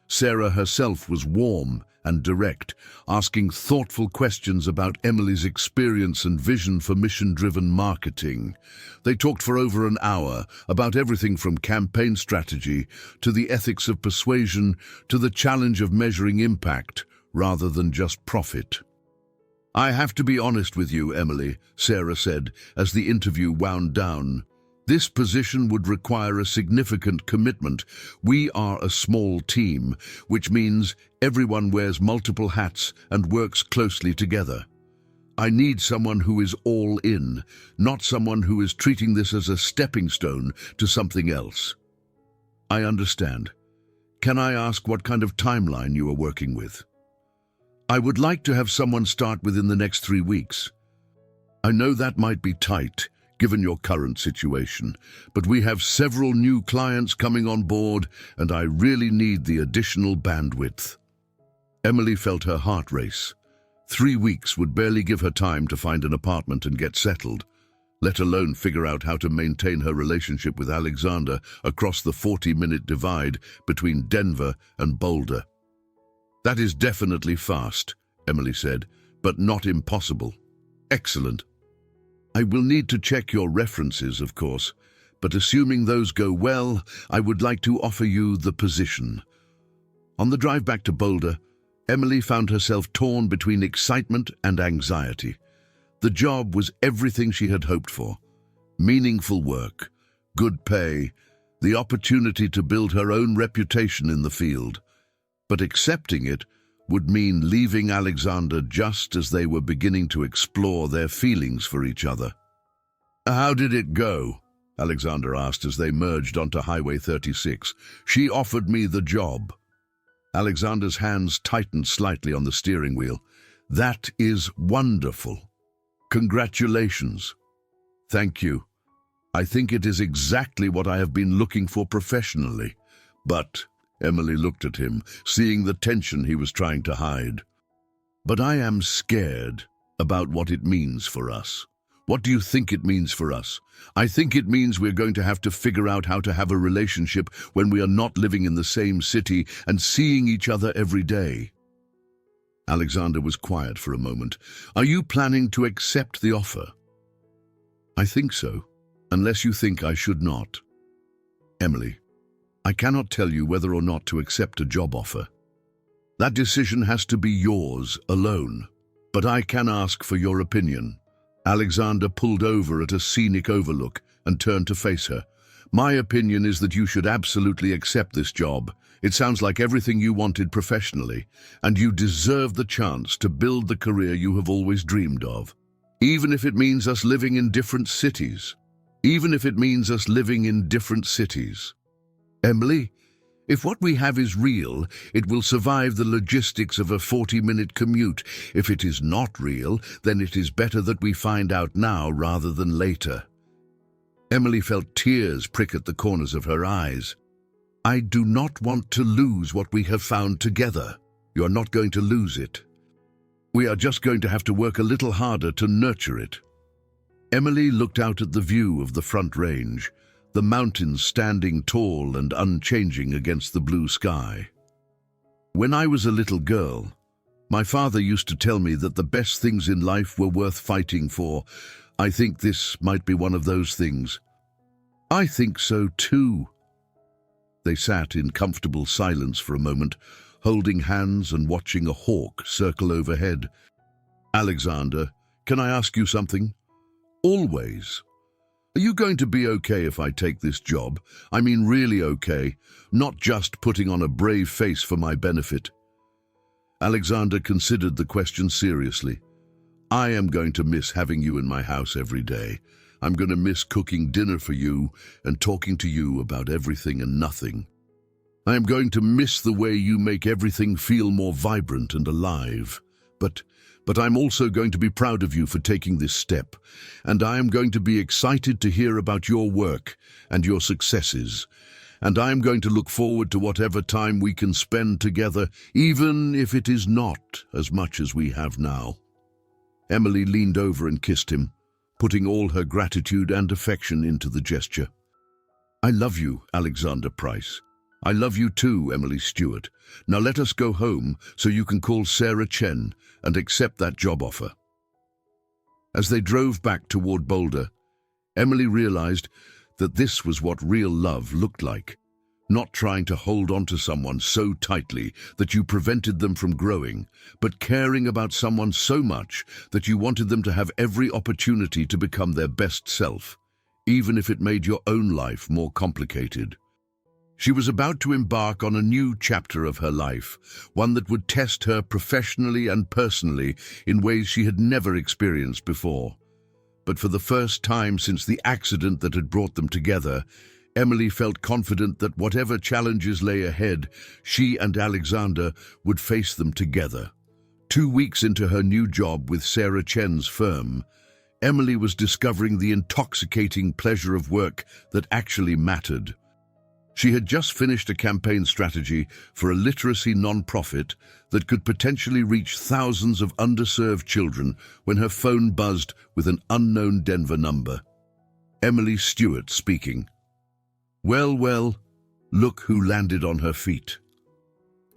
Sarah herself was warm and direct, asking thoughtful questions about Emily's experience and vision for mission-driven marketing. They talked for over an hour about everything from campaign strategy to the ethics of persuasion to the challenge of measuring impact rather than just profit. "I have to be honest with you, Emily," Sarah said as the interview wound down. "This position would require a significant commitment. We are a small team, which means everyone wears multiple hats and works closely together. I need someone who is all in, not someone who is treating this as a stepping stone to something else." "I understand. Can I ask what kind of timeline you are working with?" "I would like to have someone start within the next 3 weeks. I know that might be tight, given your current situation, but we have several new clients coming on board, and I really need the additional bandwidth." Emily felt her heart race. 3 weeks would barely give her time to find an apartment and get settled, let alone figure out how to maintain her relationship with Alexander across the 40-minute divide between Denver and Boulder. "That is definitely fast," Emily said, "but not impossible." "Excellent. I will need to check your references, of course, but assuming those go well, I would like to offer you the position." On the drive back to Boulder, Emily found herself torn between excitement and anxiety. The job was everything she had hoped for: meaningful work, good pay, the opportunity to build her own reputation in the field. But accepting it would mean leaving Alexander just as they were beginning to explore their feelings for each other. "How did it go?" Alexander asked as they merged onto Highway 36. "She offered me the job." Alexander's hands tightened slightly on the steering wheel. "That is wonderful. Congratulations." "Thank you. I think it is exactly what I have been looking for professionally. But," Emily looked at him, seeing the tension he was trying to hide, "but I am scared about what it means for us." "What do you think it means for us?" "I think it means we're going to have to figure out how to have a relationship when we are not living in the same city and seeing each other every day." Alexander was quiet for a moment. Are you planning to accept the offer? I think so, unless you think I should not. Emily, I cannot tell you whether or not to accept a job offer. That decision has to be yours alone. But I can ask for your opinion. Alexander pulled over at a scenic overlook and turned to face her. My opinion is that you should absolutely accept this job. It sounds like everything you wanted professionally, and you deserve the chance to build the career you have always dreamed of. Even if it means us living in different cities. Even if it means us living in different cities. Emily, if what we have is real, it will survive the logistics of a 40-minute commute. If it is not real, then it is better that we find out now rather than later. Emily felt tears prick at the corners of her eyes. I do not want to lose what we have found together. You are not going to lose it. We are just going to have to work a little harder to nurture it. Emily looked out at the view of the Front Range, the mountains standing tall and unchanging against the blue sky. When I was a little girl, my father used to tell me that the best things in life were worth fighting for. I think this might be one of those things. I think so too. They sat in comfortable silence for a moment, holding hands and watching a hawk circle overhead. Alexander, can I ask you something? Always. Are you going to be okay if I take this job? I mean really okay, not just putting on a brave face for my benefit. Alexander considered the question seriously. I am going to miss having you in my house every day. I'm going to miss cooking dinner for you and talking to you about everything and nothing. I am going to miss the way you make everything feel more vibrant and alive. But I'm also going to be proud of you for taking this step, and I am going to be excited to hear about your work and your successes, and I am going to look forward to whatever time we can spend together, even if it is not as much as we have now. Emily leaned over and kissed him, putting all her gratitude and affection into the gesture. I love you, Alexander Price. I love you too, Emily Stewart. Now let us go home so you can call Sarah Chen and accept that job offer. As they drove back toward Boulder, Emily realized that this was what real love looked like. Not trying to hold on to someone so tightly that you prevented them from growing, but caring about someone so much that you wanted them to have every opportunity to become their best self, even if it made your own life more complicated. She was about to embark on a new chapter of her life, one that would test her professionally and personally in ways she had never experienced before. But for the first time since the accident that had brought them together, Emily felt confident that whatever challenges lay ahead, she and Alexander would face them together. 2 weeks into her new job with Sarah Chen's firm, Emily was discovering the intoxicating pleasure of work that actually mattered. She had just finished a campaign strategy for a literacy non-profit that could potentially reach thousands of underserved children when her phone buzzed with an unknown Denver number. Emily Stewart speaking. Well, look who landed on her feet.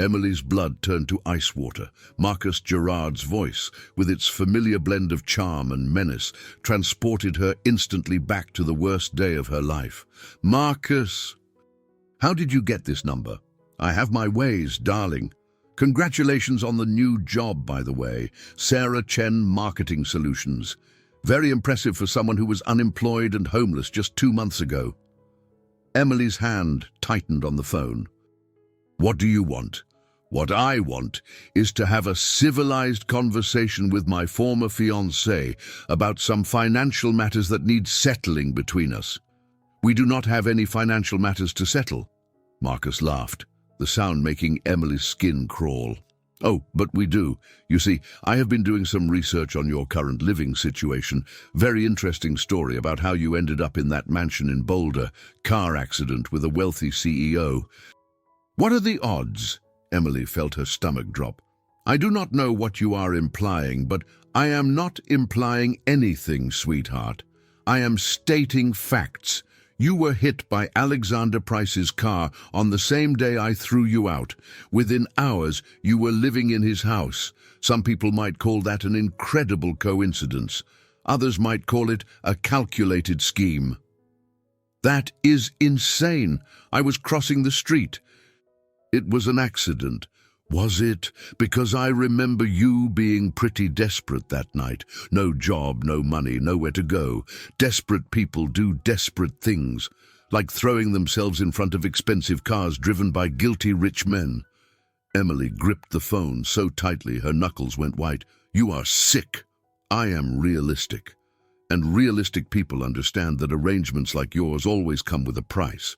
Emily's blood turned to ice water. Marcus Gerard's voice, with its familiar blend of charm and menace, transported her instantly back to the worst day of her life. Marcus! How did you get this number? I have my ways, darling. Congratulations on the new job, by the way. Sarah Chen Marketing Solutions. Very impressive for someone who was unemployed and homeless just 2 months ago. Emily's hand tightened on the phone. What do you want? What I want is to have a civilized conversation with my former fiancé about some financial matters that need settling between us. We do not have any financial matters to settle. Marcus laughed, the sound making Emily's skin crawl. Oh, but we do. You see, I have been doing some research on your current living situation. Very interesting story about how you ended up in that mansion in Boulder, car accident with a wealthy CEO. What are the odds? Emily felt her stomach drop. I do not know what you are implying, but I am not implying anything, sweetheart. I am stating facts. You were hit by Alexander Price's car on the same day I threw you out. Within hours, you were living in his house. Some people might call that an incredible coincidence. Others might call it a calculated scheme. That is insane. I was crossing the street. It was an accident. Was it? Because I remember you being pretty desperate that night. No job, no money, nowhere to go. Desperate people do desperate things, like throwing themselves in front of expensive cars driven by guilty rich men. Emily gripped the phone so tightly her knuckles went white. You are sick. I am realistic. And realistic people understand that arrangements like yours always come with a price.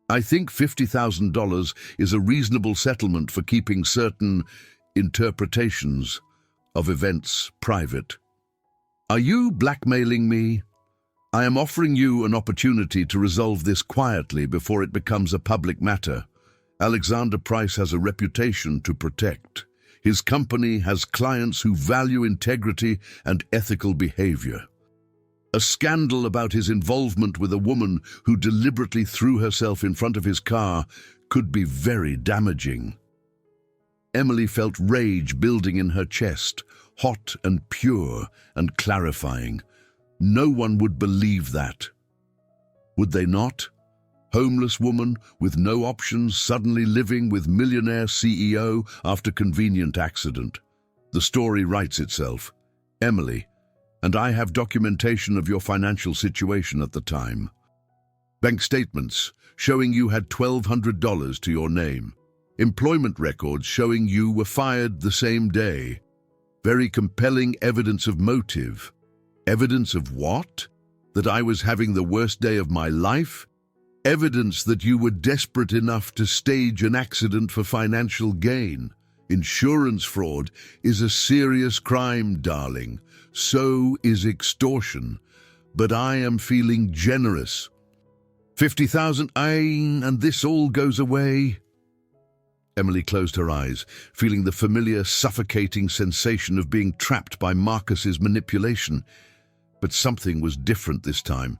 I think $50,000 is a reasonable settlement for keeping certain interpretations of events private. Are you blackmailing me? I am offering you an opportunity to resolve this quietly before it becomes a public matter. Alexander Price has a reputation to protect. His company has clients who value integrity and ethical behavior. A scandal about his involvement with a woman who deliberately threw herself in front of his car could be very damaging. Emily felt rage building in her chest, hot and pure and clarifying. No one would believe that. Would they not? Homeless woman with no options suddenly living with millionaire CEO after convenient accident. The story writes itself. Emily, and I have documentation of your financial situation at the time. Bank statements showing you had $1,200 to your name. Employment records showing you were fired the same day. Very compelling evidence of motive. Evidence of what? That I was having the worst day of my life? Evidence that you were desperate enough to stage an accident for financial gain. Insurance fraud is a serious crime, darling. So is extortion. But I am feeling generous. 50,000, and this all goes away. Emily closed her eyes, feeling the familiar, suffocating sensation of being trapped by Marcus's manipulation. But something was different this time.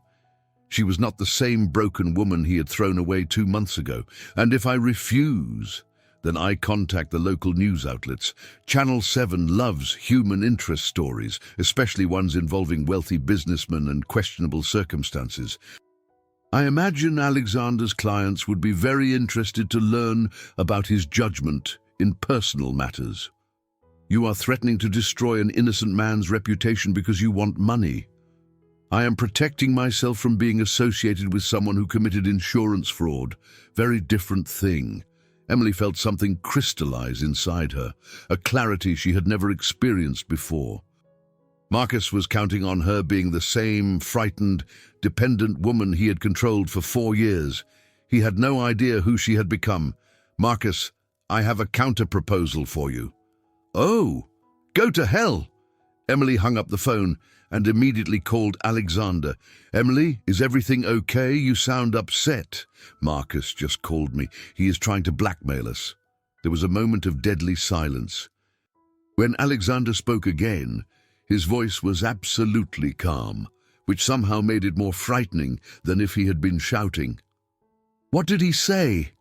She was not the same broken woman he had thrown away 2 months ago. And if I refuse, then I contact the local news outlets. Channel 7 loves human interest stories, especially ones involving wealthy businessmen and questionable circumstances. I imagine Alexander's clients would be very interested to learn about his judgment in personal matters. You are threatening to destroy an innocent man's reputation because you want money. I am protecting myself from being associated with someone who committed insurance fraud. Very different thing. Emily felt something crystallize inside her, a clarity she had never experienced before. Marcus was counting on her being the same frightened, dependent woman he had controlled for 4 years. He had no idea who she had become. Marcus, I have a counter-proposal for you. Oh, go to hell! Emily hung up the phone and immediately called Alexander. Emily, is everything okay? You sound upset. Marcus just called me. He is trying to blackmail us. There was a moment of deadly silence. When Alexander spoke again, his voice was absolutely calm, which somehow made it more frightening than if he had been shouting. What did he say?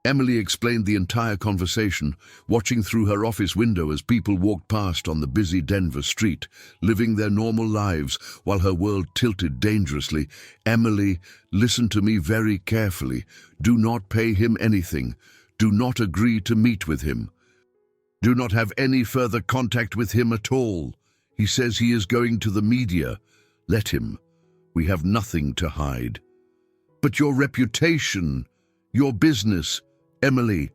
Emily explained the entire conversation, watching through her office window as people walked past on the busy Denver street, living their normal lives while her world tilted dangerously. Emily, listen to me very carefully. Do not pay him anything. Do not agree to meet with him. Do not have any further contact with him at all. He says he is going to the media. Let him. We have nothing to hide. But your reputation, your business, Emily,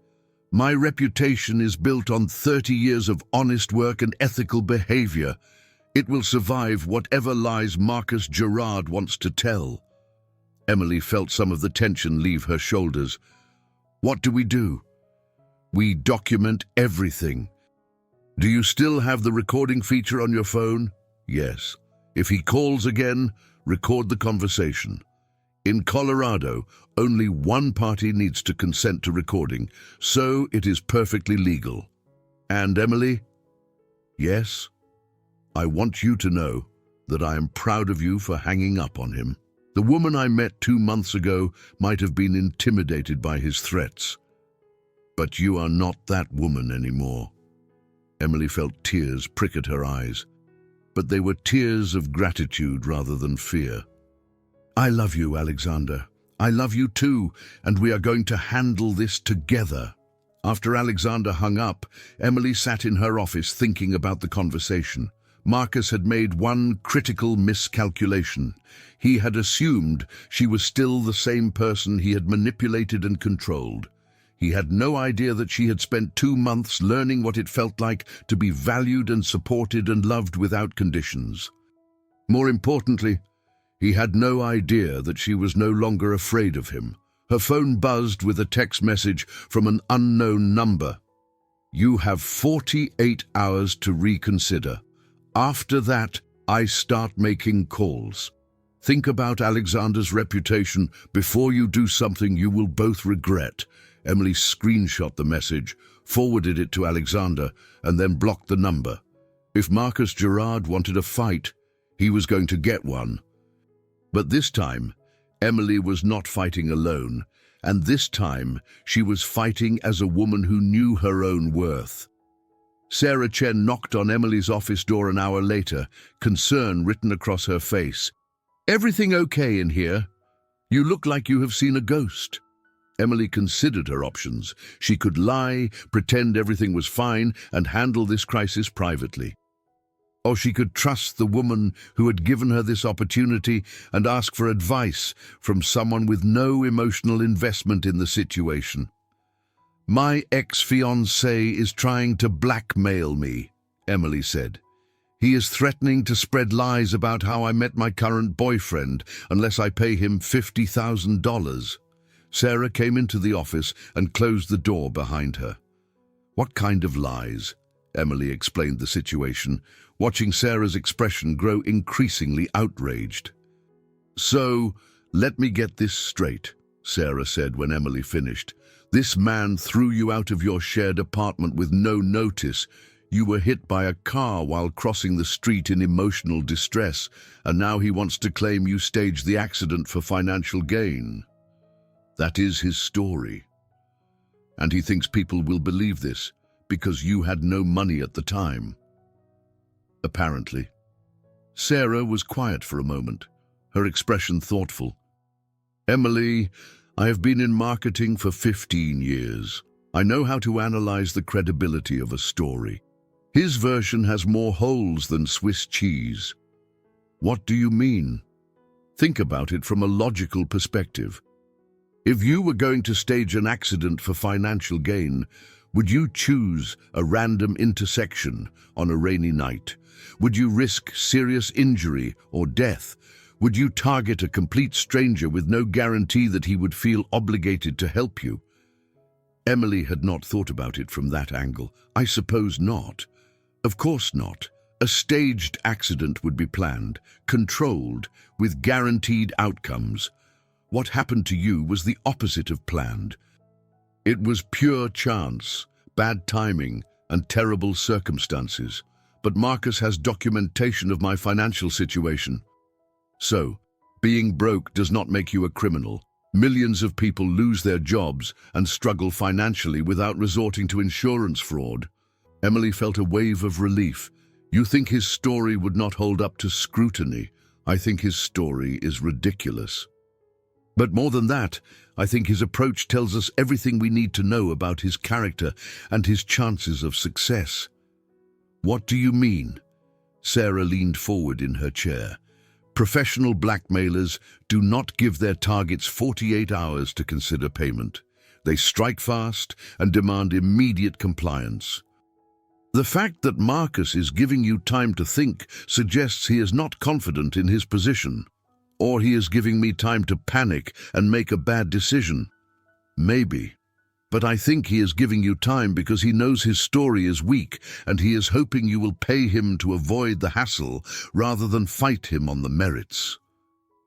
my reputation is built on 30 years of honest work and ethical behavior. It will survive whatever lies Marcus Gerard wants to tell. Emily felt some of the tension leave her shoulders. What do? We document everything. Do you still have the recording feature on your phone? Yes. If he calls again, record the conversation. In Colorado, only one party needs to consent to recording, so it is perfectly legal. And Emily? Yes? I want you to know that I am proud of you for hanging up on him. The woman I met 2 months ago might have been intimidated by his threats. But you are not that woman anymore. Emily felt tears prick at her eyes, but they were tears of gratitude rather than fear. I love you, Alexander. I love you too, and we are going to handle this together. After Alexander hung up, Emily sat in her office thinking about the conversation. Marcus had made one critical miscalculation. He had assumed she was still the same person he had manipulated and controlled. He had no idea that she had spent 2 months learning what it felt like to be valued and supported and loved without conditions. More importantly, he had no idea that she was no longer afraid of him. Her phone buzzed with a text message from an unknown number. You have 48 hours to reconsider. After that, I start making calls. Think about Alexander's reputation before you do something you will both regret. Emily screenshot the message, forwarded it to Alexander, and then blocked the number. If Marcus Gerard wanted a fight, he was going to get one. But this time, Emily was not fighting alone, and this time she was fighting as a woman who knew her own worth. Sarah Chen knocked on Emily's office door an hour later, concern written across her face. Everything okay in here? You look like you have seen a ghost. Emily considered her options. She could lie, pretend everything was fine, and handle this crisis privately. Or she could trust the woman who had given her this opportunity and ask for advice from someone with no emotional investment in the situation. My ex-fiancé is trying to blackmail me, Emily said. He is threatening to spread lies about how I met my current boyfriend unless I pay him $50,000. Sarah came into the office and closed the door behind her. What kind of lies? Emily explained the situation, watching Sarah's expression grow increasingly outraged. So, let me get this straight, Sarah said when Emily finished. This man threw you out of your shared apartment with no notice. You were hit by a car while crossing the street in emotional distress, and now he wants to claim you staged the accident for financial gain. That is his story. And he thinks people will believe this because you had no money at the time. Apparently. Sarah was quiet for a moment, her expression thoughtful. Emily, I have been in marketing for 15 years. I know how to analyze the credibility of a story. His version has more holes than Swiss cheese. What do you mean? Think about it from a logical perspective. If you were going to stage an accident for financial gain, would you choose a random intersection on a rainy night? Would you risk serious injury or death? Would you target a complete stranger with no guarantee that he would feel obligated to help you? Emily had not thought about it from that angle. I suppose not. Of course not. A staged accident would be planned, controlled, with guaranteed outcomes. What happened to you was the opposite of planned. It was pure chance, bad timing, and terrible circumstances. But Marcus has documentation of my financial situation. So, being broke does not make you a criminal. Millions of people lose their jobs and struggle financially without resorting to insurance fraud. Emily felt a wave of relief. You think his story would not hold up to scrutiny. I think his story is ridiculous. But more than that, I think his approach tells us everything we need to know about his character and his chances of success. What do you mean? Sarah leaned forward in her chair. Professional blackmailers do not give their targets 48 hours to consider payment. They strike fast and demand immediate compliance. The fact that Marcus is giving you time to think suggests he is not confident in his position. Or he is giving me time to panic and make a bad decision. Maybe. But I think he is giving you time because he knows his story is weak and he is hoping you will pay him to avoid the hassle rather than fight him on the merits.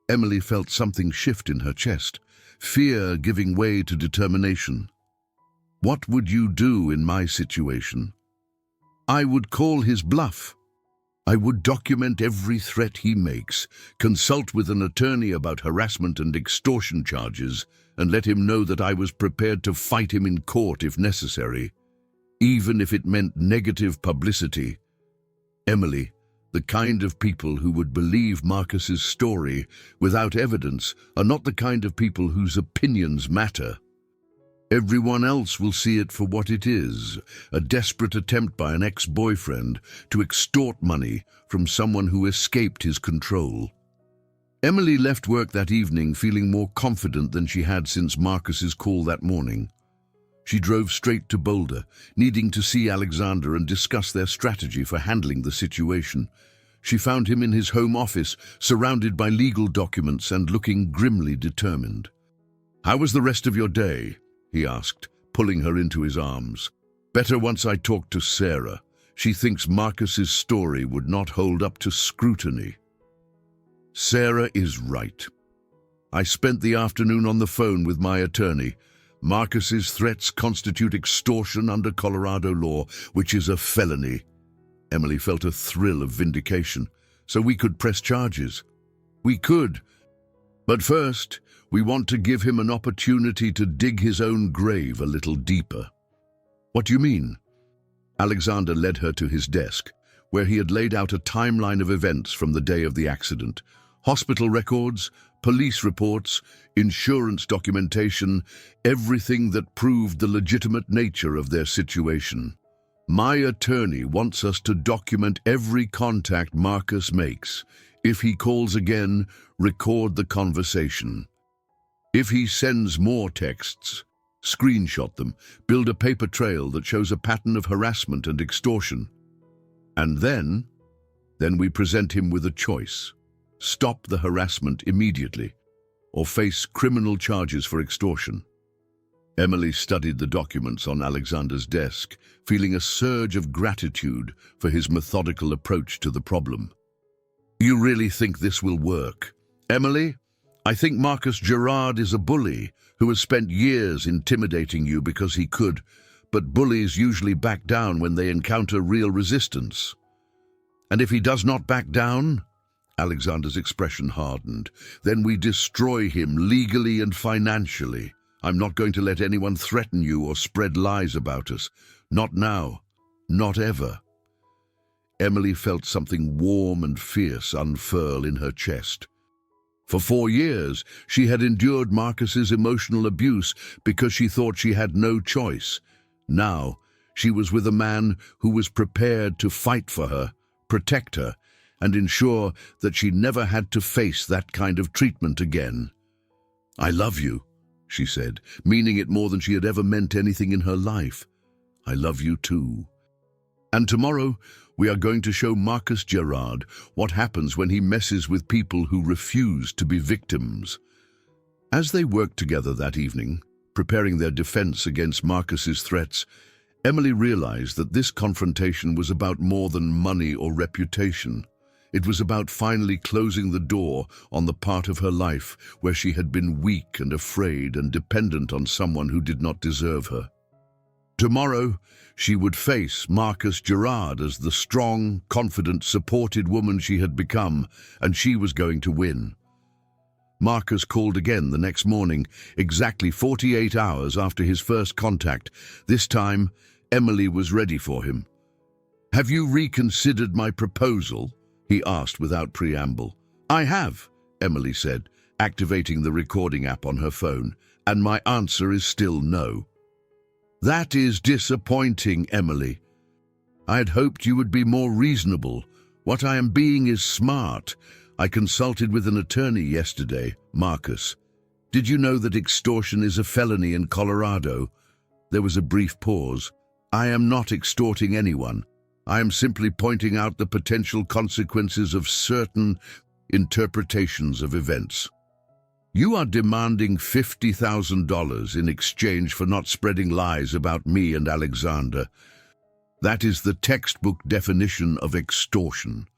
Emily felt something shift in her chest, fear giving way to determination. What would you do in my situation? I would call his bluff. I would document every threat he makes, consult with an attorney about harassment and extortion charges, and let him know that I was prepared to fight him in court if necessary, even if it meant negative publicity. Emily, the kind of people who would believe Marcus's story without evidence are not the kind of people whose opinions matter. Everyone else will see it for what it is, a desperate attempt by an ex-boyfriend to extort money from someone who escaped his control. Emily left work that evening feeling more confident than she had since Marcus's call that morning. She drove straight to Boulder, needing to see Alexander and discuss their strategy for handling the situation. She found him in his home office, surrounded by legal documents and looking grimly determined. "How was the rest of your day?" he asked, pulling her into his arms. "Better once I talked to Sarah. She thinks Marcus's story would not hold up to scrutiny." Sarah is right. I spent the afternoon on the phone with my attorney. Marcus's threats constitute extortion under Colorado law, which is a felony. Emily felt a thrill of vindication. So we could press charges. We could. But first, we want to give him an opportunity to dig his own grave a little deeper. What do you mean? Alexander led her to his desk, where he had laid out a timeline of events from the day of the accident. Hospital records, police reports, insurance documentation, everything that proved the legitimate nature of their situation. "My attorney wants us to document every contact Marcus makes. If he calls again, record the conversation. If he sends more texts, screenshot them, build a paper trail that shows a pattern of harassment and extortion. And then we present him with a choice. Stop the harassment immediately, or face criminal charges for extortion." Emily studied the documents on Alexander's desk, feeling a surge of gratitude for his methodical approach to the problem. "You really think this will work?" "Emily, I think Marcus Gerard is a bully who has spent years intimidating you because he could, but bullies usually back down when they encounter real resistance. And if he does not back down," Alexander's expression hardened, "then we destroy him legally and financially. I'm not going to let anyone threaten you or spread lies about us. Not now. Not ever." Emily felt something warm and fierce unfurl in her chest. For 4 years, she had endured Marcus's emotional abuse because she thought she had no choice. Now, she was with a man who was prepared to fight for her, protect her, and ensure that she never had to face that kind of treatment again. "I love you," she said, meaning it more than she had ever meant anything in her life. "I love you too. And tomorrow, we are going to show Marcus Gerard what happens when he messes with people who refuse to be victims." As they worked together that evening, preparing their defense against Marcus's threats, Emily realized that this confrontation was about more than money or reputation. It was about finally closing the door on the part of her life where she had been weak and afraid and dependent on someone who did not deserve her. Tomorrow, she would face Marcus Gerard as the strong, confident, supported woman she had become, and she was going to win. Marcus called again the next morning, exactly 48 hours after his first contact. This time, Emily was ready for him. "Have you reconsidered my proposal?" he asked without preamble. "I have," Emily said, activating the recording app on her phone, "and my answer is still no." "That is disappointing, Emily. I had hoped you would be more reasonable. What I am being is smart. I consulted with an attorney yesterday, Marcus. Did you know that extortion is a felony in Colorado?" There was a brief pause. "I am not extorting anyone. I am simply pointing out the potential consequences of certain interpretations of events." "You are demanding $50,000 in exchange for not spreading lies about me and Alexander. That is the textbook definition of extortion.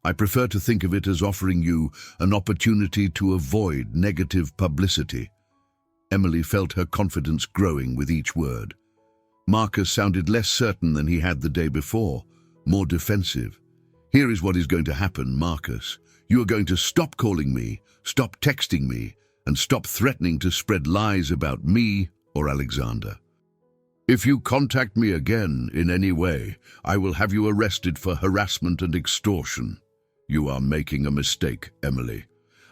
I prefer to think of it as offering you an opportunity to avoid negative publicity." Emily felt her confidence growing with each word. Marcus sounded less certain than he had the day before, more defensive. Here is what is going to happen, Marcus. You are going to stop calling me, stop texting me, and stop threatening to spread lies about me or Alexander. If you contact me again in any way, I will have you arrested for harassment and extortion. You are making a mistake, Emily.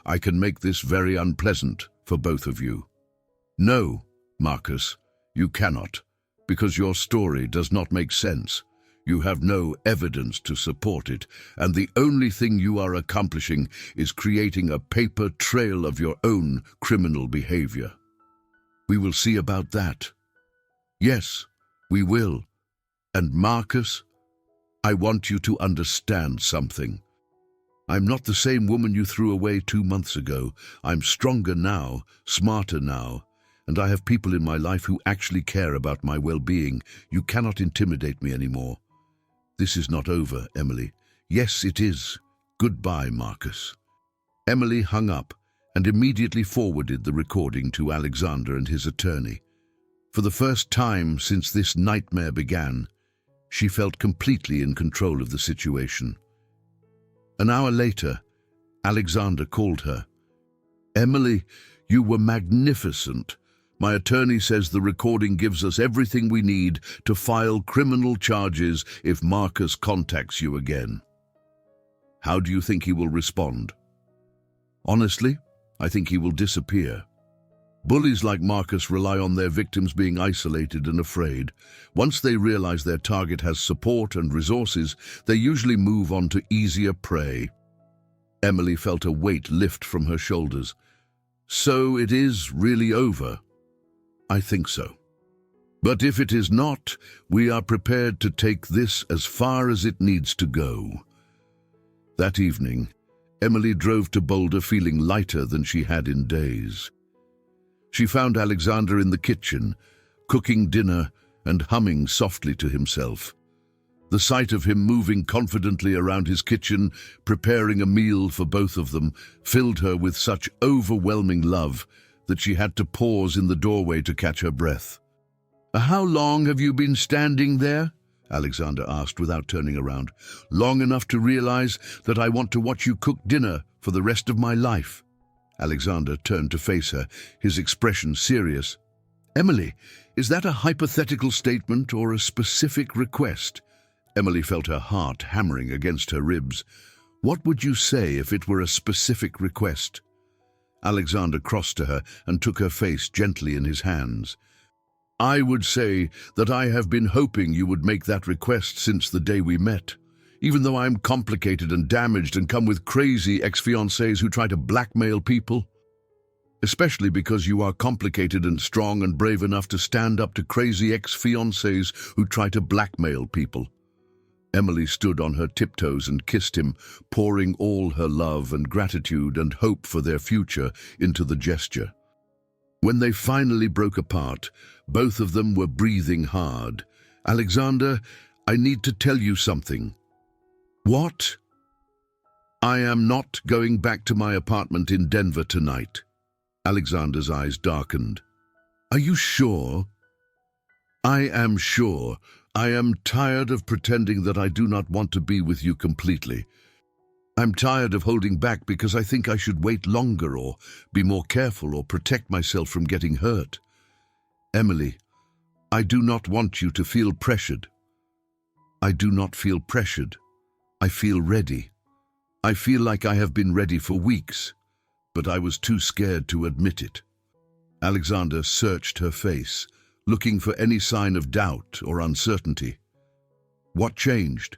I can make this very unpleasant for both of you. No, Marcus, you cannot, because your story does not make sense. You have no evidence to support it, and the only thing you are accomplishing is creating a paper trail of your own criminal behavior. We will see about that. Yes, we will. And Marcus, I want you to understand something. I'm not the same woman you threw away 2 months ago. I'm stronger now, smarter now, and I have people in my life who actually care about my well-being. You cannot intimidate me anymore. This is not over, Emily. Yes, it is. Goodbye, Marcus. Emily hung up and immediately forwarded the recording to Alexander and his attorney. For the first time since this nightmare began, she felt completely in control of the situation. An hour later, Alexander called her. Emily, you were magnificent. My attorney says the recording gives us everything we need to file criminal charges if Marcus contacts you again. How do you think he will respond? Honestly, I think he will disappear. Bullies like Marcus rely on their victims being isolated and afraid. Once they realize their target has support and resources, they usually move on to easier prey. Emily felt a weight lift from her shoulders. So it is really over? I think so. But if it is not, we are prepared to take this as far as it needs to go. That evening, Emily drove to Boulder feeling lighter than she had in days. She found Alexander in the kitchen, cooking dinner and humming softly to himself. The sight of him moving confidently around his kitchen, preparing a meal for both of them, filled her with such overwhelming love that she had to pause in the doorway to catch her breath. How long have you been standing there? Alexander asked without turning around. Long enough to realize that I want to watch you cook dinner for the rest of my life. Alexander turned to face her, his expression serious. Emily, is that a hypothetical statement or a specific request? Emily felt her heart hammering against her ribs. What would you say if it were a specific request? Alexander crossed to her and took her face gently in his hands. I would say that I have been hoping you would make that request since the day we met. Even though I'm complicated and damaged and come with crazy ex-fiancés who try to blackmail people. Especially because you are complicated and strong and brave enough to stand up to crazy ex-fiancés who try to blackmail people. Emily stood on her tiptoes and kissed him, pouring all her love and gratitude and hope for their future into the gesture. When they finally broke apart, both of them were breathing hard. Alexander, I need to tell you something. What? I am not going back to my apartment in Denver tonight. Alexander's eyes darkened. Are you sure? I am sure. I am tired of pretending that I do not want to be with you completely. I'm tired of holding back because I think I should wait longer or be more careful or protect myself from getting hurt. Emily, I do not want you to feel pressured. I do not feel pressured. I feel ready. I feel like I have been ready for weeks, but I was too scared to admit it. Alexander searched her face, looking for any sign of doubt or uncertainty. What changed?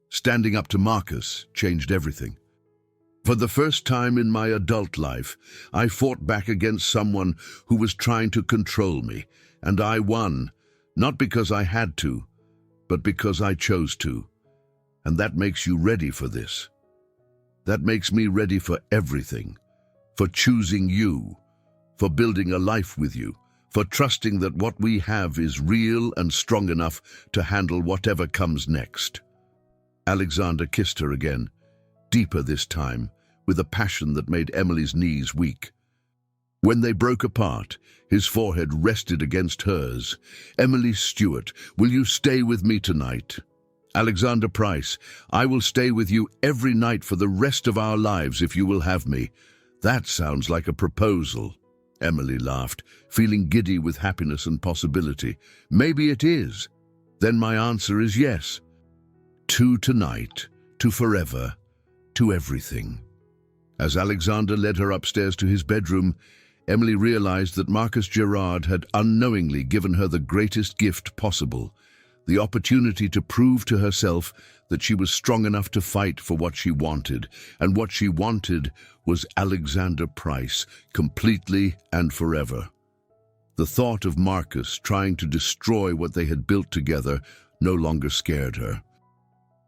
Standing up to Marcus changed everything. For the first time in my adult life, I fought back against someone who was trying to control me, and I won, not because I had to, but because I chose to. And that makes you ready for this. That makes me ready for everything, for choosing you, for building a life with you, for trusting that what we have is real and strong enough to handle whatever comes next. Alexander kissed her again, deeper this time, with a passion that made Emily's knees weak. When they broke apart, his forehead rested against hers. Emily Stewart, will you stay with me tonight? Alexander Price, I will stay with you every night for the rest of our lives if you will have me. That sounds like a proposal. Emily laughed, feeling giddy with happiness and possibility. Maybe it is. Then my answer is yes. To tonight, to forever, to everything. As Alexander led her upstairs to his bedroom, Emily realized that Marcus Gerard had unknowingly given her the greatest gift possible, the opportunity to prove to herself that she was strong enough to fight for what she wanted, and what she wanted was Alexander Price, completely and forever. The thought of Marcus trying to destroy what they had built together no longer scared her,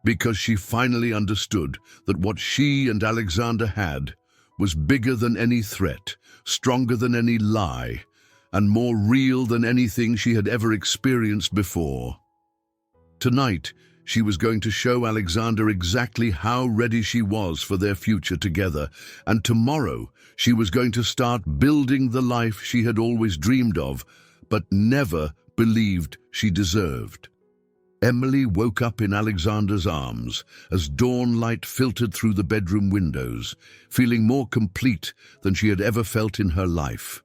because she finally understood that what she and Alexander had was bigger than any threat, stronger than any lie, and more real than anything she had ever experienced before. Tonight, she was going to show Alexander exactly how ready she was for their future together, and tomorrow she was going to start building the life she had always dreamed of, but never believed she deserved. Emily woke up in Alexander's arms as dawn light filtered through the bedroom windows, feeling more complete than she had ever felt in her life.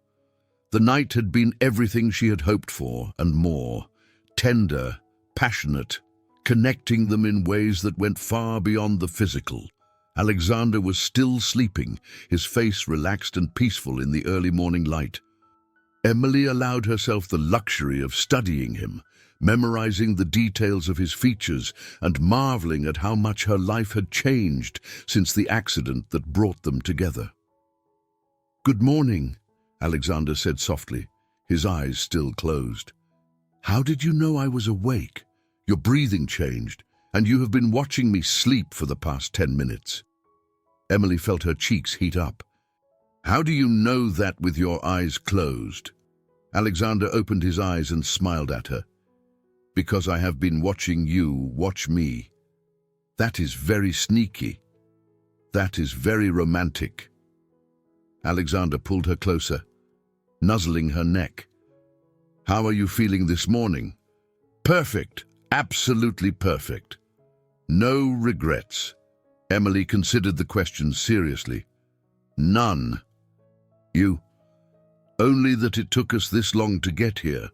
The night had been everything she had hoped for and more, tender, passionate, connecting them in ways that went far beyond the physical. Alexander was still sleeping, his face relaxed and peaceful in the early morning light. Emily allowed herself the luxury of studying him, memorizing the details of his features and marveling at how much her life had changed since the accident that brought them together. "Good morning," Alexander said softly, his eyes still closed. "How did you know I was awake? Your breathing changed, and you have been watching me sleep for the past 10 minutes. Emily felt her cheeks heat up. "How do you know that with your eyes closed?" Alexander opened his eyes and smiled at her. "Because I have been watching you watch me. That is very sneaky. That is very romantic." Alexander pulled her closer, nuzzling her neck. "How are you feeling this morning?" "Perfect. Absolutely perfect. No regrets." Emily considered the question seriously. "None. You? Only that it took us this long to get here."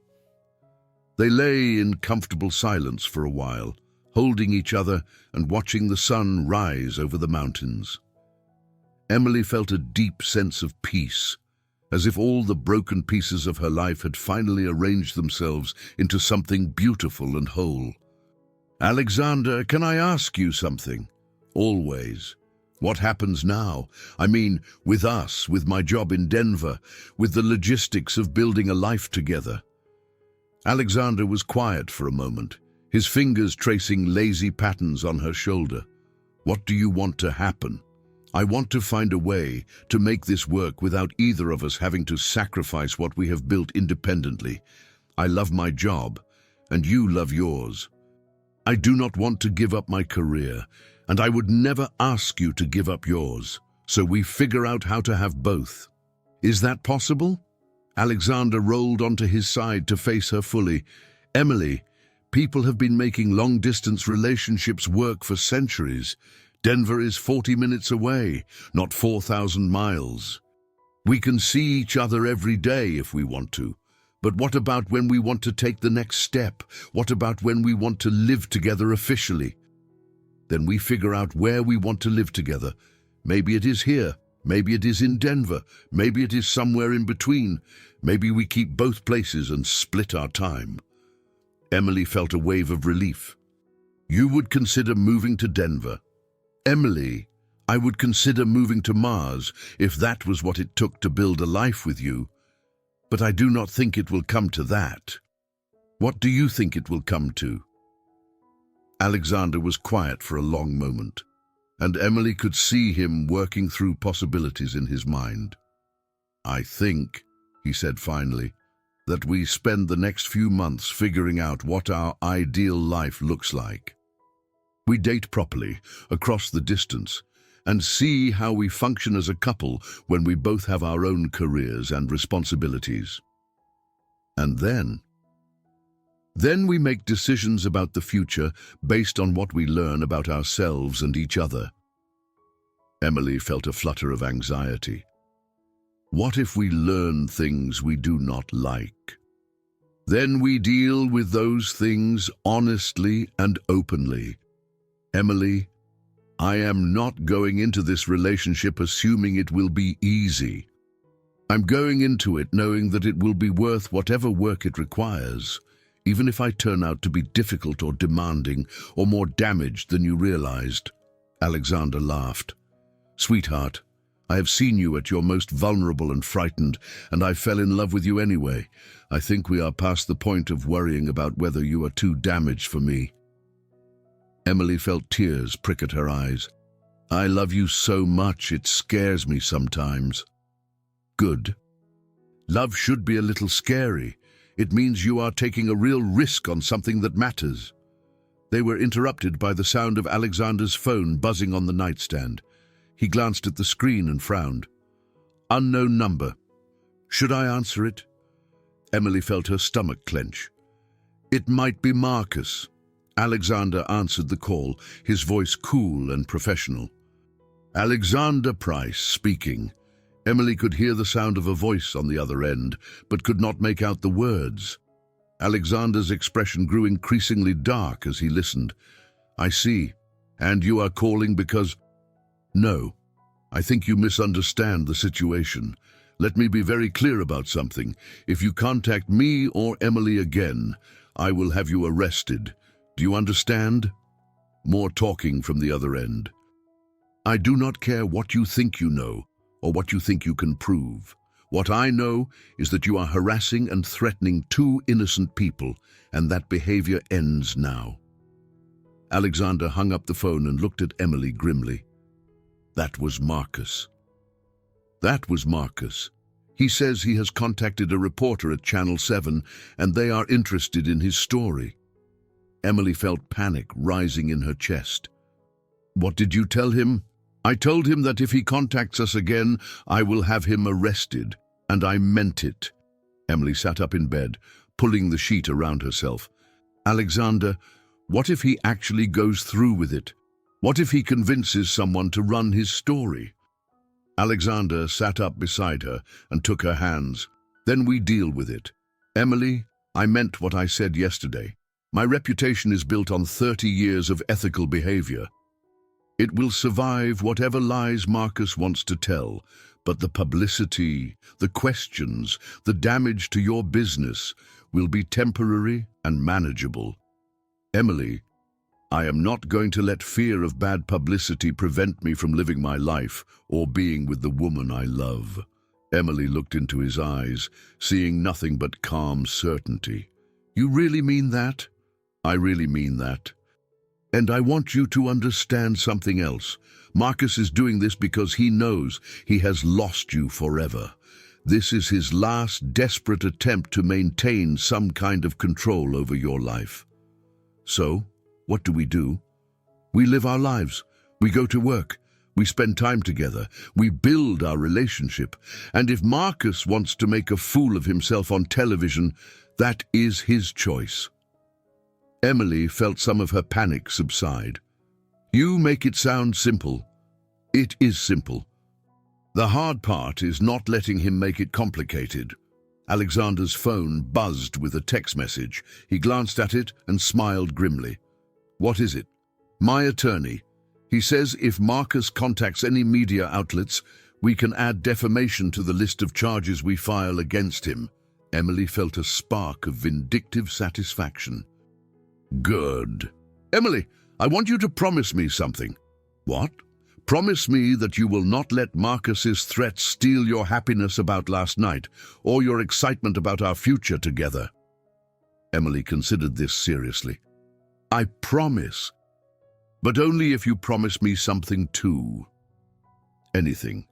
They lay in comfortable silence for a while, holding each other and watching the sun rise over the mountains. Emily felt a deep sense of peace, as if all the broken pieces of her life had finally arranged themselves into something beautiful and whole. "Alexander, can I ask you something?" "Always." "What happens now? I mean, with us, with my job in Denver, with the logistics of building a life together." Alexander was quiet for a moment, his fingers tracing lazy patterns on her shoulder. "What do you want to happen?" "I want to find a way to make this work without either of us having to sacrifice what we have built independently. I love my job, and you love yours. I do not want to give up my career, and I would never ask you to give up yours. So we figure out how to have both. Is that possible?" Alexander rolled onto his side to face her fully. "Emily, people have been making long-distance relationships work for centuries. Denver is 40 minutes away, not 4,000 miles. We can see each other every day if we want to. But what about when we want to take the next step? What about when we want to live together officially? Then we figure out where we want to live together. Maybe it is here. Maybe it is in Denver. Maybe it is somewhere in between. Maybe we keep both places and split our time." Emily felt a wave of relief. "You would consider moving to Denver?" "Emily, I would consider moving to Mars if that was what it took to build a life with you. But I do not think it will come to that. What do you think it will come to?" Alexander was quiet for a long moment, and Emily could see him working through possibilities in his mind. "I think," he said finally, "that we spend the next few months figuring out what our ideal life looks like. We date properly, across the distance, and see how we function as a couple when we both have our own careers and responsibilities. And then Then we make decisions about the future based on what we learn about ourselves and each other. Emily felt a flutter of anxiety. What if we learn things we do not like? Then we deal with those things honestly and openly. Emily, I am not going into this relationship assuming it will be easy. I'm going into it knowing that it will be worth whatever work it requires, even if I turn out to be difficult or demanding or more damaged than you realized. Alexander laughed. Sweetheart, I have seen you at your most vulnerable and frightened, and I fell in love with you anyway. I think we are past the point of worrying about whether you are too damaged for me. Emily felt tears prick at her eyes. I love you so much, it scares me sometimes. Good. Love should be a little scary. It means you are taking a real risk on something that matters. They were interrupted by the sound of Alexander's phone buzzing on the nightstand. He glanced at the screen and frowned. Unknown number. Should I answer it? Emily felt her stomach clench. It might be Marcus. Alexander answered the call, his voice cool and professional. Alexander Price speaking. Emily could hear the sound of a voice on the other end, but could not make out the words. Alexander's expression grew increasingly dark as he listened. I see. And you are calling because... No. I think you misunderstand the situation. Let me be very clear about something. If you contact me or Emily again, I will have you arrested. Do you understand? More talking from the other end. I do not care what you think you know, or what you think you can prove. What I know is that you are harassing and threatening two innocent people, and that behavior ends now. Alexander hung up the phone and looked at Emily grimly. That was Marcus. That was Marcus. He says he has contacted a reporter at Channel 7, and they are interested in his story. Emily felt panic rising in her chest. What did you tell him? I told him that if he contacts us again, I will have him arrested, and I meant it. Emily sat up in bed, pulling the sheet around herself. Alexander, what if he actually goes through with it? What if he convinces someone to run his story? Alexander sat up beside her and took her hands. Then we deal with it. Emily, I meant what I said yesterday. My reputation is built on 30 years of ethical behavior. It will survive whatever lies Marcus wants to tell, but the publicity, the questions, the damage to your business will be temporary and manageable. Emily, I am not going to let fear of bad publicity prevent me from living my life or being with the woman I love. Emily looked into his eyes, seeing nothing but calm certainty. You really mean that? I really mean that. And I want you to understand something else. Marcus is doing this because he knows he has lost you forever. This is his last desperate attempt to maintain some kind of control over your life. So, what do? We live our lives. We go to work. We spend time together. We build our relationship. And if Marcus wants to make a fool of himself on television, that is his choice. Emily felt some of her panic subside. You make it sound simple. It is simple. The hard part is not letting him make it complicated. Alexander's phone buzzed with a text message. He glanced at it and smiled grimly. What is it? My attorney. He says if Marcus contacts any media outlets, we can add defamation to the list of charges we file against him. Emily felt a spark of vindictive satisfaction. Good. Emily, I want you to promise me something. What? Promise me that you will not let Marcus's threats steal your happiness about last night, or your excitement about our future together. Emily considered this seriously. I promise. But only if you promise me something too. Anything.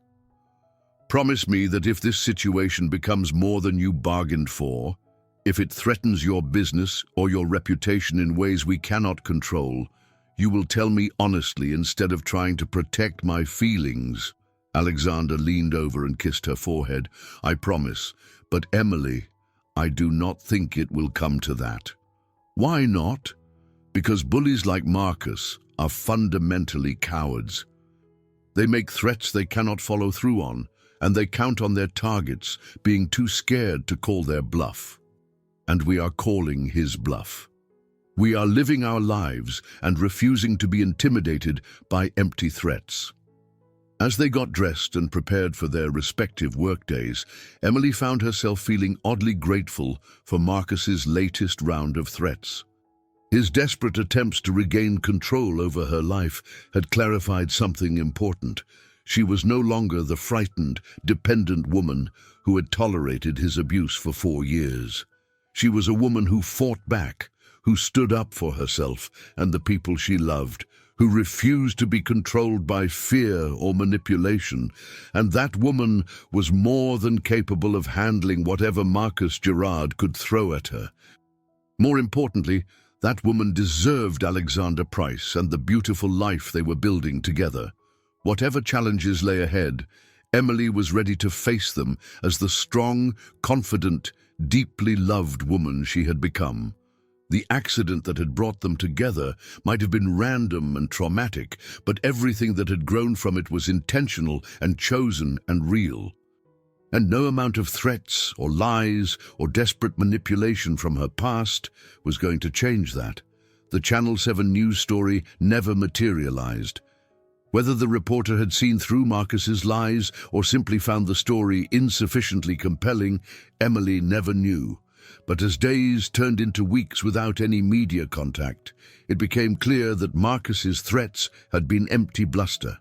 Promise me that if this situation becomes more than you bargained for, if it threatens your business or your reputation in ways we cannot control, you will tell me honestly instead of trying to protect my feelings. Alexander leaned over and kissed her forehead. I promise. But Emily, I do not think it will come to that. Why not? Because bullies like Marcus are fundamentally cowards. They make threats they cannot follow through on, and they count on their targets being too scared to call their bluff. And we are calling his bluff. We are living our lives and refusing to be intimidated by empty threats. As they got dressed and prepared for their respective workdays, Emily found herself feeling oddly grateful for Marcus's latest round of threats. His desperate attempts to regain control over her life had clarified something important. She was no longer the frightened, dependent woman who had tolerated his abuse for 4 years. She was a woman who fought back, who stood up for herself and the people she loved, who refused to be controlled by fear or manipulation, and that woman was more than capable of handling whatever Marcus Gerard could throw at her. More importantly, that woman deserved Alexander Price and the beautiful life they were building together. Whatever challenges lay ahead, Emily was ready to face them as the strong, confident, deeply loved woman she had become. The accident that had brought them together might have been random and traumatic, but everything that had grown from it was intentional and chosen and real. And no amount of threats or lies or desperate manipulation from her past was going to change that. The Channel 7 news story never materialized. Whether the reporter had seen through Marcus's lies or simply found the story insufficiently compelling, Emily never knew. But as days turned into weeks without any media contact, it became clear that Marcus's threats had been empty bluster.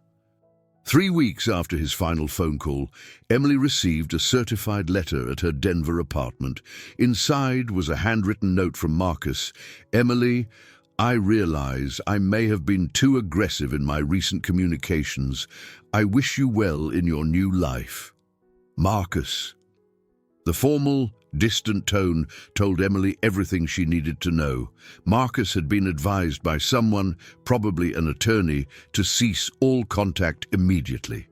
3 weeks after his final phone call, Emily received a certified letter at her Denver apartment. Inside was a handwritten note from Marcus. "Emily, I realize I may have been too aggressive in my recent communications. I wish you well in your new life. Marcus." The formal, distant tone told Emily everything she needed to know. Marcus had been advised by someone, probably an attorney, to cease all contact immediately.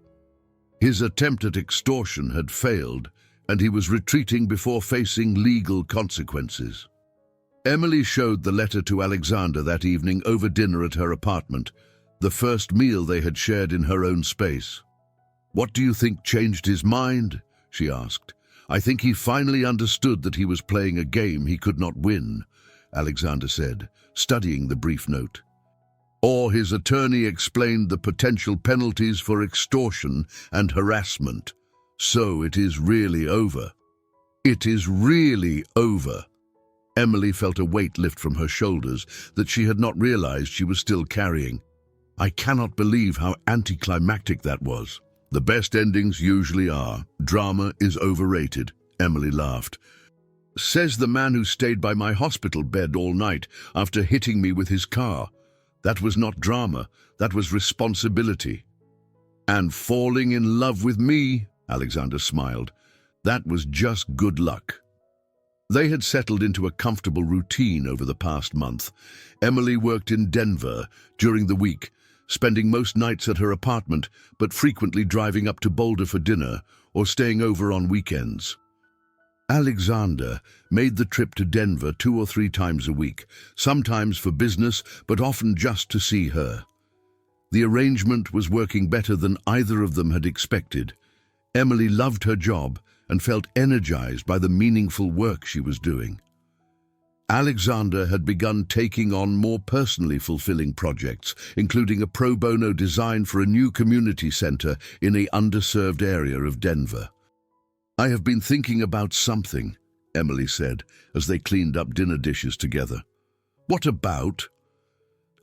His attempt at extortion had failed, and he was retreating before facing legal consequences. Emily showed the letter to Alexander that evening over dinner at her apartment, the first meal they had shared in her own space. "What do you think changed his mind?" she asked. "I think he finally understood that he was playing a game he could not win," Alexander said, studying the brief note. "Or his attorney explained the potential penalties for extortion and harassment. So it is really over. It is really over." Emily felt a weight lift from her shoulders that she had not realized she was still carrying. "I cannot believe how anticlimactic that was." "The best endings usually are. Drama is overrated," Emily laughed. "Says the man who stayed by my hospital bed all night after hitting me with his car. That was not drama, that was responsibility." "And falling in love with me," Alexander smiled. "That was just good luck." They had settled into a comfortable routine over the past month. Emily worked in Denver during the week, spending most nights at her apartment, but frequently driving up to Boulder for dinner or staying over on weekends. Alexander made the trip to Denver 2 or 3 times a week, sometimes for business, but often just to see her. The arrangement was working better than either of them had expected. Emily loved her job and felt energized by the meaningful work she was doing. Alexander had begun taking on more personally fulfilling projects, including a pro bono design for a new community center in an underserved area of Denver. "I have been thinking about something," Emily said, as they cleaned up dinner dishes together. "What about?"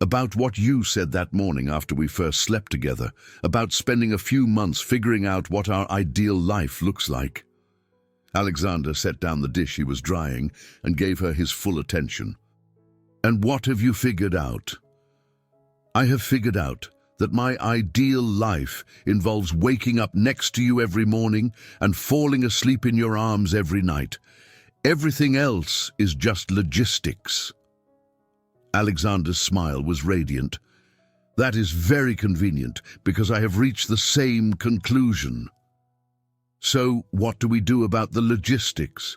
"About what you said that morning after we first slept together, about spending a few months figuring out what our ideal life looks like." Alexander set down the dish he was drying and gave her his full attention. "And what have you figured out?" "I have figured out that my ideal life involves waking up next to you every morning and falling asleep in your arms every night. Everything else is just logistics." Alexander's smile was radiant. "That is very convenient because I have reached the same conclusion." "So what do we do about the logistics?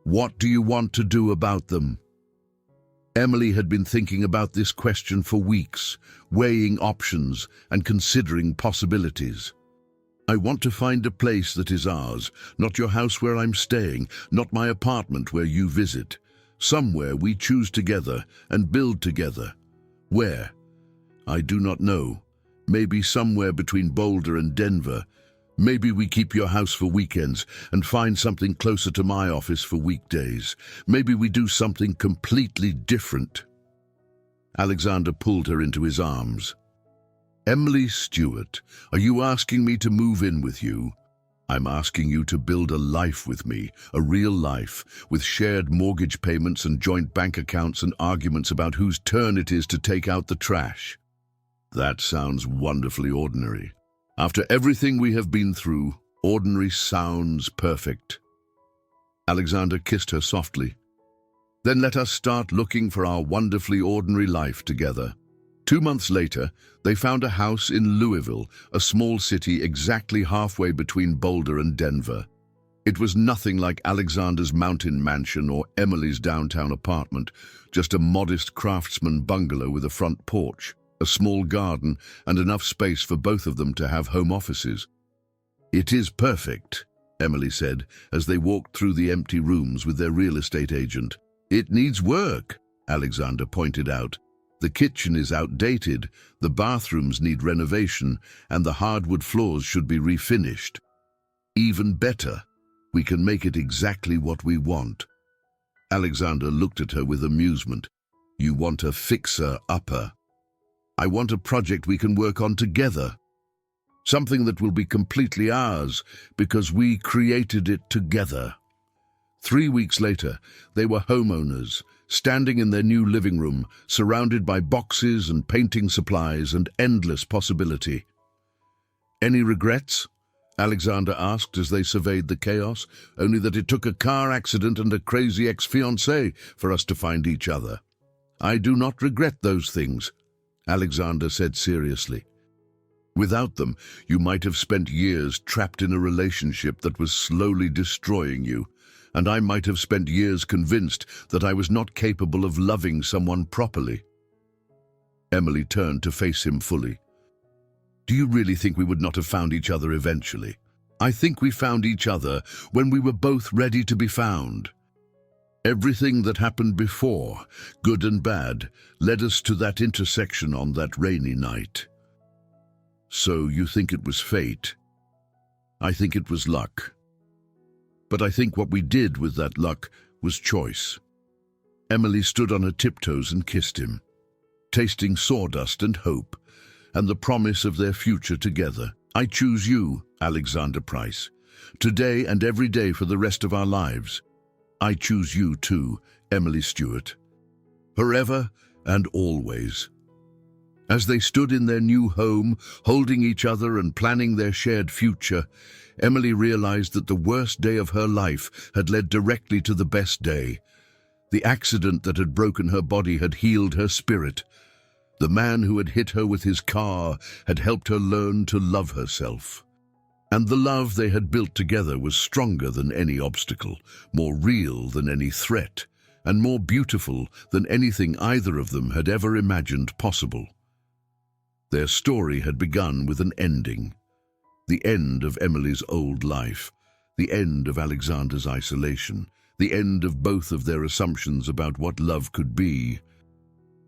What do you want to do about them?" Emily had been thinking about this question for weeks, weighing options and considering possibilities. I want to find a place that is ours, not your house where I'm staying, not my apartment where you visit. Somewhere we choose together and build together. Where? I do not know. Maybe somewhere between Boulder and Denver. Maybe we keep your house for weekends and find something closer to my office for weekdays. Maybe we do something completely different. Alexander pulled her into his arms. Emily Stewart, are you asking me to move in with you? I'm asking you to build a life with me, a real life, with shared mortgage payments and joint bank accounts and arguments about whose turn it is to take out the trash. That sounds wonderfully ordinary. After everything we have been through, ordinary sounds perfect. Alexander kissed her softly. Then let us start looking for our wonderfully ordinary life together. 2 months later, they found a house in Louisville, a small city exactly halfway between Boulder and Denver. It was nothing like Alexander's mountain mansion or Emily's downtown apartment, just a modest craftsman bungalow with a front porch, a small garden, and enough space for both of them to have home offices. It is perfect, Emily said, as they walked through the empty rooms with their real estate agent. It needs work, Alexander pointed out. The kitchen is outdated, the bathrooms need renovation, and the hardwood floors should be refinished. Even better, we can make it exactly what we want. Alexander looked at her with amusement. You want a fixer-upper. I want a project we can work on together. Something that will be completely ours, because we created it together. 3 weeks later, they were homeowners, standing in their new living room, surrounded by boxes and painting supplies and endless possibility. Any regrets? Alexander asked as they surveyed the chaos, only that it took a car accident and a crazy ex-fiancé for us to find each other. I do not regret those things, Alexander said seriously. Without them, you might have spent years trapped in a relationship that was slowly destroying you, and I might have spent years convinced that I was not capable of loving someone properly. Emily turned to face him fully. Do you really think we would not have found each other eventually? I think we found each other when we were both ready to be found. Everything that happened before, good and bad, led us to that intersection on that rainy night. So you think it was fate? I think it was luck. But I think what we did with that luck was choice. Emily stood on her tiptoes and kissed him, tasting sawdust and hope, and the promise of their future together. I choose you, Alexander Price, today and every day for the rest of our lives. I choose you too, Emily Stewart, forever and always. As they stood in their new home, holding each other and planning their shared future, Emily realized that the worst day of her life had led directly to the best day. The accident that had broken her body had healed her spirit. The man who had hit her with his car had helped her learn to love herself. And the love they had built together was stronger than any obstacle, more real than any threat, and more beautiful than anything either of them had ever imagined possible. Their story had begun with an ending. The end of Emily's old life, the end of Alexander's isolation, the end of both of their assumptions about what love could be.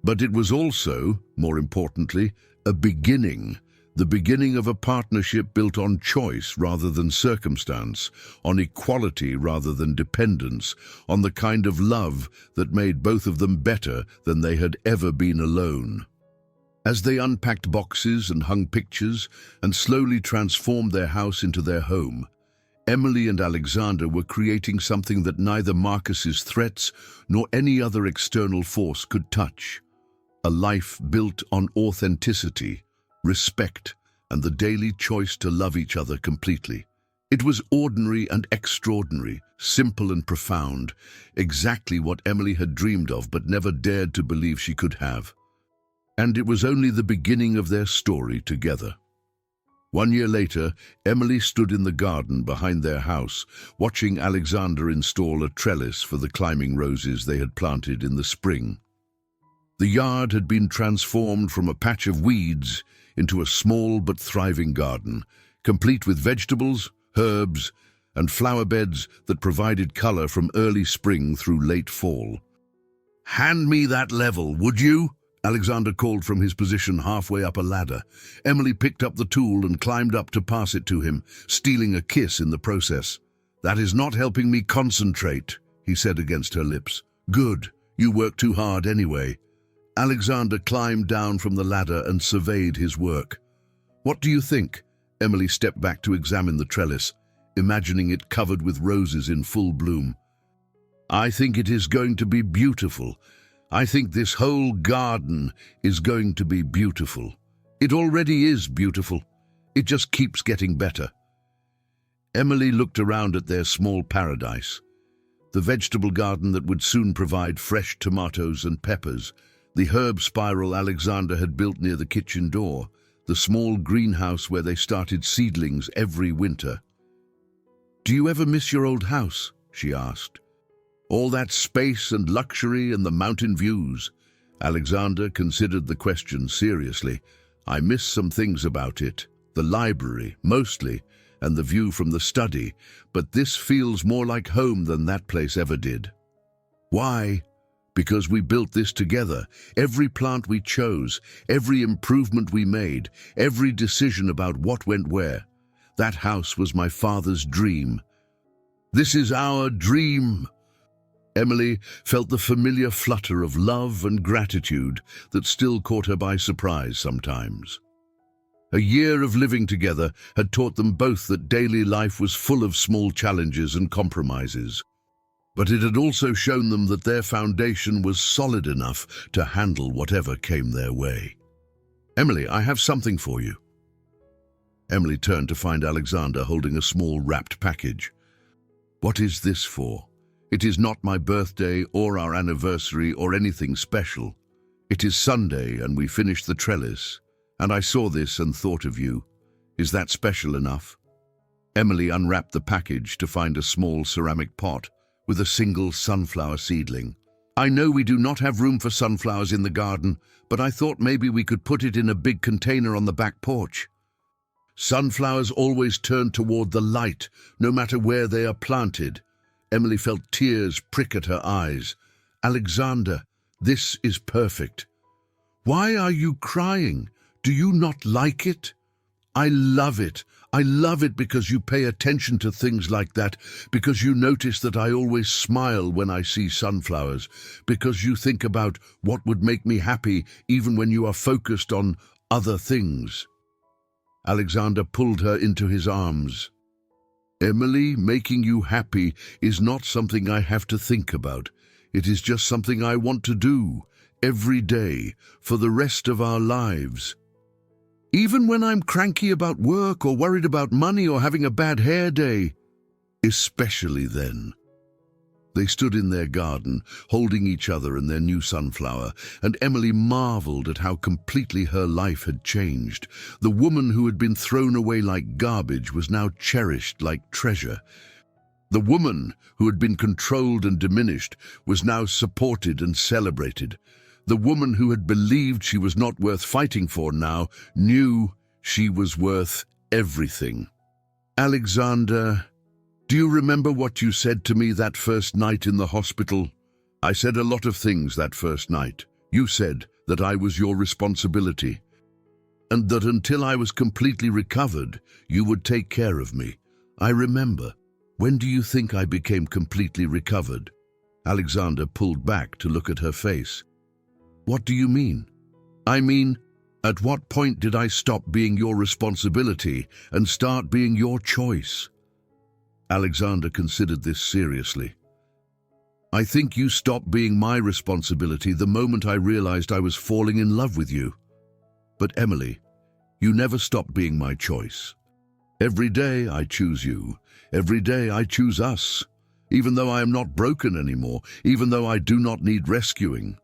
But it was also, more importantly, a beginning, the beginning of a partnership built on choice rather than circumstance, on equality rather than dependence, on the kind of love that made both of them better than they had ever been alone. As they unpacked boxes and hung pictures and slowly transformed their house into their home, Emily and Alexander were creating something that neither Marcus's threats nor any other external force could touch. A life built on authenticity, respect, and the daily choice to love each other completely. It was ordinary and extraordinary, simple and profound, exactly what Emily had dreamed of but never dared to believe she could have. And it was only the beginning of their story together. 1 year later, Emily stood in the garden behind their house, watching Alexander install a trellis for the climbing roses they had planted in the spring. The yard had been transformed from a patch of weeds into a small but thriving garden, complete with vegetables, herbs, and flower beds that provided color from early spring through late fall. "Hand me that level, would you?" Alexander called from his position halfway up a ladder. Emily picked up the tool and climbed up to pass it to him, stealing a kiss in the process. "That is not helping me concentrate," he said against her lips. "Good, you work too hard anyway." Alexander climbed down from the ladder and surveyed his work. "What do you think?" Emily stepped back to examine the trellis, imagining it covered with roses in full bloom. "I think it is going to be beautiful. I think this whole garden is going to be beautiful. It already is beautiful. It just keeps getting better." Emily looked around at their small paradise. The vegetable garden that would soon provide fresh tomatoes and peppers, the herb spiral Alexander had built near the kitchen door, the small greenhouse where they started seedlings every winter. "Do you ever miss your old house?" she asked. "All that space and luxury and the mountain views." Alexander considered the question seriously. "I miss some things about it. The library, mostly, and the view from the study, but this feels more like home than that place ever did." "Why?" "Because we built this together. Every plant we chose, every improvement we made, every decision about what went where. That house was my father's dream. This is our dream." Emily felt the familiar flutter of love and gratitude that still caught her by surprise sometimes. A year of living together had taught them both that daily life was full of small challenges and compromises. But it had also shown them that their foundation was solid enough to handle whatever came their way. "Emily, I have something for you." Emily turned to find Alexander holding a small wrapped package. "What is this for?" "It is not my birthday or our anniversary or anything special. It is Sunday and we finished the trellis, and I saw this and thought of you. Is that special enough?" Emily unwrapped the package to find a small ceramic pot with a single sunflower seedling. "I know we do not have room for sunflowers in the garden, but I thought maybe we could put it in a big container on the back porch." "Sunflowers always turn toward the light, no matter where they are planted." Emily felt tears prick at her eyes. "Alexander, this is perfect." "Why are you crying? Do you not like it?" "I love it. I love it because you pay attention to things like that, because you notice that I always smile when I see sunflowers, because you think about what would make me happy even when you are focused on other things." Alexander pulled her into his arms. "Emily, making you happy is not something I have to think about. It is just something I want to do, every day, for the rest of our lives. Even when I'm cranky about work or worried about money or having a bad hair day. Especially then." They stood in their garden, holding each other and their new sunflower, and Emily marveled at how completely her life had changed. The woman who had been thrown away like garbage was now cherished like treasure. The woman who had been controlled and diminished was now supported and celebrated. The woman who had believed she was not worth fighting for now knew she was worth everything. "Alexander, do you remember what you said to me that first night in the hospital?" "I said a lot of things that first night. You said that I was your responsibility, and that until I was completely recovered, you would take care of me. I remember. When do you think I became completely recovered?" Alexander pulled back to look at her face. "What do you mean?" "I mean, at what point did I stop being your responsibility and start being your choice?" Alexander considered this seriously. "I think you stopped being my responsibility the moment I realized I was falling in love with you. But Emily, you never stopped being my choice. Every day I choose you. Every day I choose us. Even though I am not broken anymore, even though I do not need rescuing.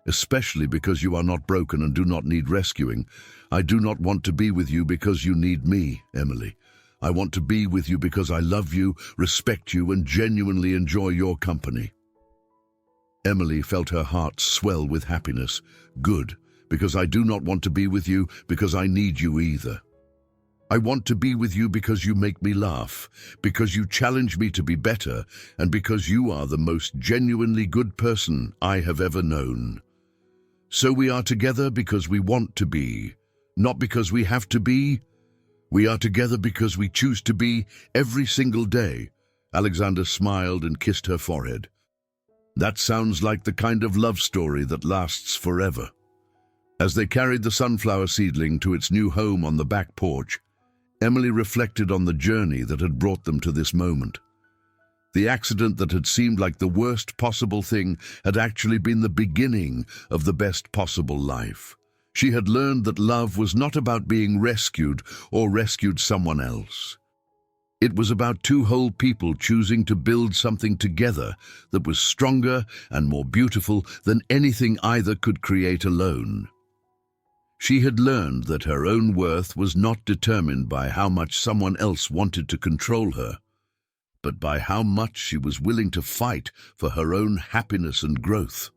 Especially because you are not broken and do not need rescuing. I do not want to be with you because you need me, Emily. I want to be with you because I love you, respect you, and genuinely enjoy your company." Emily felt her heart swell with happiness. Good, because I do not want to be with you because I need you either. I want to be with you because you make me laugh, because you challenge me to be better, and because you are the most genuinely good person I have ever known. So we are together because we want to be, not because we have to be. We are together because we choose to be every single day. Alexander smiled and kissed her forehead. That sounds like the kind of love story that lasts forever. As they carried the sunflower seedling to its new home on the back porch, Emily reflected on the journey that had brought them to this moment. The accident that had seemed like the worst possible thing had actually been the beginning of the best possible life. She had learned that love was not about being rescued or rescued someone else. It was about two whole people choosing to build something together that was stronger and more beautiful than anything either could create alone. She had learned that her own worth was not determined by how much someone else wanted to control her, but by how much she was willing to fight for her own happiness and growth.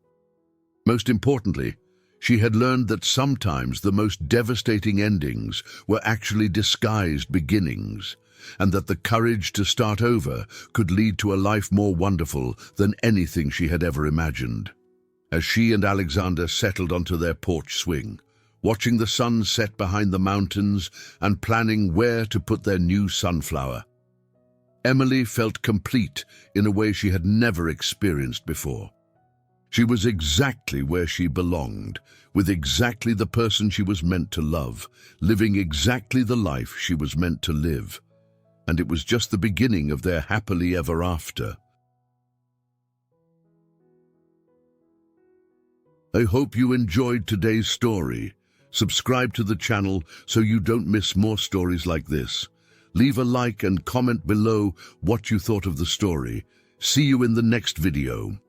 Most importantly, she had learned that sometimes the most devastating endings were actually disguised beginnings, and that the courage to start over could lead to a life more wonderful than anything she had ever imagined. As she and Alexander settled onto their porch swing, watching the sun set behind the mountains and planning where to put their new sunflower, Emily felt complete in a way she had never experienced before. She was exactly where she belonged, with exactly the person she was meant to love, living exactly the life she was meant to live. And it was just the beginning of their happily ever after. I hope you enjoyed today's story. Subscribe to the channel so you don't miss more stories like this. Leave a like and comment below what you thought of the story. See you in the next video.